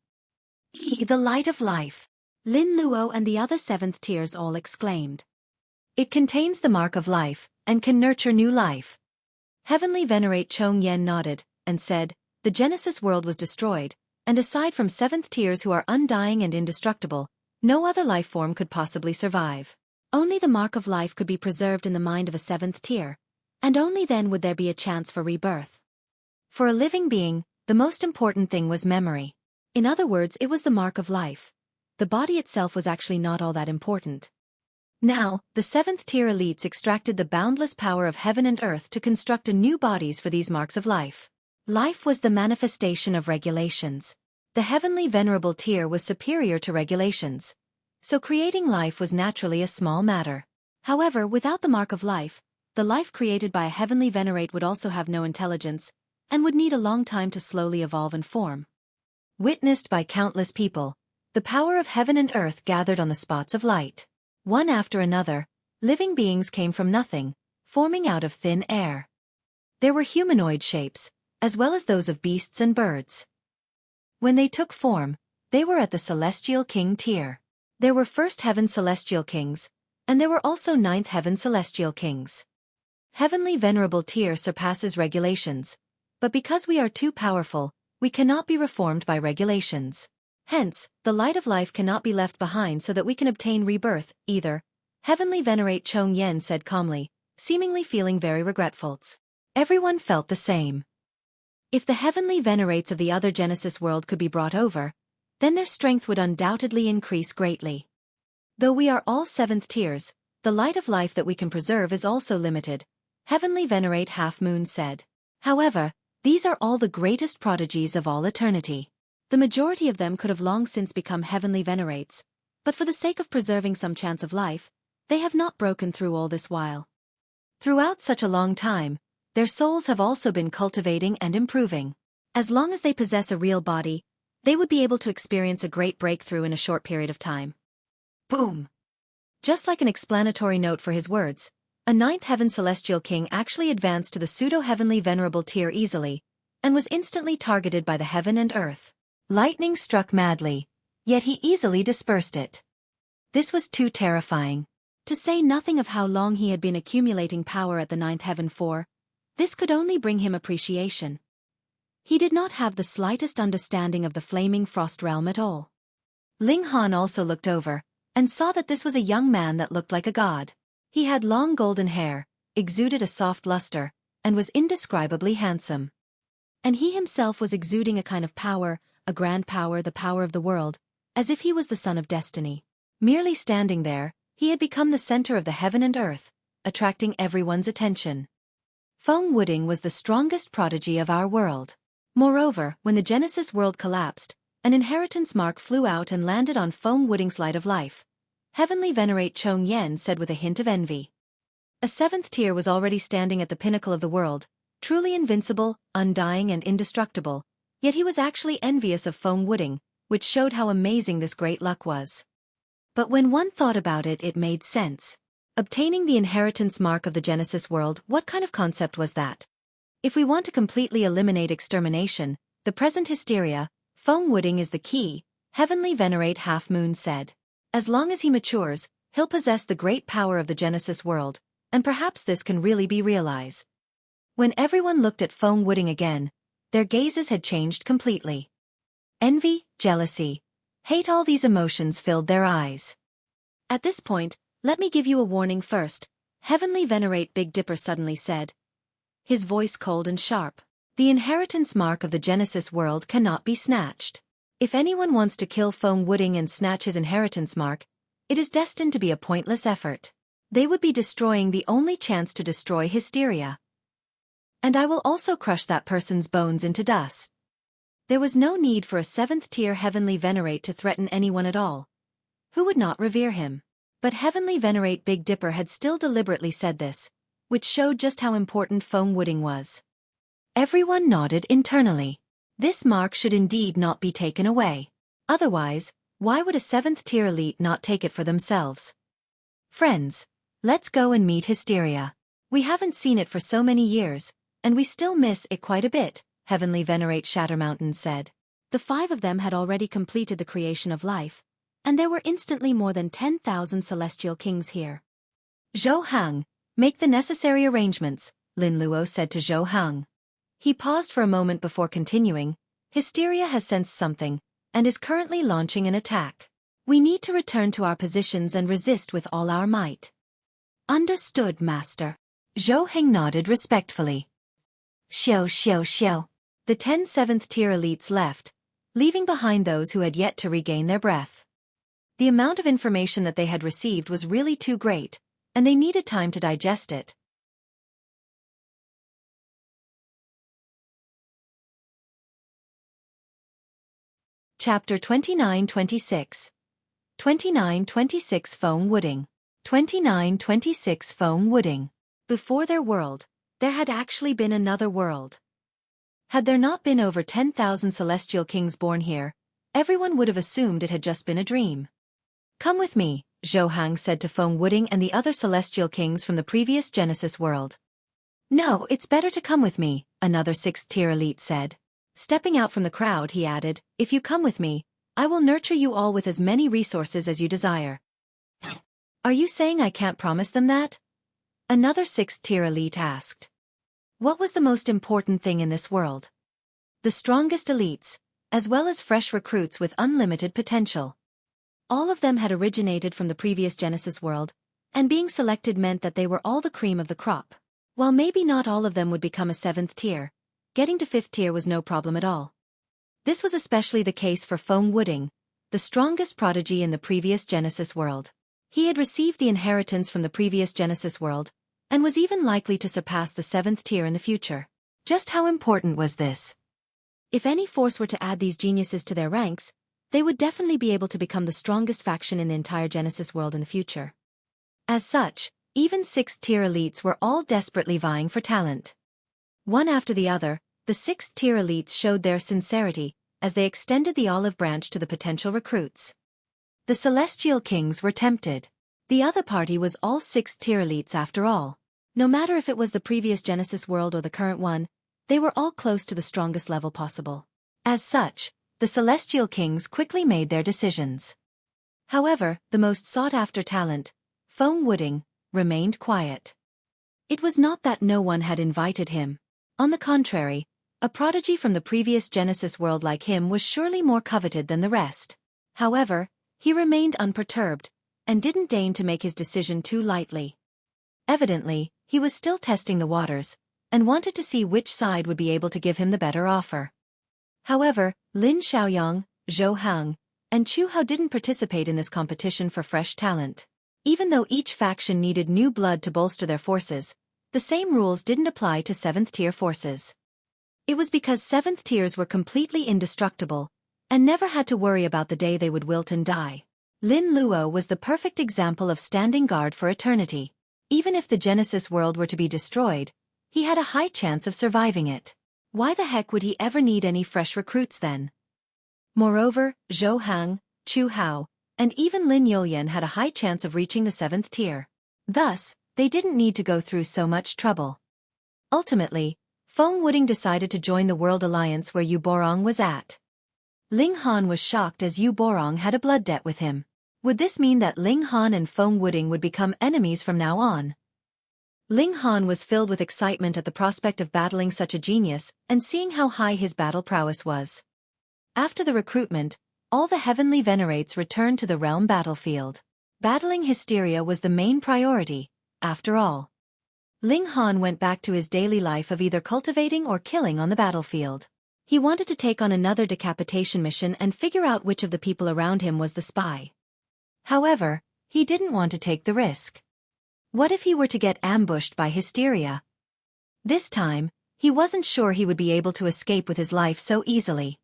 A: The light of life! Lin Luo and the other 7th tiers all exclaimed. It contains the mark of life, and can nurture new life. Heavenly Venerate Chong Yen nodded, and said, the Genesis world was destroyed, and aside from 7th tiers who are undying and indestructible, no other life form could possibly survive. Only the mark of life could be preserved in the mind of a 7th tier, and only then would there be a chance for rebirth. For a living being, the most important thing was memory. In other words, it was the mark of life. The body itself was actually not all that important. Now, the 7th tier elites extracted the boundless power of heaven and earth to construct new bodies for these marks of life. Life was the manifestation of regulations. The heavenly venerable tier was superior to regulations, so creating life was naturally a small matter. However, without the mark of life, the life created by a heavenly venerate would also have no intelligence, and would need a long time to slowly evolve and form. Witnessed by countless people, the power of heaven and earth gathered on the spots of light. One after another, living beings came from nothing, forming out of thin air. There were humanoid shapes, as well as those of beasts and birds. When they took form, they were at the Celestial King tier. There were first heaven Celestial Kings, and there were also 9th heaven Celestial Kings. Heavenly Venerable tier surpasses regulations, but because we are too powerful, we cannot be reformed by regulations. Hence, the light of life cannot be left behind so that we can obtain rebirth, either. Heavenly Venerate Chong Yen said calmly, seemingly feeling very regretful. Everyone felt the same. If the heavenly venerates of the other Genesis world could be brought over, then their strength would undoubtedly increase greatly. Though we are all 7th tiers, the light of life that we can preserve is also limited, Heavenly Venerate Half Moon said. However, these are all the greatest prodigies of all eternity. The majority of them could have long since become heavenly venerates, but for the sake of preserving some chance of life, they have not broken through all this while. Throughout such a long time, their souls have also been cultivating and improving. As long as they possess a real body, they would be able to experience a great breakthrough in a short period of time. Boom! Just like an explanatory note for his words, a 9th heaven Celestial King actually advanced to the pseudo-heavenly venerable tier easily,
B: and was instantly targeted by the heaven and earth. Lightning struck madly, yet he easily dispersed it. This was too terrifying. To say nothing of how long he had been accumulating power at the ninth heaven for, this could only bring him appreciation. He did not have the slightest understanding of the flaming frost realm at all. Ling Han also looked over, and saw that this was a young man that looked like a god. He had long golden hair, exuded a soft luster, and was indescribably handsome. And he himself was exuding a kind of power, a grand power, the power of the world, as if he was the son of destiny. Merely standing there, he had become the center of the heaven and earth, attracting everyone's attention. Feng Wuding was the strongest prodigy of our world. Moreover, when the Genesis world collapsed, an inheritance mark flew out and landed on Feng Wuding's light of life. Heavenly Venerate Chong Yen said with a hint of envy. A seventh tier was already standing at the pinnacle of the world, truly invincible, undying and indestructible, yet he was actually envious of Feng Wuding, which showed how amazing this great luck was. But when one thought about it, it made sense. Obtaining the inheritance mark of the Genesis world, what kind of concept was that? If we want to completely eliminate extermination, the present hysteria, Feng Wuding is the key, Heavenly Venerate Half Moon said. As long as he matures, he'll possess the great power of the Genesis world, and perhaps this can really be realized. When everyone looked at Feng Wuding again, their gazes had changed completely. Envy, jealousy, hate, all these emotions filled their eyes. At this point, let me give you a warning first, Heavenly Venerate Big Dipper suddenly said, his voice cold and sharp. The inheritance mark of the Genesis world cannot be snatched. If anyone wants to kill Feng Wuding and snatch his inheritance mark, it is destined to be a pointless effort. They would be destroying the only chance to destroy hysteria. And I will also crush that person's bones into dust. There was no need for a seventh-tier Heavenly Venerate to threaten anyone at all. Who would not revere him? But Heavenly Venerate Big Dipper had still deliberately said this, which showed just how important Feng Wuding was. Everyone nodded internally. This mark should indeed not be taken away. Otherwise, why would a seventh-tier elite not take it for themselves? Friends, let's go and meet hysteria. We haven't seen it for so many years, and we still miss it quite a bit, Heavenly Venerate Shattermountain said. The 5 of them had already completed the creation of life, and there were instantly more than 10,000 celestial kings here. Zhou Hang, make the necessary arrangements, Lin Luo said to Zhou Hang. He paused for a moment before continuing. Hysteria has sensed something, and is currently launching an attack. We need to return to our positions and resist with all our might. Understood, Master. Zhou Heng nodded respectfully. Xiao. The 10 seventh-tier elites left, leaving behind those who had yet to regain their breath. The amount of information that they had received was really too great, and they needed time to digest it. Chapter 29-26. 29-26 Feng Wuding. 29-26 Feng Wuding. Before their world, there had actually been another world. Had there not been over 10,000 celestial kings born here, everyone would have assumed it had just been a dream. Come with me, Zhou Hang said to Feng Wuding and the other celestial kings from the previous Genesis world. No, it's better to come with me, another 6th-tier elite said. Stepping out from the crowd, he added, if you come with me, I will nurture you all with as many resources as you desire. Are you saying I can't promise them that? Another 6th-tier elite asked. What was the most important thing in this world? The strongest elites, as well as fresh recruits with unlimited potential. All of them had originated from the previous Genesis world, and being selected meant that they were all the cream of the crop. While maybe not all of them would become a 7th tier, getting to 5th tier was no problem at all. This was especially the case for Feng Wuding, the strongest prodigy in the previous Genesis world. He had received the inheritance from the previous Genesis world, and was even likely to surpass the 7th tier in the future. Just how important was this? If any force were to add these geniuses to their ranks, they would definitely be able to become the strongest faction in the entire Genesis world in the future. As such, even 6th-tier elites were all desperately vying for talent. One after the other, the 6th-tier elites showed their sincerity, as they extended the olive branch to the potential recruits. The Celestial Kings were tempted. The other party was all 6th-tier elites after all. No matter if it was the previous Genesis world or the current one, They were all close to the strongest level possible. As such, the Celestial Kings quickly made their decisions. However, the most sought-after talent, Feng Wuding, remained quiet. It was not that no one had invited him. On the contrary, a prodigy from the previous Genesis world like him was surely more coveted than the rest. However, he remained unperturbed, and didn't deign to make his decision too lightly. Evidently, he was still testing the waters, and wanted to see which side would be able to give him the better offer. However, Lin Xiaoyang, Zhou Hang, and Chu Hao didn't participate in this competition for fresh talent. Even though each faction needed new blood to bolster their forces, the same rules didn't apply to 7th-tier forces. It was because 7th tiers were completely indestructible, and never had to worry about the day they would wilt and die. Lin Luo was the perfect example of standing guard for eternity. Even if the Genesis world were to be destroyed, he had a high chance of surviving it. Why the heck would he ever need any fresh recruits then? Moreover, Zhou Hang, Chu Hao, and even Lin Yulian had a high chance of reaching the 7th tier. Thus, they didn't need to go through so much trouble. Ultimately, Feng Wuding decided to join the World Alliance where Yu Borong was at. Ling Han was shocked as Yu Borong had a blood debt with him. Would this mean that Ling Han and Feng Wuding would become enemies from now on? Ling Han was filled with excitement at the prospect of battling such a genius and seeing how high his battle prowess was. After the recruitment, all the heavenly venerates returned to the realm battlefield. Battling hysteria was the main priority, after all. Ling Han went back to his daily life of either cultivating or killing on the battlefield. He wanted to take on another decapitation mission and figure out which of the people around him was the spy. However, he didn't want to take the risk. What if he were to get ambushed by hysteria? This time, he wasn't sure he would be able to escape with his life so easily.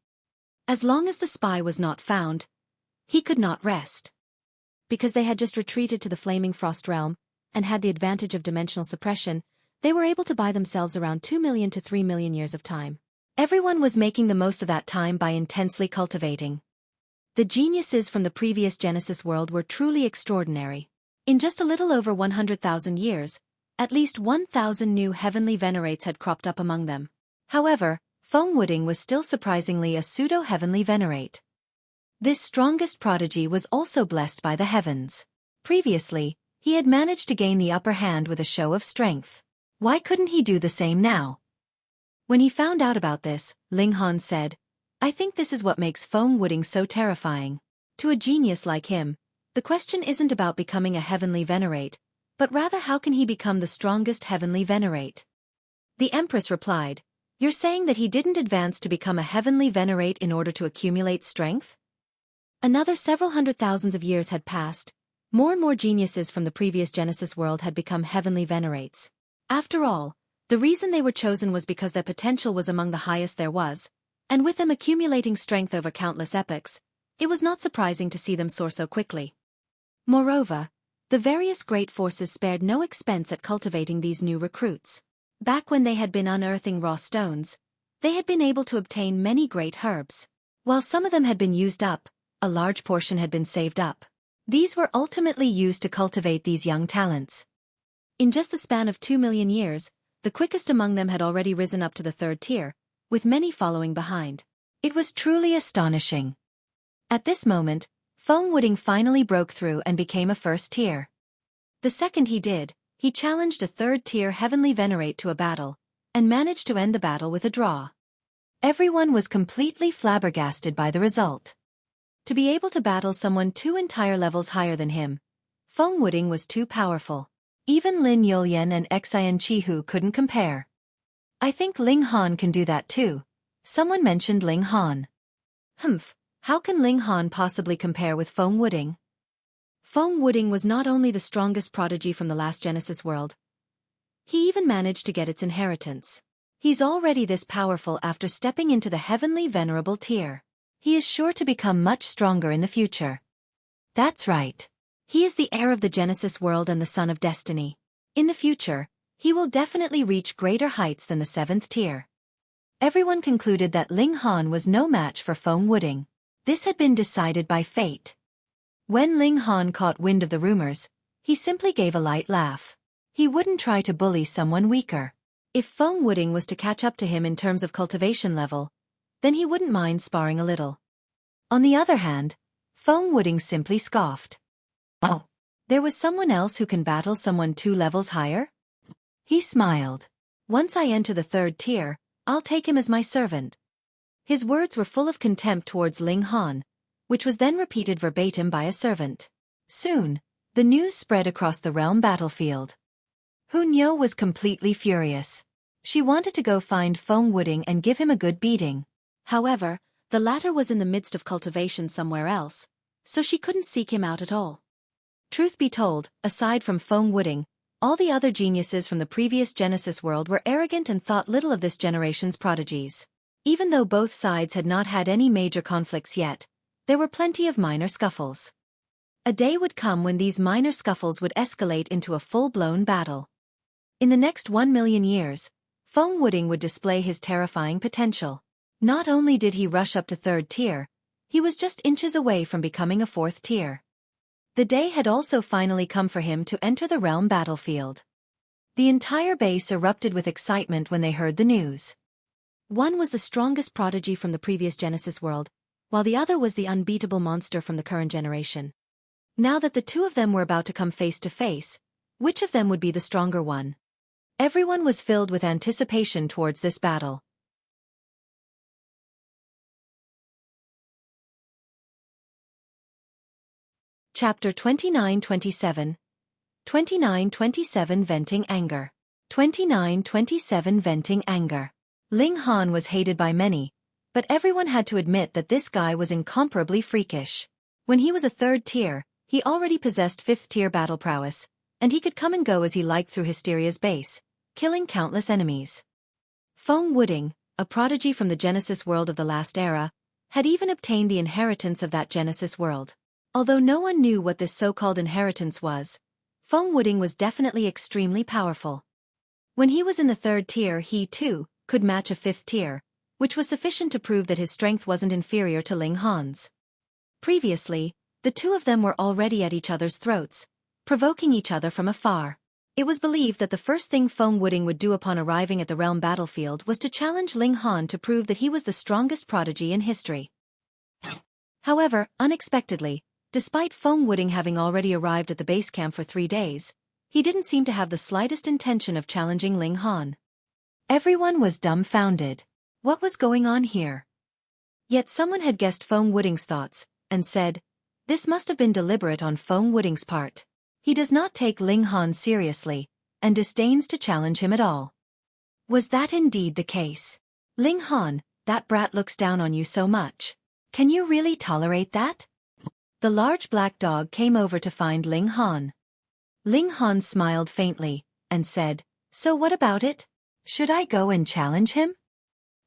B: As long as the spy was not found, he could not rest. Because they had just retreated to the Flaming Frost realm, and had the advantage of dimensional suppression, they were able to buy themselves around 2 million to 3 million years of time. Everyone was making the most of that time by intensely cultivating. The geniuses from the previous Genesis world were truly extraordinary. In just a little over 100,000 years, at least 1,000 new heavenly venerates had cropped up among them. However, Feng Wuding was still surprisingly a pseudo-heavenly venerate. This strongest prodigy was also blessed by the heavens. Previously, he had managed to gain the upper hand with a show of strength. Why couldn't he do the same now? When he found out about this, Ling Han said, "I think this is what makes Feng Wuding so terrifying. To a genius like him, the question isn't about becoming a heavenly venerate, but rather how can he become the strongest heavenly venerate?" The Empress replied, "You're saying that he didn't advance to become a heavenly venerate in order to accumulate strength?" Another several hundred thousands of years had passed. More and more geniuses from the previous Genesis world had become heavenly venerates. After all, the reason they were chosen was because their potential was among the highest there was, and with them accumulating strength over countless epochs, it was not surprising to see them soar so quickly. Moreover, the various great forces spared no expense at cultivating these new recruits. Back when they had been unearthing raw stones, they had been able to obtain many great herbs. While some of them had been used up, a large portion had been saved up. These were ultimately used to cultivate these young talents. In just the span of 2 million years, the quickest among them had already risen up to the 3rd tier, with many following behind. It was truly astonishing. At this moment, Feng Wuding finally broke through and became a 1st tier. The second he did, he challenged a 3rd tier heavenly venerate to a battle, and managed to end the battle with a draw. Everyone was completely flabbergasted by the result. To be able to battle someone 2 entire levels higher than him, Feng Wuding was too powerful. Even Lin Yulian and Xian Qihu couldn't compare. "I think Ling Han can do that too." Someone mentioned Ling Han. How can Ling Han possibly compare with Feng Wuding? Feng Wuding was not only the strongest prodigy from the last Genesis world, he even managed to get its inheritance. He's already this powerful after stepping into the heavenly venerable tier. He is sure to become much stronger in the future. That's right. He is the heir of the Genesis world and the son of destiny. In the future, he will definitely reach greater heights than the 7th tier. Everyone concluded that Ling Han was no match for Feng Wuding. This had been decided by fate. When Ling Han caught wind of the rumors, he simply gave a light laugh. He wouldn't try to bully someone weaker. If Feng Wuding was to catch up to him in terms of cultivation level, then he wouldn't mind sparring a little. On the other hand, Feng Wuding simply scoffed. Oh, there was someone else who can battle someone 2 levels higher? He smiled. Once I enter the 3rd tier, I'll take him as my servant. His words were full of contempt towards Ling Han, which was then repeated verbatim by a servant. Soon, the news spread across the realm battlefield. Hunyo was completely furious. She wanted to go find Feng Wuding and give him a good beating. However, the latter was in the midst of cultivation somewhere else, so she couldn't seek him out at all. Truth be told, aside from Feng Wuding, all the other geniuses from the previous Genesis world were arrogant and thought little of this generation's prodigies. Even though both sides had not had any major conflicts yet, there were plenty of minor scuffles. A day would come when these minor scuffles would escalate into a full-blown battle. In the next 1 million years, Feng Wuding would display his terrifying potential. Not only did he rush up to 3rd tier, he was just inches away from becoming a 4th tier. The day had also finally come for him to enter the realm battlefield. The entire base erupted with excitement when they heard the news. One was the strongest prodigy from the previous Genesis world, while the other was the unbeatable monster from the current generation. Now that the two of them were about to come face to face, which of them would be the stronger one? Everyone was filled with anticipation towards this battle. Chapter 29-27. 29-27 Venting Anger. 29-27 Venting Anger. Ling Han was hated by many, but everyone had to admit that this guy was incomparably freakish. When he was a 3rd tier, he already possessed 5th tier battle prowess, and he could come and go as he liked through Hysteria's base, killing countless enemies. Feng Wuding, a prodigy from the Genesis world of the last era, had even obtained the inheritance of that Genesis world. Although no one knew what this so-called inheritance was, Feng Wuding was definitely extremely powerful. When he was in the 3rd tier, he, too, could match a 5th tier, which was sufficient to prove that his strength wasn't inferior to Ling Han's. Previously, the two of them were already at each other's throats, provoking each other from afar. It was believed that the first thing Feng Wuding would do upon arriving at the realm battlefield was to challenge Ling Han to prove that he was the strongest prodigy in history. However, unexpectedly, despite Feng Wuding having already arrived at the base camp for 3 days, he didn't seem to have the slightest intention of challenging Ling Han. Everyone was dumbfounded. What was going on here? Yet someone had guessed Feng Wuding's thoughts, and said, "This must have been deliberate on Feng Wuding's part. He does not take Ling Han seriously, and disdains to challenge him at all." Was that indeed the case? Ling Han, that brat looks down on you so much. Can you really tolerate that? The large black dog came over to find Ling Han. Ling Han smiled faintly, and said, "So what about it? Should I go and challenge him?"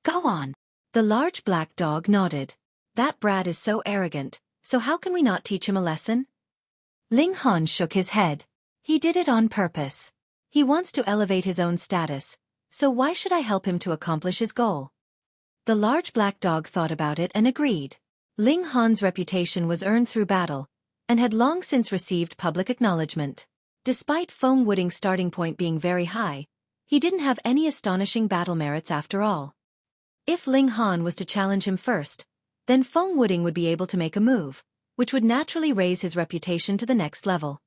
B: "Go on." The large black dog nodded. "That brat is so arrogant, so how can we not teach him a lesson?" Ling Han shook his head. "He did it on purpose. He wants to elevate his own status, so why should I help him to accomplish his goal?" The large black dog thought about it and agreed. Ling Han's reputation was earned through battle, and had long since received public acknowledgement. Despite Feng Wuding's starting point being very high, he didn't have any astonishing battle merits after all. If Ling Han was to challenge him first, then Feng Wuding would be able to make a move, which would naturally raise his reputation to the next level.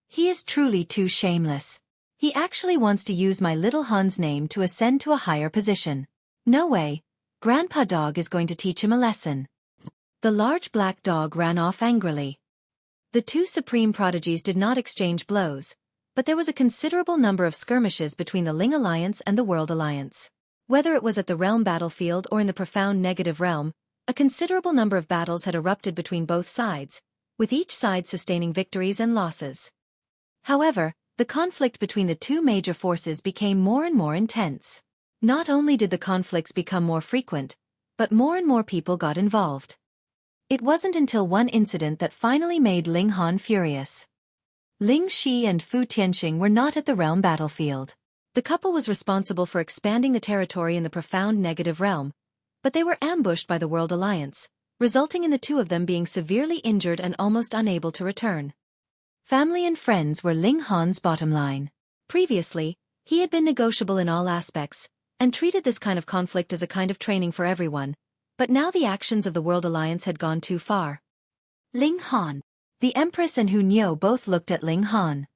B: He is truly too shameless. He actually wants to use my little Han's name to ascend to a higher position. No way. Grandpa Dog is going to teach him a lesson. The large black dog ran off angrily. The two supreme prodigies did not exchange blows, but there was a considerable number of skirmishes between the Ling Alliance and the World Alliance. Whether it was at the realm battlefield or in the profound negative realm, a considerable number of battles had erupted between both sides, with each side sustaining victories and losses. However, the conflict between the two major forces became more and more intense. Not only did the conflicts become more frequent, but more and more people got involved. It wasn't until one incident that finally made Ling Han furious. Ling Xi and Fu Tianxing were not at the realm battlefield. The couple was responsible for expanding the territory in the profound negative realm, but they were ambushed by the World Alliance, resulting in the two of them being severely injured and almost unable to return. Family and friends were Ling Han's bottom line. Previously, He had been negotiable in all aspects, and treated this kind of conflict as a kind of training for everyone, but now the actions of the World Alliance had gone too far.
A: Ling Han.
B: The Empress and Hu Niu both looked at Ling Han.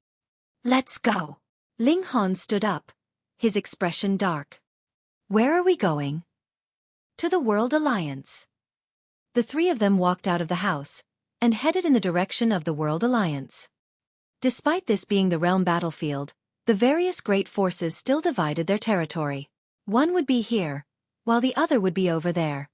A: Let's go.
B: Ling Han stood up, his expression dark.
A: Where are we going?
B: To the World Alliance. The three of them walked out of the house, and headed in the direction of the World Alliance. Despite this being the realm battlefield, the various great forces still divided their territory. One would be here, while the other would be over there.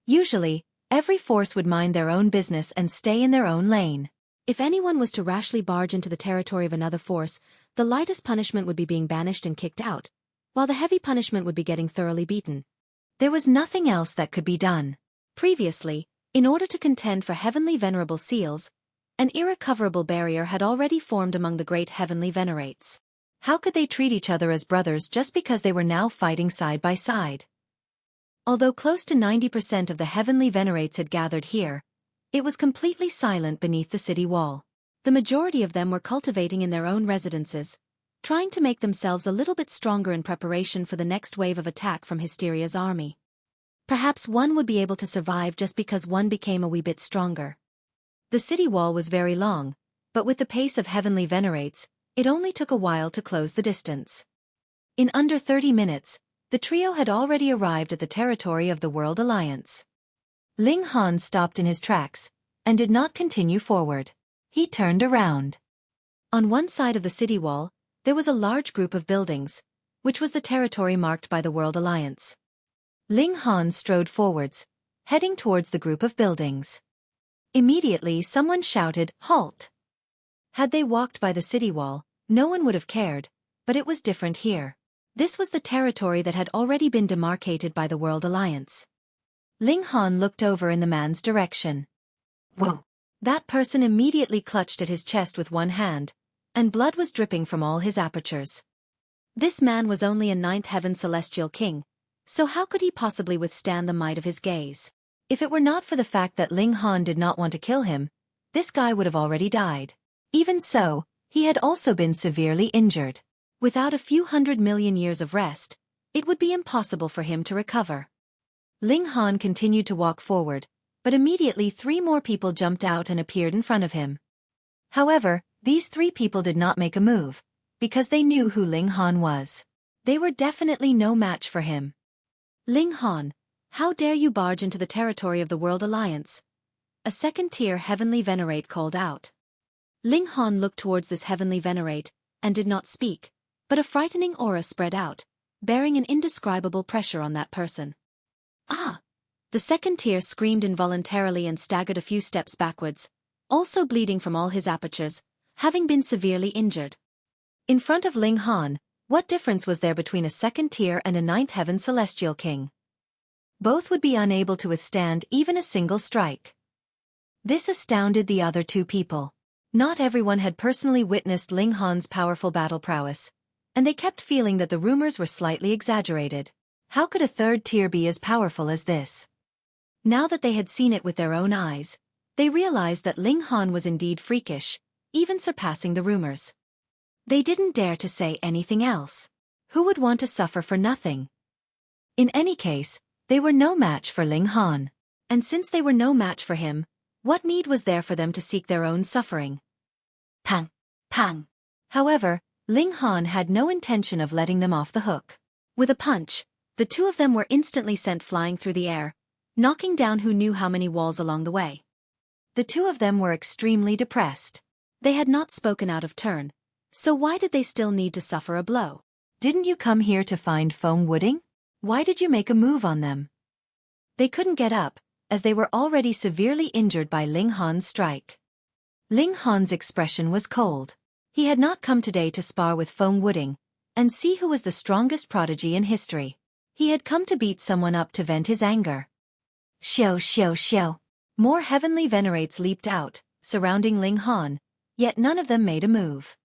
B: Usually, every force would mind their own business and stay in their own lane. If anyone was to rashly barge into the territory of another force, the lightest punishment would be being banished and kicked out, while the heavy punishment would be getting thoroughly beaten. There was nothing else that could be done. Previously, in order to contend for heavenly venerable seals, an irrecoverable barrier had already formed among the great heavenly venerates. How could they treat each other as brothers just because they were now fighting side by side? Although close to 90% of the heavenly venerates had gathered here, it was completely silent beneath the city wall. The majority of them were cultivating in their own residences, trying to make themselves a little bit stronger in preparation for the next wave of attack from Hysteria's army. Perhaps one would be able to survive just because one became a wee bit stronger. The city wall was very long, but with the pace of heavenly venerates, it only took a while to close the distance. In under 30 minutes, the trio had already arrived at the territory of the World Alliance. Ling Han stopped in his tracks, and did not continue forward. He turned around. On one side of the city wall, there was a large group of buildings, which was the territory marked by the World Alliance. Ling Han strode forwards, heading towards the group of buildings. Immediately someone shouted, "Halt!" Had they walked by the city wall, no one would have cared, but it was different here. This was the territory that had already been demarcated by the World Alliance. Ling Han looked over in the man's direction.
A: Whoa!
B: That person immediately clutched at his chest with one hand, and blood was dripping from all his apertures. This man was only a ninth heaven celestial king, so how could he possibly withstand the might of his gaze? If it were not for the fact that Ling Han did not want to kill him, this guy would have already died. Even so, he had also been severely injured. Without a few 100 million years of rest, it would be impossible for him to recover. Ling Han continued to walk forward, but immediately 3 more people jumped out and appeared in front of him. However, these 3 people did not make a move, because they knew who Ling Han was. They were definitely no match for him. Ling Han, how dare you barge into the territory of the World Alliance? A second-tier heavenly venerate called out. Ling Han looked towards this heavenly venerate, and did not speak, but a frightening aura spread out, bearing an indescribable pressure on that person. Ah! The second tier screamed involuntarily and staggered a few steps backwards, also bleeding from all his apertures, having been severely injured. In front of Ling Han, what difference was there between a second tier and a ninth heaven celestial king? Both would be unable to withstand even a single strike. This astounded the other 2 people. Not everyone had personally witnessed Ling Han's powerful battle prowess, and they kept feeling that the rumors were slightly exaggerated. How could a third tier be as powerful as this? Now that they had seen it with their own eyes, they realized that Ling Han was indeed freakish, even surpassing the rumors. They didn't dare to say anything else. Who would want to suffer for nothing? In any case, they were no match for Ling Han. And since they were no match for him, what need was there for them to seek their own suffering?
A: Pang! Pang!
B: However, Ling Han had no intention of letting them off the hook. With a punch, the 2 of them were instantly sent flying through the air, knocking down who knew how many walls along the way. The 2 of them were extremely depressed. They had not spoken out of turn, so why did they still need to suffer a blow? Didn't you come here to find Feng Wuding? Why did you make a move on them? They couldn't get up, as they were already severely injured by Ling Han's strike. Ling Han's expression was cold. He had not come today to spar with Feng Wuding, and see who was the strongest prodigy in history. He had come to beat someone up to vent his anger.
A: Xiao.
B: More heavenly venerates leaped out, surrounding Ling Han, yet none of them made a move.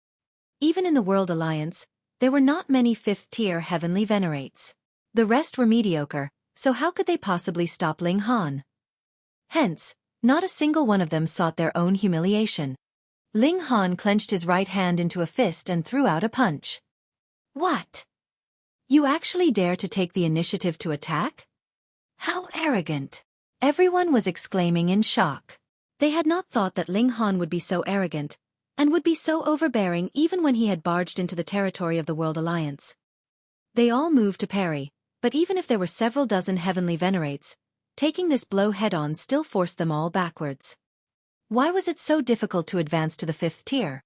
B: Even in the World Alliance, there were not many 5th-tier heavenly venerates. The rest were mediocre, so how could they possibly stop Ling Han? Hence, not a single one of them sought their own humiliation. Ling Han clenched his right hand into a fist and threw out a punch.
A: What? You actually dare to take the initiative to attack? How arrogant! Everyone was exclaiming in shock.
B: They had not thought that Ling Han would be so arrogant, and would be so overbearing even when he had barged into the territory of the World Alliance. They all moved to parry, but even if there were several dozen heavenly venerates, taking this blow head-on still forced them all backwards. Why was it so difficult to advance to the 5th tier?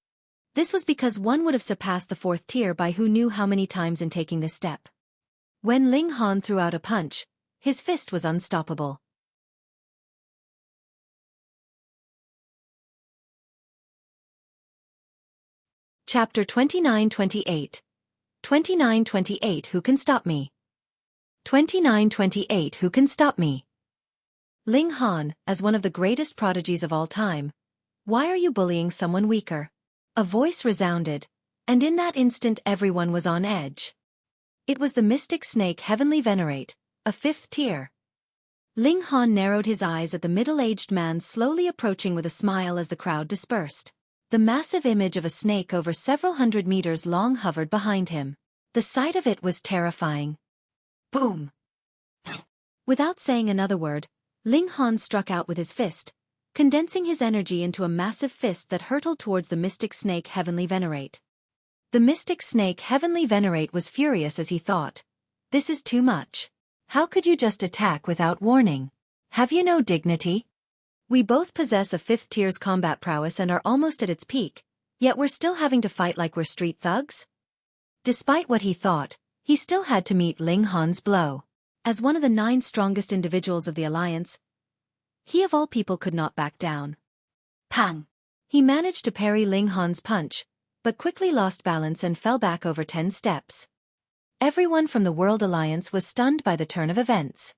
B: This was because one would have surpassed the 4th tier by who knew how many times in taking this step. When Ling Han threw out a punch, his fist was unstoppable. Chapter 29-28. 29-28 Who can stop me? 29-28 Who can stop me? Ling Han, as one of the greatest prodigies of all time, why are you bullying someone weaker? A voice resounded, and in that instant everyone was on edge. It was the mystic snake Heavenly Venerate, a 5th tier. Ling Han narrowed his eyes at the middle-aged man slowly approaching with a smile as the crowd dispersed. The massive image of a snake over several hundred meters long hovered behind him. The sight of it was terrifying. Boom! Without saying another word, Ling Han struck out with his fist, condensing his energy into a massive fist that hurtled towards the mystic snake Heavenly Venerate. The mystic snake Heavenly Venerate was furious as he thought, "This is too much. How could you just attack without warning? Have you no dignity? We both possess a 5th tier's combat prowess and are almost at its peak, yet we're still having to fight like we're street thugs?" Despite what he thought, he still had to meet Ling Han's blow. As one of the 9 strongest individuals of the Alliance, he of all people could not back down. Pang! He managed to parry Ling Han's punch, but quickly lost balance and fell back over 10 steps. Everyone from the World Alliance was stunned by the turn of events.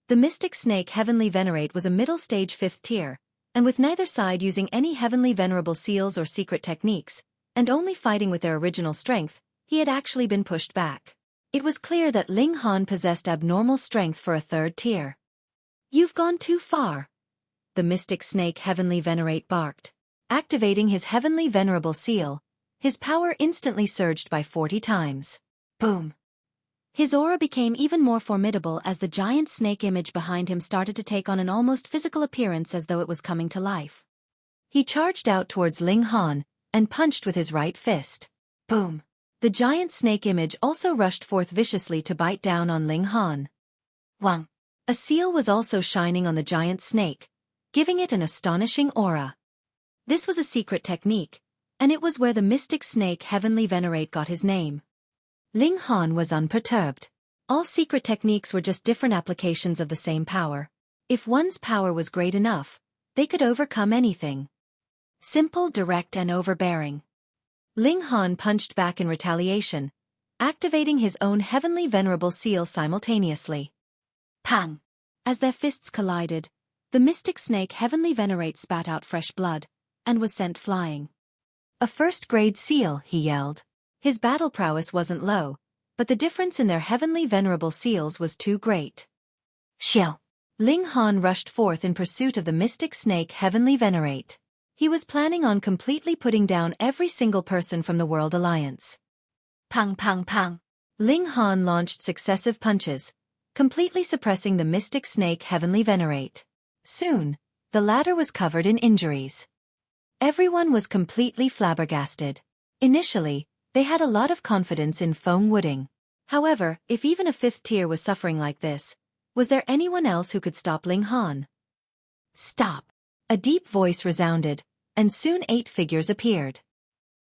B: The mystic snake Heavenly Venerate was a middle-stage 5th tier, and with neither side using any heavenly venerable seals or secret techniques, and only fighting with their original strength, he had actually been pushed back. It was clear that Ling Han possessed abnormal strength for a 3rd tier. "You've gone too far," the mystic snake Heavenly Venerate barked. Activating his heavenly venerable seal, his power instantly surged by 40 times. Boom! His aura became even more formidable as the giant snake image behind him started to take on an almost physical appearance as though it was coming to life. He charged out towards Ling Han and punched with his right fist. Boom! The giant snake image also rushed forth viciously to bite down on Ling Han. Wang! A seal was also shining on the giant snake, giving it an astonishing aura. This was a secret technique, and it was where the mystic snake Heavenly Venerate got his name. Ling Han was unperturbed. All secret techniques were just different applications of the same power. If one's power was great enough, they could overcome anything. Simple, direct and overbearing. Ling Han punched back in retaliation, activating his own heavenly venerable seal simultaneously. Pang! As their fists collided, the mystic snake Heavenly Venerate spat out fresh blood, and was sent flying. "A 1st-grade seal," he yelled. His battle prowess wasn't low, but the difference in their heavenly venerable seals was too great. Xiao! Ling Han rushed forth in pursuit of the mystic snake Heavenly Venerate. He was planning on completely putting down every single person from the World Alliance. Pang pang pang! Ling Han launched successive punches, completely suppressing the mystic snake Heavenly Venerate. Soon, the latter was covered in injuries. Everyone was completely flabbergasted. Initially, they had a lot of confidence in Feng Wuding. However, if even a 5th tier was suffering like this, was there anyone else who could stop Ling Han? Stop! A deep voice resounded, and soon 8 figures appeared.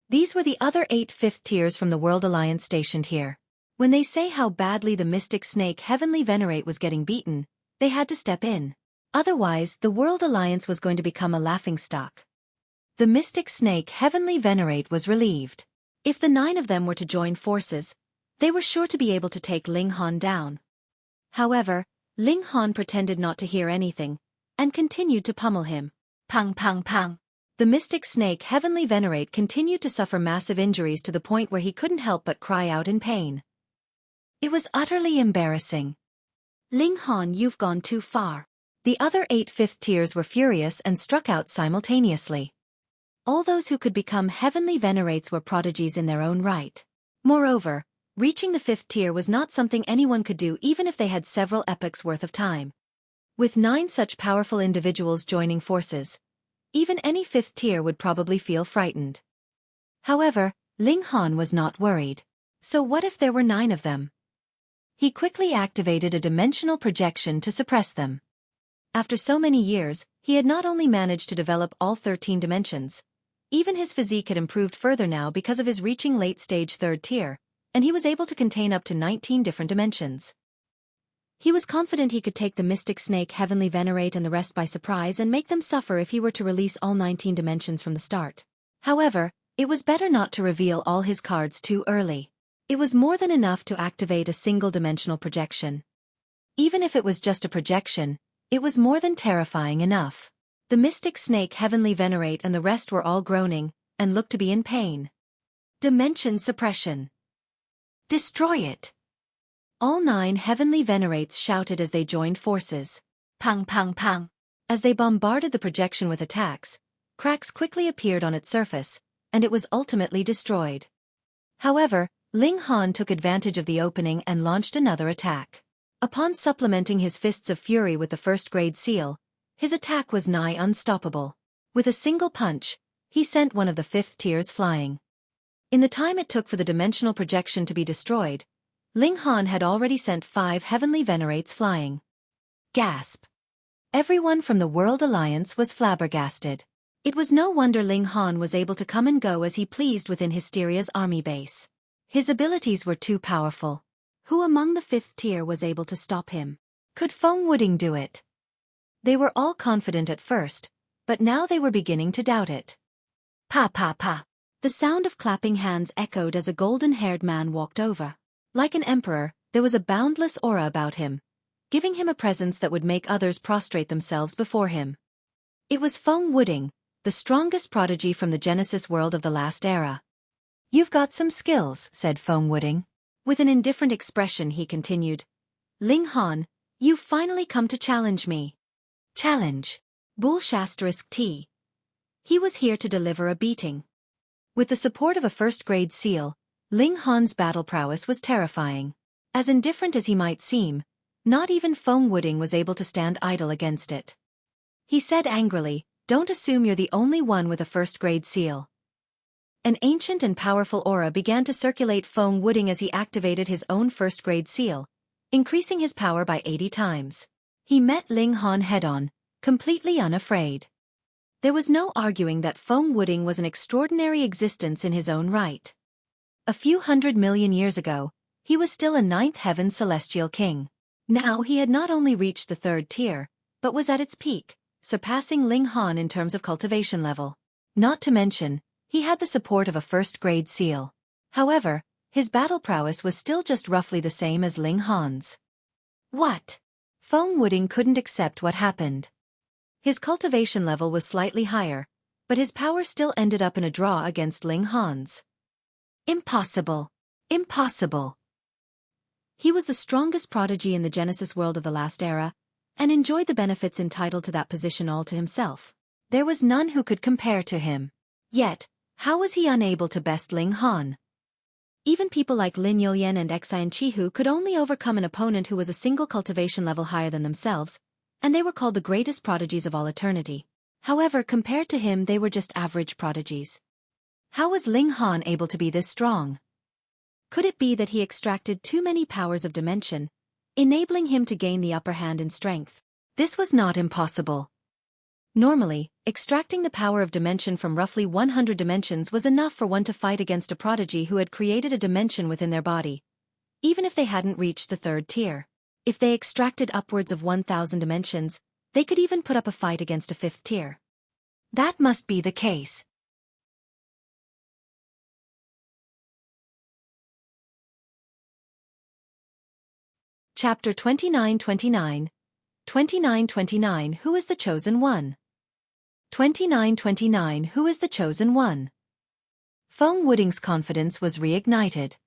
B: These were the other 8 5th tiers from the World Alliance stationed here. When they say how badly the mystic snake Heavenly Venerate was getting beaten, they had to step in. Otherwise, the World Alliance was going to become a laughingstock. The mystic snake Heavenly Venerate was relieved. If the 9 of them were to join forces, they were sure to be able to take Ling Han down. However, Ling Han pretended not to hear anything, and continued to pummel him. Pang pang pang! The mystic snake Heavenly Venerate continued to suffer massive injuries to the point where he couldn't help but cry out in pain. It was utterly embarrassing. "Ling Han, you've gone too far." The other 8 5th tiers were furious and struck out simultaneously. All those who could become Heavenly Venerates were prodigies in their own right. Moreover, Reaching the 5th tier was not something anyone could do even if they had several epochs worth of time. With 9 such powerful individuals joining forces, even any 5th tier would probably feel frightened. However, Ling Han was not worried. So what if there were 9 of them? He quickly activated a dimensional projection to suppress them. After so many years, he had not only managed to develop all 13 dimensions, even his physique had improved further now because of his reaching late-stage 3rd tier, and he was able to contain up to 19 different dimensions. He was confident he could take the Mystic Snake, Heavenly Venerate and the rest by surprise and make them suffer if he were to release all 19 dimensions from the start. However, it was better not to reveal all his cards too early. It was more than enough to activate a single-dimensional projection. Even if it was just a projection, it was more than terrifying enough. The Mystic Snake, Heavenly Venerate and the rest were all groaning, and looked to be in pain. Dimension Suppression. Destroy it! All 9 Heavenly Venerates shouted as they joined forces. Pang pang pang. As they bombarded the projection with attacks, cracks quickly appeared on its surface, and it was ultimately destroyed. However, Ling Han took advantage of the opening and launched another attack. Upon supplementing his fists of fury with the 1st grade seal, his attack was nigh unstoppable. With a single punch, he sent one of the 5th tiers flying. In the time it took for the dimensional projection to be destroyed, Ling Han had already sent 5 Heavenly Venerates flying. Gasp! Everyone from the World Alliance was flabbergasted. It was no wonder Ling Han was able to come and go as he pleased within Hysteria's army base. His abilities were too powerful. Who among the 5th tier was able to stop him? Could Feng Wuding do it? They were all confident at first, but now they were beginning to doubt it. Pa pa pa. The sound of clapping hands echoed as a golden-haired man walked over. Like an emperor, there was a boundless aura about him, giving him a presence that would make others prostrate themselves before him. It was Feng Wuding, the strongest prodigy from the Genesis world of the last era. You've got some skills, said Feng Wuding. With an indifferent expression he continued. Ling Han, you've finally come to challenge me. Challenge. Bull*T. He was here to deliver a beating. With the support of a 1st grade seal, Ling Han's battle prowess was terrifying. As indifferent as he might seem, not even Feng Wuding was able to stand idle against it. He said angrily, don't assume you're the only one with a 1st grade seal. An ancient and powerful aura began to circulate Feng Wuding as he activated his own 1st grade seal, increasing his power by 80 times. He met Ling Han head-on, completely unafraid. There was no arguing that Feng Wuding was an extraordinary existence in his own right. A few 100 million years ago, he was still a 9th heaven celestial king. Now he had not only reached the 3rd tier, but was at its peak, surpassing Ling Han in terms of cultivation level. Not to mention, he had the support of a 1st grade seal. However, his battle prowess was still just roughly the same as Ling Han's. What? Feng Wuding couldn't accept what happened. His cultivation level was slightly higher, but his power still ended up in a draw against Ling Han's. Impossible! Impossible! He was the strongest prodigy in the Genesis world of the last era, and enjoyed the benefits entitled to that position all to himself. There was none who could compare to him. Yet, how was he unable to best Ling Han? Even people like Lin Yulian and Xian Chihu could only overcome an opponent who was a single cultivation level higher than themselves, and they were called the greatest prodigies of all eternity. However, compared to him they were just average prodigies. How was Ling Han able to be this strong? Could it be that he extracted too many powers of dimension, enabling him to gain the upper hand in strength? This was not impossible. Normally, extracting the power of dimension from roughly 100 dimensions was enough for one to fight against a prodigy who had created a dimension within their body, even if they hadn't reached the 3rd tier. If they extracted upwards of 1,000 dimensions, they could even put up a fight against a 5th tier. That must be the case. Chapter 2929. 2929 Who is the Chosen One? 2929 Who is the Chosen One? Feng Wuding's confidence was reignited.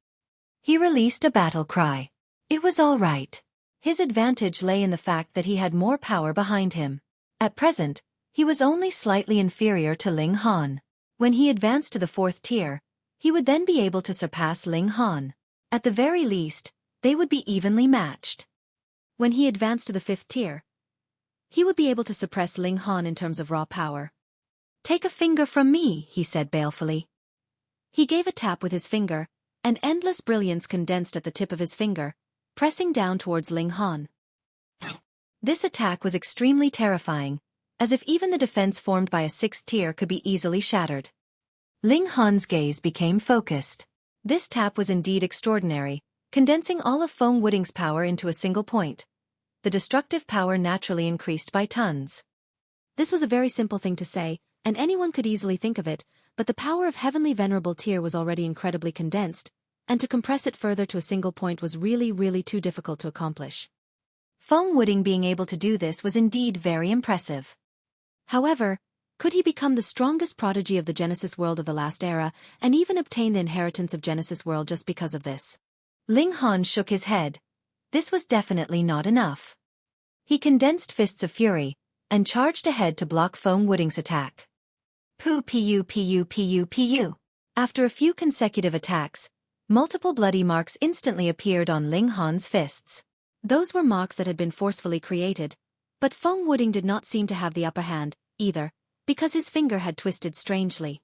B: He released a battle cry. It was all right. His advantage lay in the fact that he had more power behind him. At present, he was only slightly inferior to Ling Han. When he advanced to the 4th tier, he would then be able to surpass Ling Han. At the very least, they would be evenly matched. When he advanced to the 5th tier, he would be able to suppress Ling Han in terms of raw power. "Take a finger from me," he said balefully. He gave a tap with his finger, and endless brilliance condensed at the tip of his finger, pressing down towards Ling Han. This attack was extremely terrifying, as if even the defense formed by a 6th tier could be easily shattered. Ling Han's gaze became focused. This tap was indeed extraordinary, condensing all of Feng Wuding's power into a single point. The destructive power naturally increased by tons. This was a very simple thing to say, and anyone could easily think of it, but the power of Heavenly Venerable Tier was already incredibly condensed, and to compress it further to a single point was really too difficult to accomplish. Feng Wuding being able to do this was indeed very impressive. However, could he become the strongest prodigy of the Genesis world of the last era, and even obtain the inheritance of Genesis world just because of this? Ling Han shook his head. This was definitely not enough. He condensed fists of fury, and charged ahead to block Feng Wuding's attack. Pu. After a few consecutive attacks, multiple bloody marks instantly appeared on Ling Han's fists. Those were marks that had been forcefully created, but Feng Wuding did not seem to have the upper hand, either, because his finger had twisted strangely.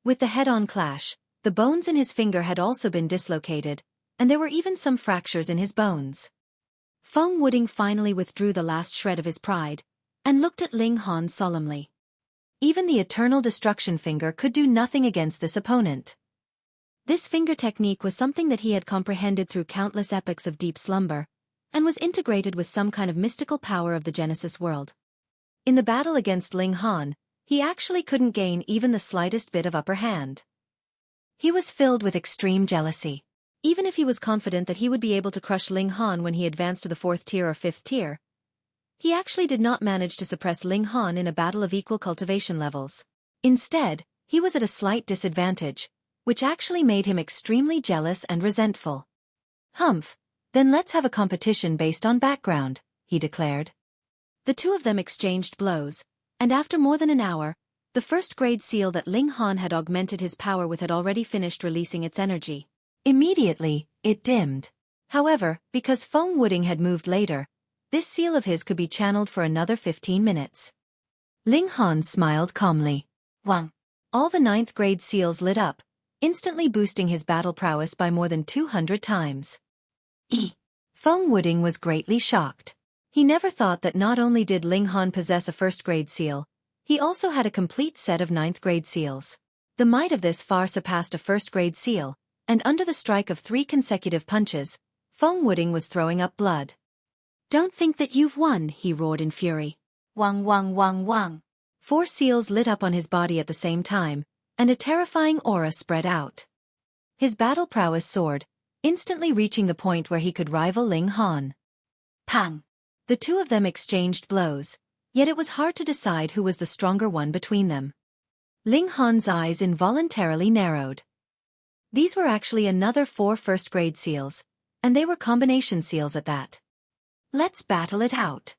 B: With the head-on clash, the bones in his finger had also been dislocated, and there were even some fractures in his bones. Feng Wuding finally withdrew the last shred of his pride, and looked at Ling Han solemnly. Even the Eternal Destruction finger could do nothing against this opponent. This finger technique was something that he had comprehended through countless epochs of deep slumber, and was integrated with some kind of mystical power of the Genesis world. In the battle against Ling Han, he actually couldn't gain even the slightest bit of upper hand. He was filled with extreme jealousy. Even if he was confident that he would be able to crush Ling Han when he advanced to the 4th tier or 5th tier, he actually did not manage to suppress Ling Han in a battle of equal cultivation levels. Instead, he was at a slight disadvantage, which actually made him extremely jealous and resentful. "Humph, then let's have a competition based on background," he declared. The two of them exchanged blows, and after more than an hour, the first-grade seal that Ling Han had augmented his power with had already finished releasing its energy. Immediately, it dimmed. However, because Feng Wuding had moved later, this seal of his could be channeled for another 15 minutes. Ling Han smiled calmly. Wang. All the 9th-grade seals lit up, instantly boosting his battle prowess by more than 200 times. Feng Wuding was greatly shocked. He never thought that not only did Ling Han possess a 1st-grade seal, he also had a complete set of 9th-grade seals. The might of this far surpassed a 1st-grade seal, and under the strike of 3 consecutive punches, Feng Wuding was throwing up blood. "Don't think that you've won," he roared in fury. Wang. 4 seals lit up on his body at the same time, and a terrifying aura spread out. His battle prowess soared, instantly reaching the point where he could rival Ling Han. Pang! The two of them exchanged blows, yet it was hard to decide who was the stronger one between them. Ling Han's eyes involuntarily narrowed. These were actually another 4 1st-grade seals, and they were combination seals at that. Let's battle it out.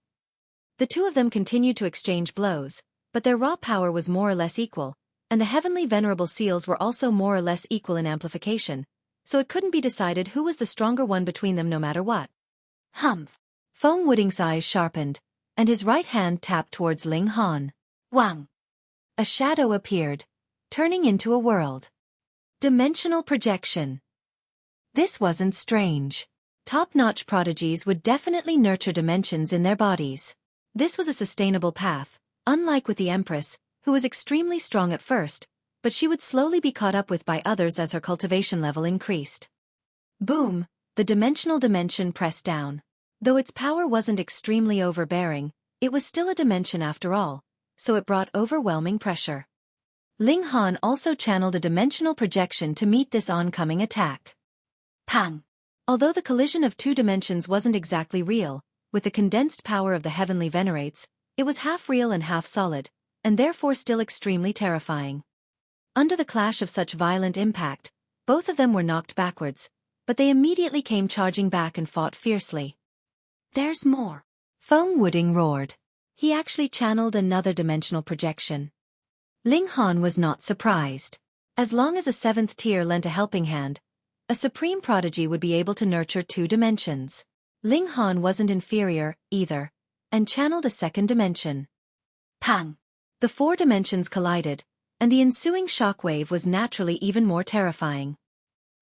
B: The two of them continued to exchange blows, but their raw power was more or less equal, and the Heavenly Venerable seals were also more or less equal in amplification, so it couldn't be decided who was the stronger one between them no matter what. Humph! Feng Wuding's eyes sharpened, and his right hand tapped towards Ling Han. Wang! A shadow appeared, turning into a world. Dimensional projection. This wasn't strange. Top-notch prodigies would definitely nurture dimensions in their bodies. This was a sustainable path, unlike with the Empress, who was extremely strong at first, but she would slowly be caught up with by others as her cultivation level increased. Boom! The dimensional dimension pressed down. Though its power wasn't extremely overbearing, it was still a dimension after all, so it brought overwhelming pressure. Ling Han also channeled a dimensional projection to meet this oncoming attack. Pang! Although the collision of 2 dimensions wasn't exactly real, with the condensed power of the Heavenly Venerates, it was half real and half solid, and therefore still extremely terrifying. Under the clash of such violent impact, both of them were knocked backwards, but they immediately came charging back and fought fiercely. "There's more!" Feng Wuding roared. He actually channeled another dimensional projection. Ling Han was not surprised. As long as a 7th tier lent a helping hand, A supreme prodigy would be able to nurture 2 dimensions. Ling Han wasn't inferior, either, and channeled a second dimension. Pang! The 4 dimensions collided, and the ensuing shockwave was naturally even more terrifying.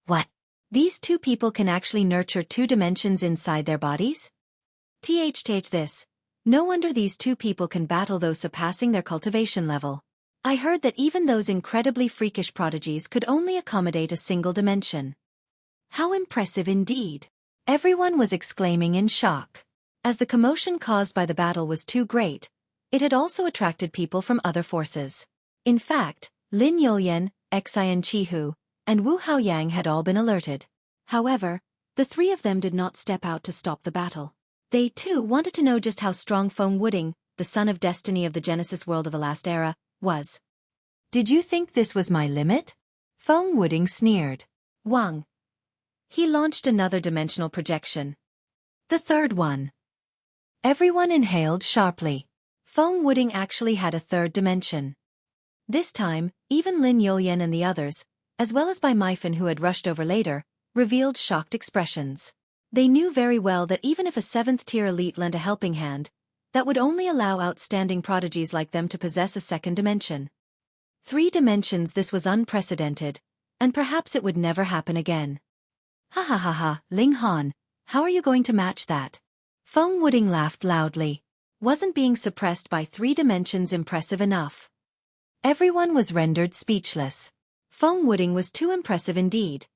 B: What? These 2 people can actually nurture 2 dimensions inside their bodies? This. No wonder these 2 people can battle those surpassing their cultivation level. I heard that even those incredibly freakish prodigies could only accommodate a single dimension. How impressive indeed! Everyone was exclaiming in shock. As the commotion caused by the battle was too great, it had also attracted people from other forces. In fact, Lin Yolian, Xian Chihu, and Wu Haoyang had all been alerted. However, the 3 of them did not step out to stop the battle. They too wanted to know just how strong Feng Wuding, the son of destiny of the Genesis world of the last era, was.
A: Did you think this was my limit? Feng Wuding sneered.
B: Wang. He launched another dimensional projection.
A: The 3rd one. Everyone inhaled sharply.
B: Feng Wuding actually had a 3rd dimension. This time, even Lin Yolian and the others, as well as by Mifan who had rushed over later, revealed shocked expressions. They knew very well that even if a 7th-tier elite lent a helping hand, that would only allow outstanding prodigies like them to possess a 2nd dimension. 3 dimensions, this was unprecedented, and perhaps it would never happen again.
A: Ha ha ha ha, Ling Han, how are you going to match that?
B: Feng Wuding laughed loudly. Wasn't being suppressed by 3 dimensions impressive enough?
A: Everyone was rendered speechless.
B: Feng Wuding was too impressive indeed,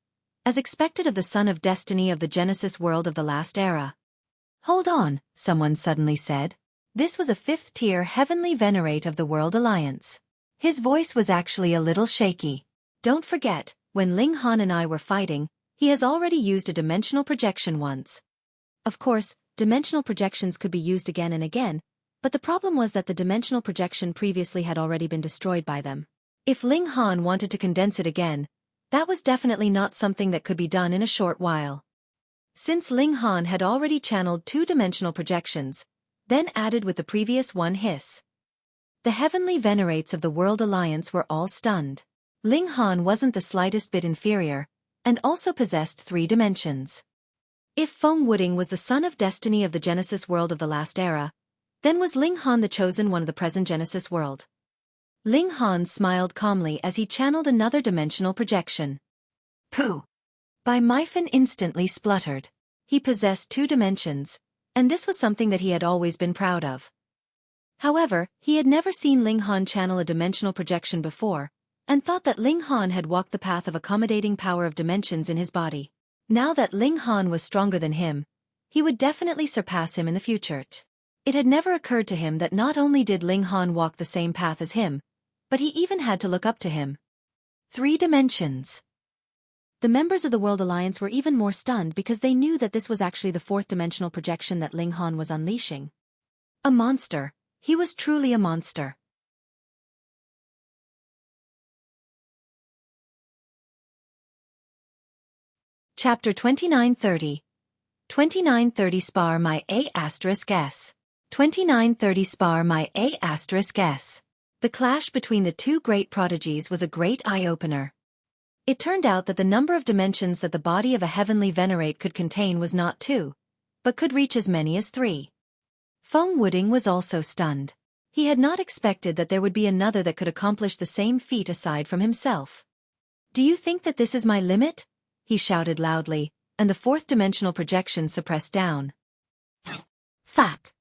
B: as expected of the son of destiny of the Genesis world of the last era.
A: Hold on, someone suddenly said.
B: This was a 5th-tier heavenly venerate of the World Alliance.
A: His voice was actually a little shaky.
B: Don't forget, when Ling Han and I were fighting, he has already used a dimensional projection once. Of course, dimensional projections could be used again and again, but the problem was that the dimensional projection previously had already been destroyed by them. If Ling Han wanted to condense it again, that was definitely not something that could be done in a short while. Since Ling Han had already channeled 2 dimensional projections, then added with the previous one hiss. The heavenly venerates of the World Alliance were all stunned. Ling Han wasn't the slightest bit inferior, and also possessed 3 dimensions. If Feng Wuding was the son of destiny of the Genesis world of the last era, then was Ling Han the chosen one of the present Genesis world? Ling Han smiled calmly as he channeled another dimensional projection.
A: Pooh!
B: Bai Mifan instantly spluttered. He possessed 2 dimensions, and this was something that he had always been proud of. However, he had never seen Ling Han channel a dimensional projection before, and thought that Ling Han had walked the path of accommodating power of dimensions in his body. Now that Ling Han was stronger than him, he would definitely surpass him in the future. It had never occurred to him that not only did Ling Han walk the same path as him, but he even had to look up to him.
A: 3 dimensions.
B: The members of the World Alliance were even more stunned because they knew that this was actually the 4th dimensional projection that Ling Han was unleashing. A monster. He was truly a monster.
A: Chapter 2930. 2930 Spar my A*S. 2930 Spar my A*S.
B: The clash between the 2 great prodigies was a great eye-opener. It turned out that the number of dimensions that the body of a heavenly venerate could contain was not 2, but could reach as many as 3. Feng Wuding was also stunned. He had not expected that there would be another that could accomplish the same feat aside from himself. Do you think that this is my limit? He shouted loudly, and the 4th dimensional projection suppressed down.
A: Fuck.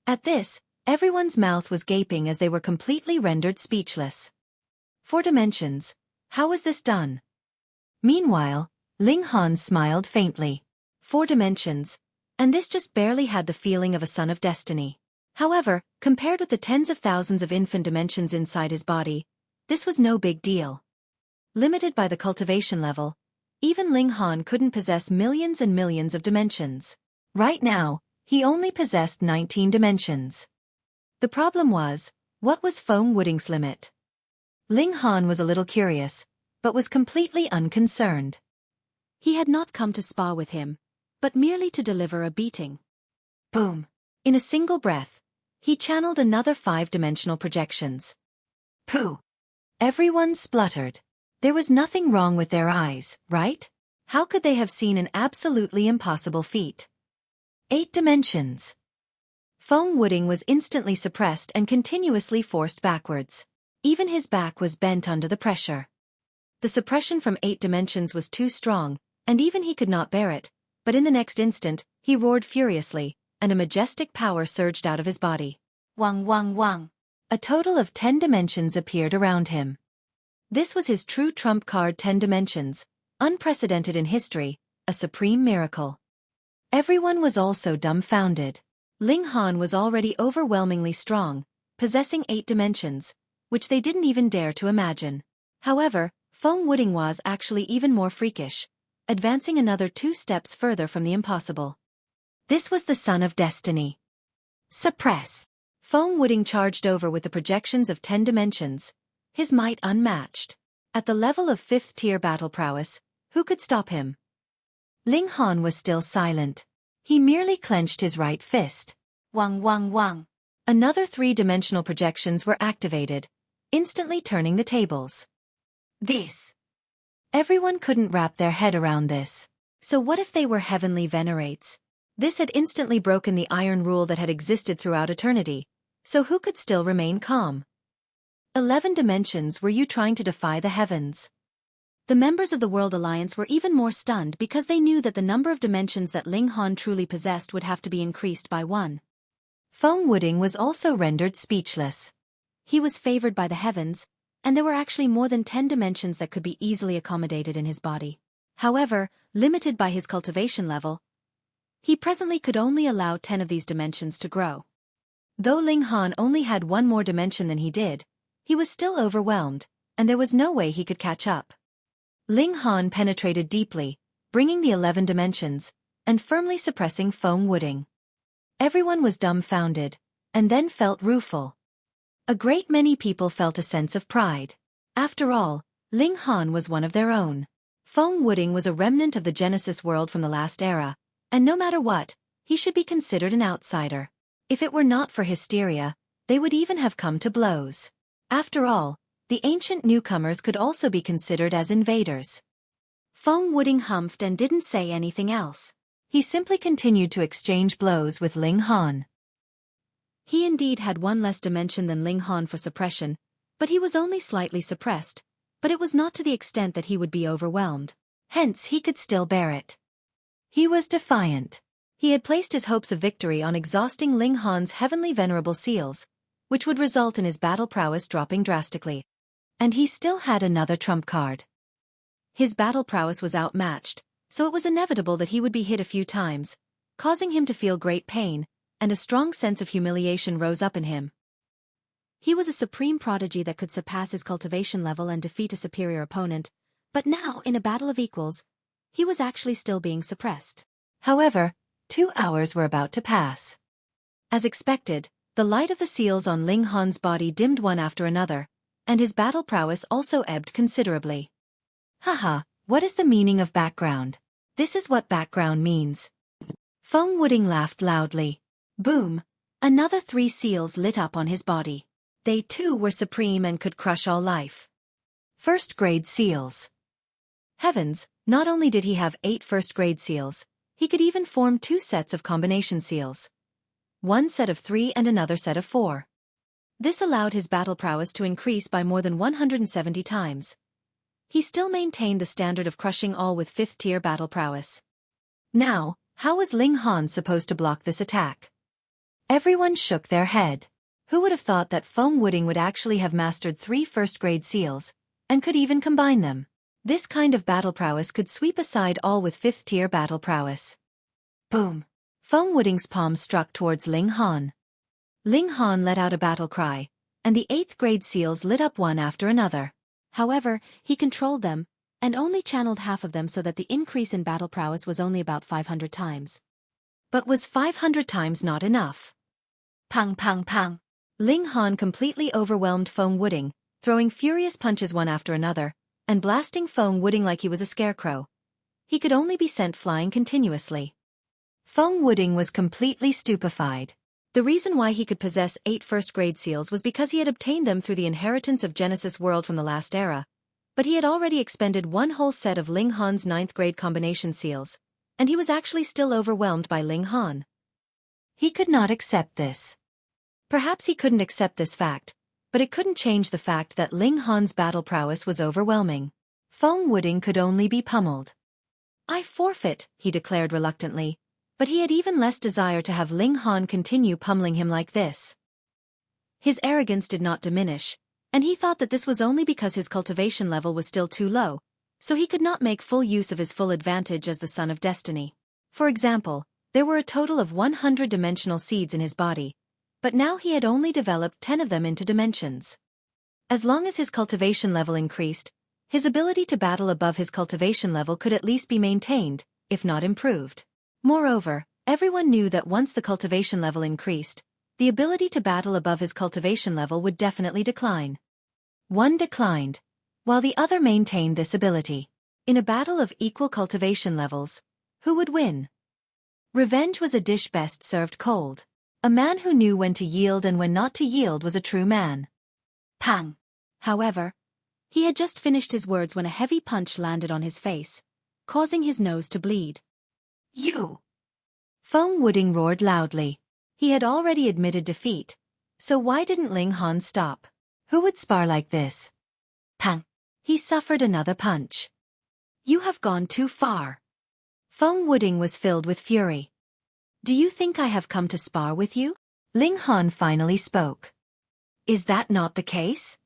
B: At this, everyone's mouth was gaping as they were completely rendered speechless. 4 dimensions. How was this done?
A: Meanwhile, Ling Han smiled faintly.
B: 4 dimensions, and this just barely had the feeling of a son of destiny. However, compared with the tens of thousands of infant dimensions inside his body, this was no big deal. Limited by the cultivation level, even Ling Han couldn't possess millions and millions of dimensions. Right now, he only possessed 19 dimensions. The problem was, what was Feng Wuding's limit? Ling Han was a little curious, but was completely unconcerned. He had not come to spa with him, but merely to deliver a beating. Boom! In a single breath, he channeled another 5 dimensional projections.
A: Pooh! Everyone spluttered.
B: There was nothing wrong with their eyes, right? How could they have seen an absolutely impossible feat? 8 dimensions. Feng Wuding was instantly suppressed and continuously forced backwards. Even his back was bent under the pressure. The suppression from 8 dimensions was too strong, and even he could not bear it, but in the next instant, he roared furiously, and a majestic power surged out of his body.
A: Wang wang wang.
B: A total of 10 dimensions appeared around him. This was his true trump card, 10 dimensions, unprecedented in history, a supreme miracle. Everyone was also dumbfounded. Ling Han was already overwhelmingly strong, possessing 8 dimensions, which they didn't even dare to imagine. However, Feng Wuding was actually even more freakish, advancing another 2 steps further from the impossible. This was the son of destiny. Suppress. Feng Wuding charged over with the projections of 10 dimensions, his might unmatched. At the level of 5th tier battle prowess, who could stop him? Ling Han was still silent. He merely clenched his right fist.
A: Wang wang wang.
B: Another 3-dimensional projections were activated, instantly turning the tables.
A: This.
B: Everyone couldn't wrap their head around this. So what if they were heavenly venerates? This had instantly broken the iron rule that had existed throughout eternity, so who could still remain calm? 11 dimensions. Were you trying to defy the heavens? The members of the World Alliance were even more stunned because they knew that the number of dimensions that Ling Han truly possessed would have to be increased by 1. Feng Wuding was also rendered speechless. He was favored by the heavens, and there were actually more than 10 dimensions that could be easily accommodated in his body. However, limited by his cultivation level, he presently could only allow 10 of these dimensions to grow. Though Ling Han only had 1 more dimension than he did, he was still overwhelmed, and there was no way he could catch up. Ling Han penetrated deeply, bringing the 11 dimensions, and firmly suppressing Feng Wuding. Everyone was dumbfounded, and then felt rueful. A great many people felt a sense of pride. After all, Ling Han was one of their own. Feng Wuding was a remnant of the Genesis world from the last era, and no matter what, he should be considered an outsider. If it were not for hysteria, they would even have come to blows. After all, the ancient newcomers could also be considered as invaders. Feng Wuding humphed and didn't say anything else. He simply continued to exchange blows with Ling Han. He indeed had 1 less dimension than Ling Han for suppression, but he was only slightly suppressed, but it was not to the extent that he would be overwhelmed. Hence he could still bear it. He was defiant. He had placed his hopes of victory on exhausting Ling Han's heavenly venerable seals, which would result in his battle prowess dropping drastically. And he still had another trump card. His battle prowess was outmatched, so it was inevitable that he would be hit a few times, causing him to feel great pain, and a strong sense of humiliation rose up in him. He was a supreme prodigy that could surpass his cultivation level and defeat a superior opponent, but now, in a battle of equals, he was actually still being suppressed. However, 2 hours were about to pass. As expected, the light of the seals on Ling Han's body dimmed one after another, and his battle prowess also ebbed considerably. Haha, what is the meaning of background? This is what background means. Feng Wuding laughed loudly. Boom! Another 3 seals lit up on his body. They too were supreme and could crush all life. First-grade seals. Heavens, not only did he have 8 first-grade seals, he could even form 2 sets of combination seals. 1 set of 3 and another set of 4. This allowed his battle prowess to increase by more than 170 times. He still maintained the standard of crushing all with 5th-tier battle prowess. Now, how was Ling Han supposed to block this attack? Everyone shook their head. Who would have thought that Feng Wuding would actually have mastered 3 first-grade seals, and could even combine them? This kind of battle prowess could sweep aside all with 5th-tier battle prowess. Boom! Feng Wuding's palm struck towards Ling Han. Ling Han let out a battle cry, and the 8th-grade seals lit up one after another. However, he controlled them, and only channeled half of them so that the increase in battle prowess was only about 500 times. But was 500 times not enough? Pang pang pang! Ling Han completely overwhelmed Feng Wuding, throwing furious punches one after another, and blasting Feng Wuding like he was a scarecrow. He could only be sent flying continuously. Feng Wuding was completely stupefied. The reason why he could possess 8 first-grade seals was because he had obtained them through the inheritance of Genesis world from the last era, But he had already expended one whole set of Ling Han's 9th grade combination seals, and he was actually still overwhelmed by Ling Han.
A: He could not accept this.
B: Perhaps he couldn't accept this fact, but it couldn't change the fact that Ling Han's battle prowess was overwhelming.
A: Feng Wuding could only be pummeled.
B: I forfeit, he declared reluctantly, but he had even less desire to have Ling Han continue pummeling him like this. His arrogance did not diminish, and he thought that this was only because his cultivation level was still too low, so he could not make full use of his full advantage as the Son of Destiny. For example, there were a total of 100 dimensional seeds in his body, but now he had only developed 10 of them into dimensions. As long as his cultivation level increased, his ability to battle above his cultivation level could at least be maintained, if not improved. Moreover, everyone knew that once the cultivation level increased, the ability to battle above his cultivation level would definitely decline. One declined, while the other maintained this ability. In a battle of equal cultivation levels, who would win? Revenge was a dish best served cold. A man who knew when to yield and when not to yield was a true man.
A: Pang!
B: However, he had just finished his words when a heavy punch landed on his face, causing his nose to bleed.
A: You!
B: Feng Wuding roared loudly. He had already admitted defeat, so why didn't Ling Han stop?
A: Who would spar like this?
B: Pang! He suffered another punch. You have gone too far. Feng Wuding was filled with fury. Do you think I have come to spar with you?
A: Ling Han finally spoke.
B: Is that not the case?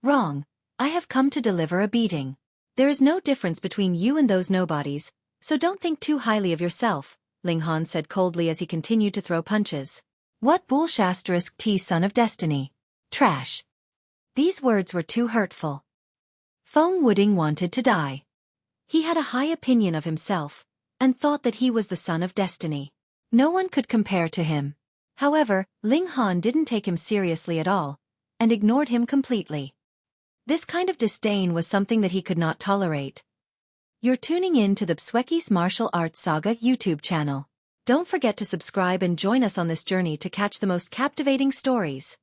B: Wrong. I have come to deliver a beating. There is no difference between you and those nobodies, so don't think too highly of yourself, Ling Han said coldly as he continued to throw punches.
A: What bullsh***, Son of Destiny. Trash.
B: These words were too hurtful. Feng Wuding wanted to die. He had a high opinion of himself, and thought that he was the Son of Destiny. No one could compare to him. However, Ling Han didn't take him seriously at all, and ignored him completely. This kind of disdain was something that he could not tolerate. You're tuning in to the Xueqi's Martial Arts Saga YouTube channel. Don't forget to subscribe and join us on this journey to catch the most captivating stories.